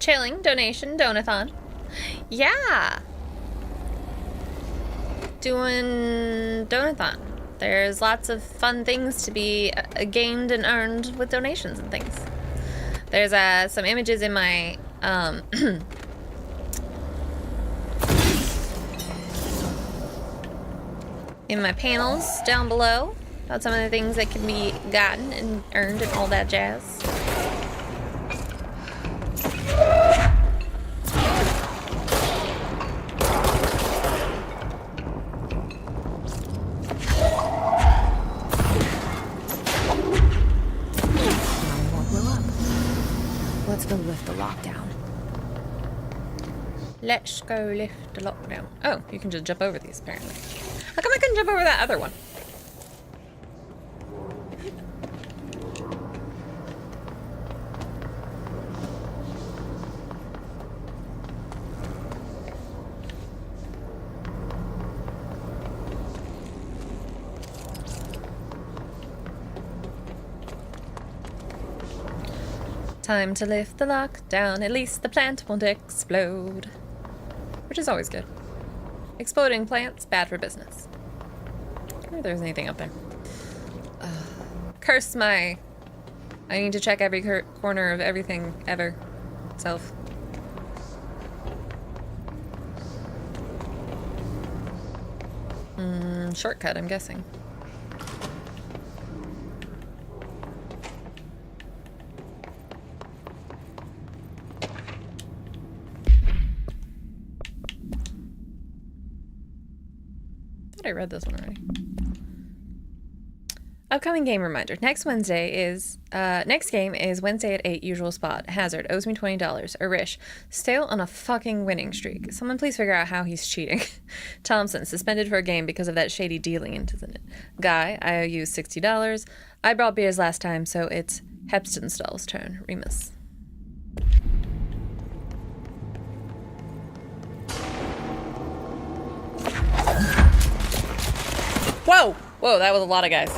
Chilling, donation, donathon. Yeah! Doing donathon. There's lots of fun things to be gained and earned with donations and things. There's some images in my in my panels down below about some of the things that can be gotten and earned and all that jazz. Let's go lift the lockdown. Let's go lift the lockdown. Oh, you can just jump over these apparently. How come I couldn't jump over that other one? Time to lift the lockdown. At least the plant won't explode. Which is always good. Exploding plants, bad for business. I wonder if there's anything up there. Curse my... I need to check every corner of everything ever. Self. Shortcut, I'm guessing. I read this one already. Upcoming game reminder. Next game is Wednesday at 8, usual spot. Hazard owes me $20. Arish, stale on a fucking winning streak. Someone please figure out how he's cheating. Thompson, suspended for a game because of that shady dealing into it. Guy, I owe you $60. I brought beers last time, so it's Hepstenstall's turn. Remus. Whoa! Whoa, that was a lot of guys.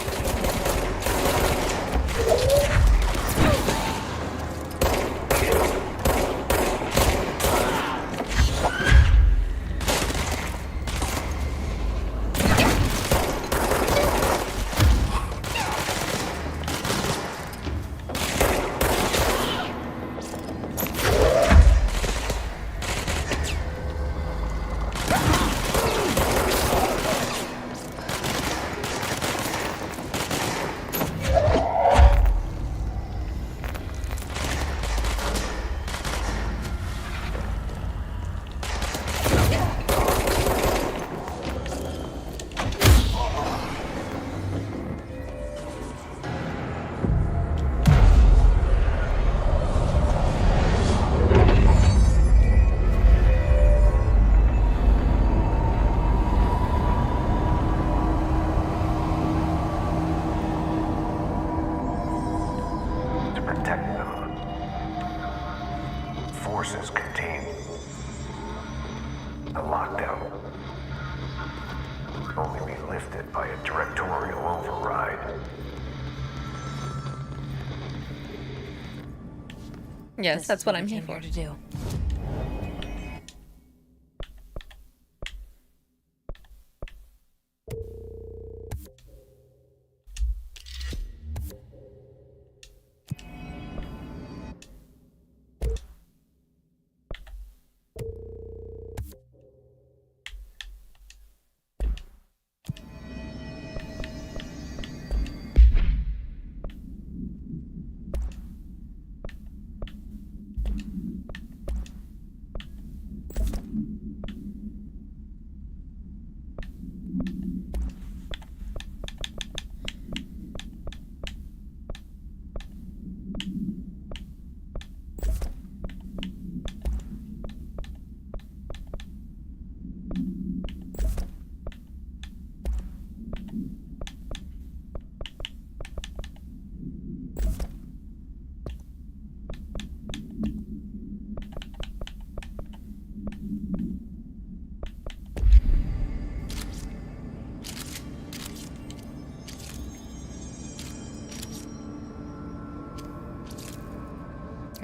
Yes, that's what I'm here for. To do.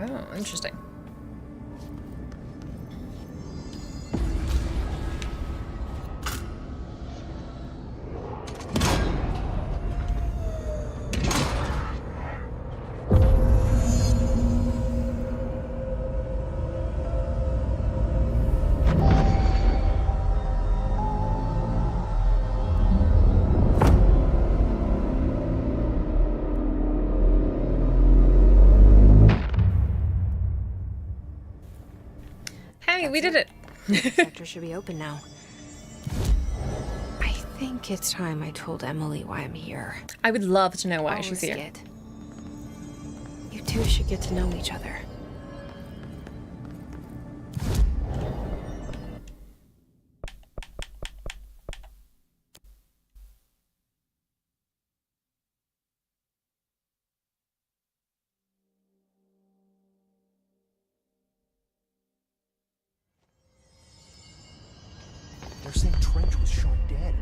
Oh, interesting. we did it. Sector should be open now. I think it's time I told Emily why I'm here. I would love to know why I'll she's risk here. it. You two should get to know each other. They're saying Trench was shot dead.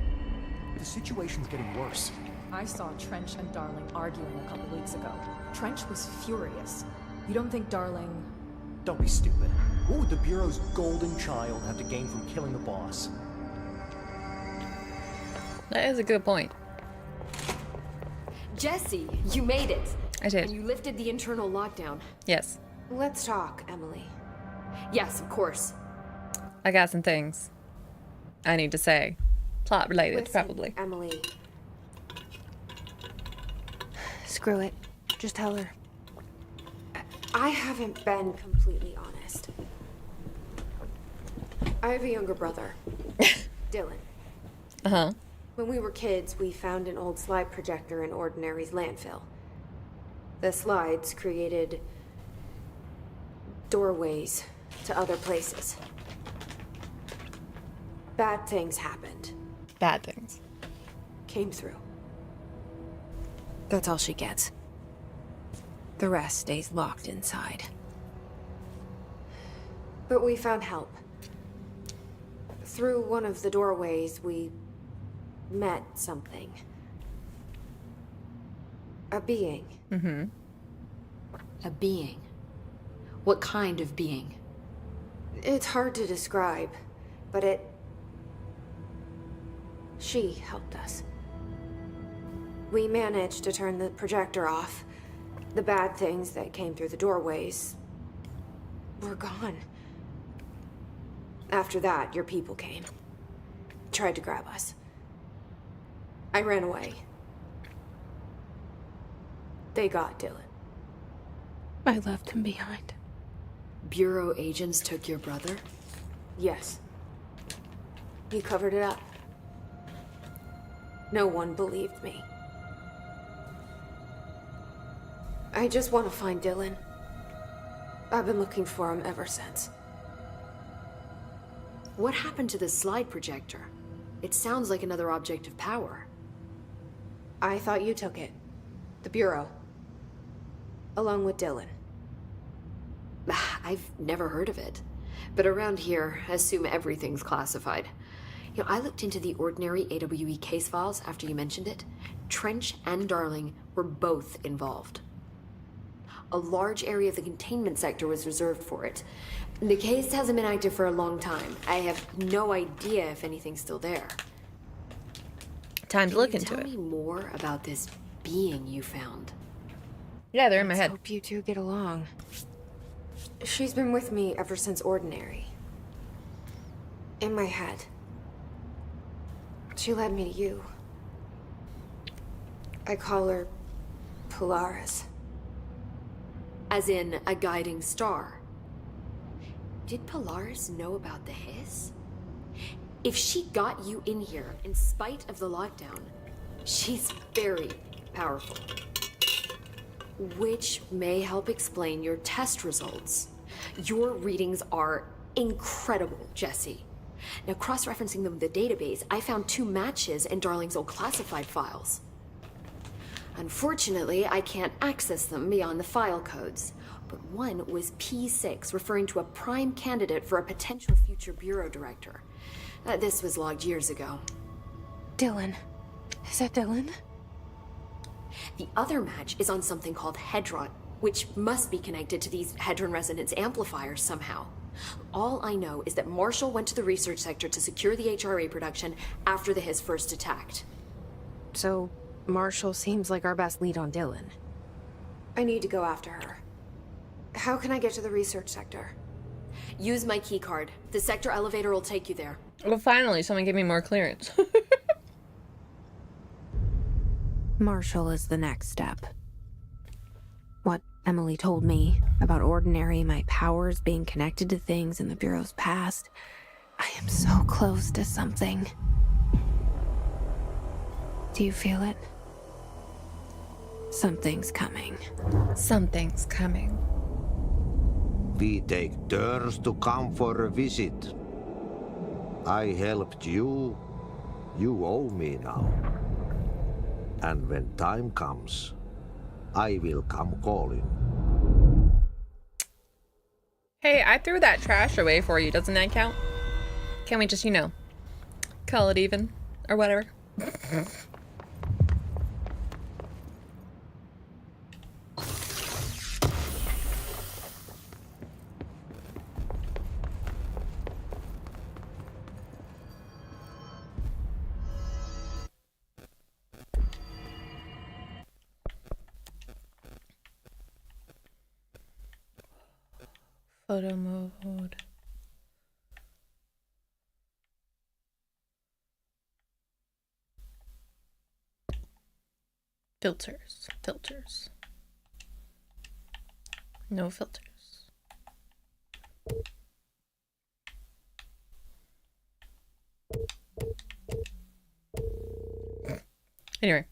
The situation's getting worse. I saw Trench and Darling arguing a couple weeks ago. Trench was furious. You don't think Darling... Don't be stupid. What would the Bureau's golden child have to gain from killing the boss? That is a good point. Jesse, you made it. I did. And you lifted the internal lockdown. Yes. Let's talk, Emily. Yes, of course. I got some things I need to say. Plot related, Listen, probably. Emily. Screw it. Just tell her. I haven't been completely honest. I have a younger brother, Dylan. Uh-huh. When we were kids, we found an old slide projector in Ordinary's landfill. The slides created doorways to other places. Bad things happened. Bad things. Came through. That's all she gets. The rest stays locked inside. But we found help. Through one of the doorways, we met something. A being. Mm-hmm. A being? What kind of being? It's hard to describe, but she helped us. We managed to turn the projector off. The bad things that came through the doorways were gone. After that, your people came. Tried to grab us. I ran away. They got Dylan. I left him behind. Bureau agents took your brother? Yes. He covered it up. No one believed me. I just want to find Dylan. I've been looking for him ever since. What happened to the slide projector? It sounds like another object of power. I thought you took it. The Bureau. Along with Dylan. I've never heard of it. But around here, I assume everything's classified. You know, I looked into the Ordinary AWE case files after you mentioned it. Trench and Darling were both involved. A large area of the containment sector was reserved for it. The case hasn't been active for a long time. I have no idea if anything's still there. Time to look into Tell it. me more about this being you found. Yeah, they're in my head. Hope you two get along. She's been with me ever since Ordinary. In my head. She led me to you. I call her Polaris. As in a guiding star. Did Polaris know about the hiss? If she got you in here in spite of the lockdown, she's very powerful. Which may help explain your test results. Your readings are incredible, Jesse. Now, cross-referencing them with the database, I found 2 matches in Darling's old classified files. Unfortunately, I can't access them beyond the file codes. But one was P6, referring to a prime candidate for a potential future bureau director. This was logged years ago. Dylan. Is that Dylan? The other match is on something called Hedron, which must be connected to these Hedron resonance amplifiers somehow. All I know is that Marshall went to the research sector to secure the HRA production after the Hiss first attacked. So, Marshall seems like our best lead on Dylan. I need to go after her. How can I get to the research sector? Use my keycard. The sector elevator will take you there. Well, finally, someone give me more clearance. Marshall is the next step. What Emily told me about Ordinary, my powers being connected to things in the Bureau's past. I am so close to something. Do you feel it? Something's coming. Something's coming. We take turns to come for a visit. I helped you. You owe me now. And when time comes, I will come calling. Hey, I threw that trash away for you. Doesn't that count? Can we just, you know, call it even? Or whatever? Photo mode. Filters. No filters. Anyway.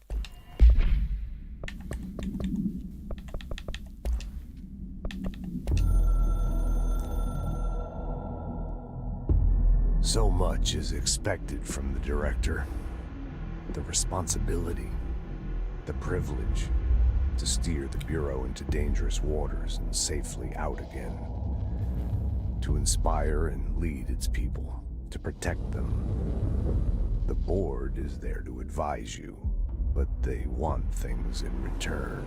So much is expected from the director. The responsibility, the privilege to steer the Bureau into dangerous waters and safely out again. To inspire and lead its people, to protect them. The board is there to advise you, but they want things in return.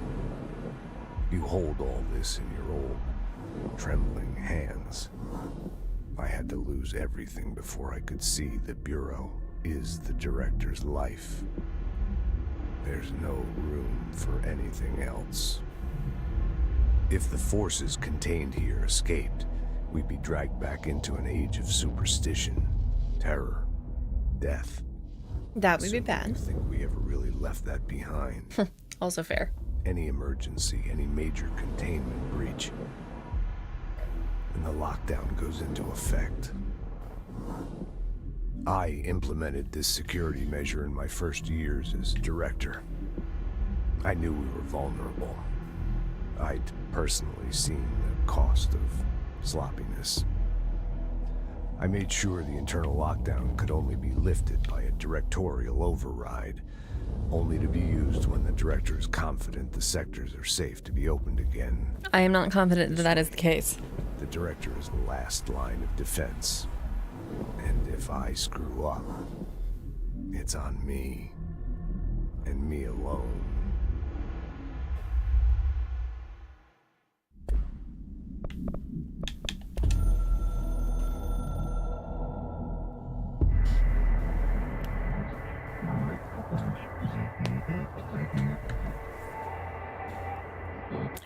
You hold all this in your old, trembling hands. I had to lose everything before I could see the Bureau is the director's life. There's no room for anything else. If the forces contained here escaped, we'd be dragged back into an age of superstition, terror, death. That would be bad. I think we ever really left that behind. Also fair. Any emergency, any major containment breach, and the lockdown goes into effect. I implemented this security measure in my first years as director. I knew we were vulnerable. I'd personally seen the cost of sloppiness. I made sure the internal lockdown could only be lifted by a directorial override, only to be used when the director is confident the sectors are safe to be opened again. I am not confident that that is the case. The director is the last line of defense. And if I screw up, it's on me. And me alone.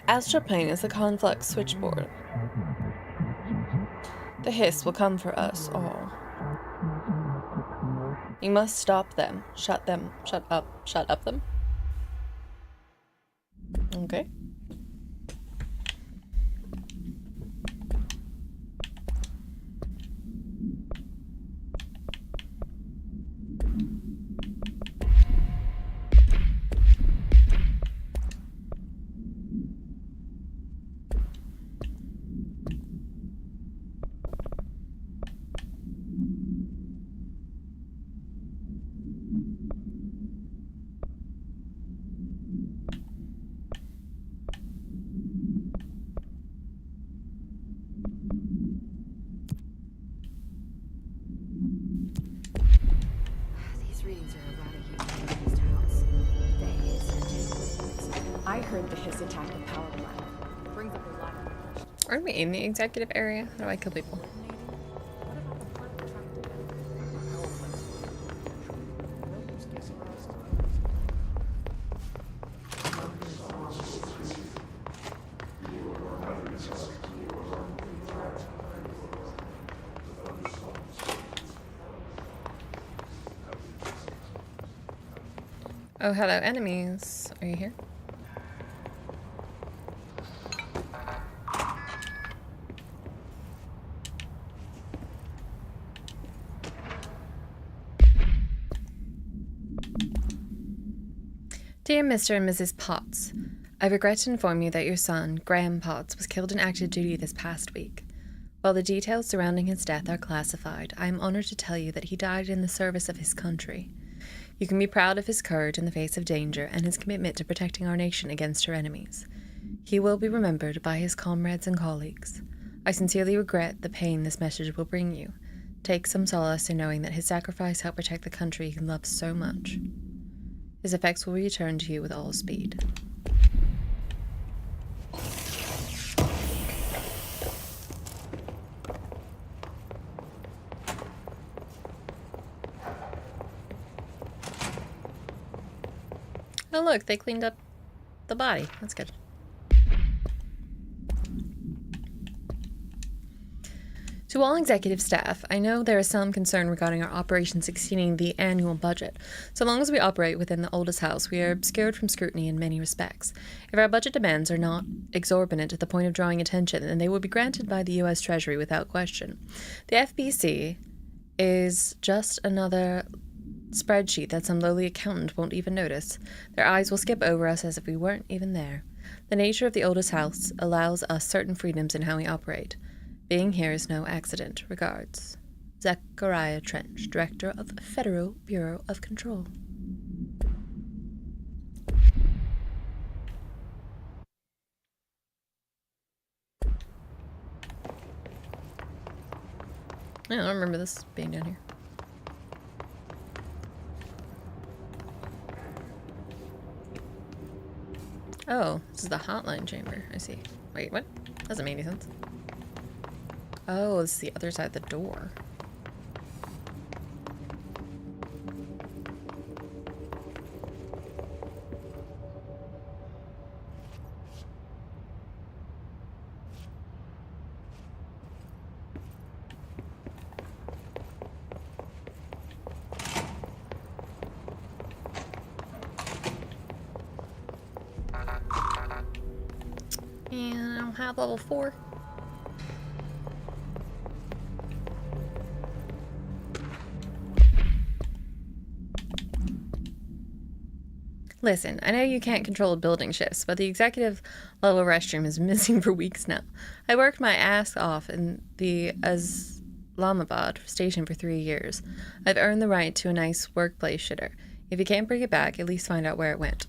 Astral Plane is a conflict switchboard. The hiss will come for us all. You must stop them. Shut up them. Okay. I heard the hiss attack the power plant. Brings up a lot of questions. Aren't we in the executive area? How do I kill people? Oh, hello, enemies. Are you here? Dear Mr. and Mrs. Potts, I regret to inform you that your son, Graham Potts, was killed in active duty this past week. While the details surrounding his death are classified, I am honored to tell you that he died in the service of his country. You can be proud of his courage in the face of danger and his commitment to protecting our nation against her enemies. He will be remembered by his comrades and colleagues. I sincerely regret the pain this message will bring you. Take some solace in knowing that his sacrifice helped protect the country he loves so much. His effects will return to you with all speed. Oh look, they cleaned up the body. That's good. To all executive staff, I know there is some concern regarding our operations exceeding the annual budget. So long as we operate within the oldest house, we are obscured from scrutiny in many respects. If our budget demands are not exorbitant to the point of drawing attention, then they will be granted by the U.S. Treasury without question. The FBC is just another spreadsheet that some lowly accountant won't even notice. Their eyes will skip over us as if we weren't even there. The nature of the oldest house allows us certain freedoms in how we operate. Being here is no accident. Regards. Zachariah Trench, Director of Federal Bureau of Control. I don't remember this being down here. Oh, this is the hotline chamber. I see. Wait, what? Doesn't make any sense. Oh, this is the other side of the door. And I don't have level 4. Listen, I know you can't control building shifts, but the executive level restroom is missing for weeks now. I worked my ass off in the Islamabad station for 3 years. I've earned the right to a nice workplace shitter. If you can't bring it back, at least find out where it went.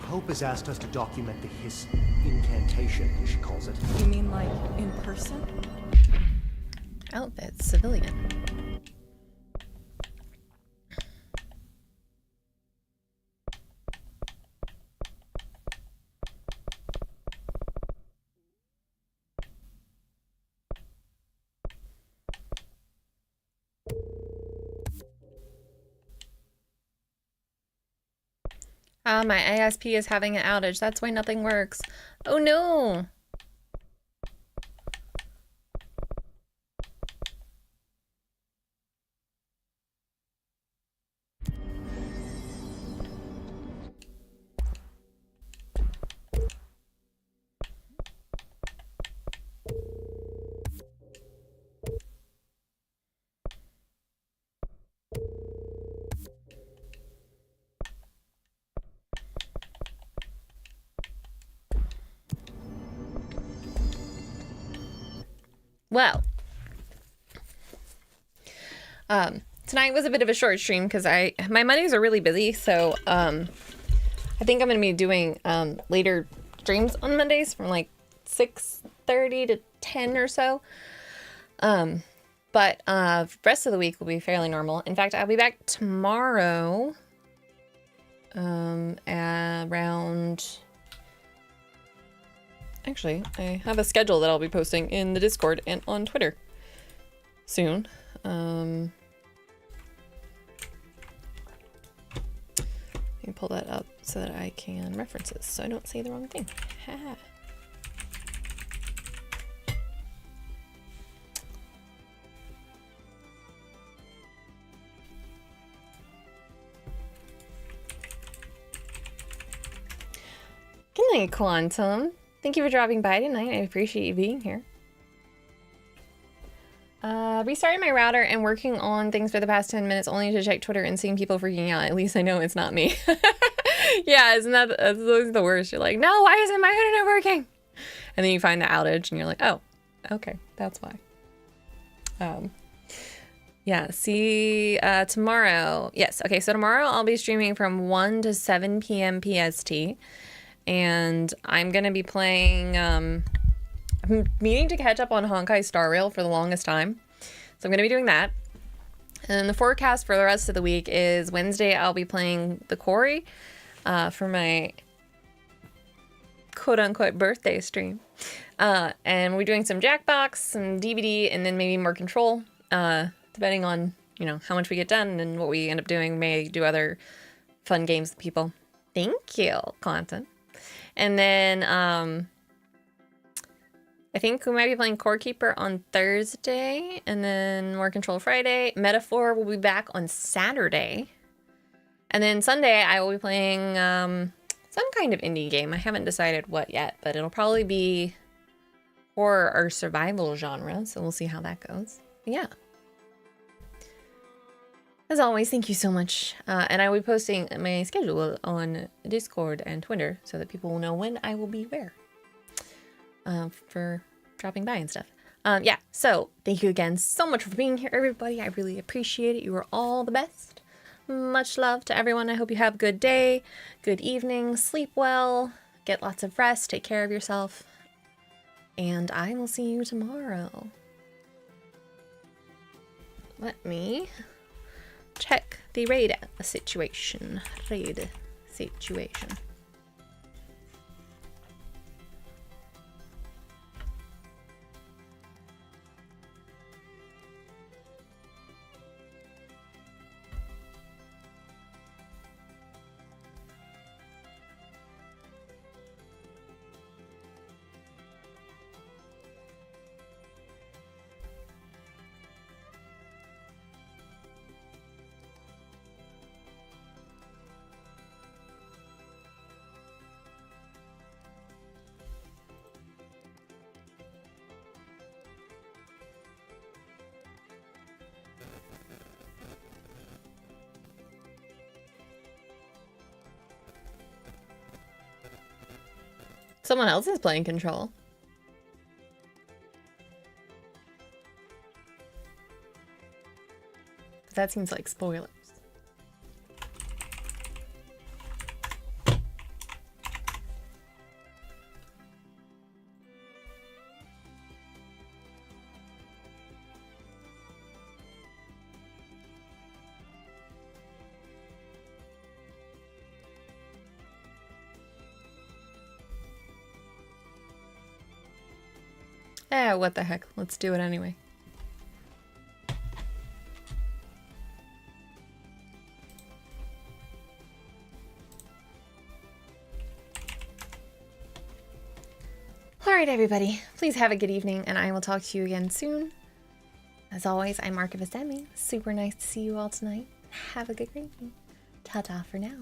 Hope has asked us to document his incantation, she calls it. You mean like in person? Outfit, civilian. My ASP is having an outage. That's why nothing works. Oh no! Well, tonight was a bit of a short stream because my Mondays are really busy, so I think I'm gonna be doing later streams on Mondays from like 6:30 to 10 or so. But rest of the week will be fairly normal. In fact, I'll be back tomorrow around. Actually, I have a schedule that I'll be posting in the Discord and on Twitter soon. I think me pull that up so that I can reference it so I don't say the wrong thing. Ha. Good night, Quantum. Thank you for dropping by tonight. I appreciate you being here. Restarting my router and working on things for the past 10 minutes only to check Twitter and seeing people freaking out. At least I know it's not me. Yeah, that's always the worst. You're like, no, why isn't my internet working? And then you find the outage and you're like, oh, okay, that's why. Yeah, see, tomorrow. Yes, okay, so tomorrow I'll be streaming from 1 to 7 p.m. PST. And I'm going to be playing, I'm meaning to catch up on Honkai Star Rail for the longest time. So I'm going to be doing that. And then the forecast for the rest of the week is Wednesday I'll be playing the Quarry for my quote-unquote birthday stream. And we're doing some Jackbox, some DVD, and then maybe more Control. Depending on, you know, how much we get done and what we end up doing. We may do other fun games with people. Thank you, content. And then I think we might be playing Core Keeper on Thursday, and then more Control Friday. Metaphor will be back on Saturday. And then Sunday I will be playing some kind of indie game. I haven't decided what yet, but it'll probably be horror or survival genre, so we'll see how that goes. But yeah. As always, thank you so much. And I will be posting my schedule on Discord and Twitter so that people will know when I will be where for dropping by and stuff. Yeah, so thank you again so much for being here, everybody. I really appreciate it. You are all the best. Much love to everyone. I hope you have a good day, good evening, sleep well, get lots of rest, take care of yourself, and I will see you tomorrow. Let me check the raid situation. Someone else is playing Control. But that seems like spoilers. What the heck? Let's do it anyway. Alright, everybody. Please have a good evening, and I will talk to you again soon. As always, I'm Mark of Asemi. Super nice to see you all tonight. Have a good evening. Ta-ta for now.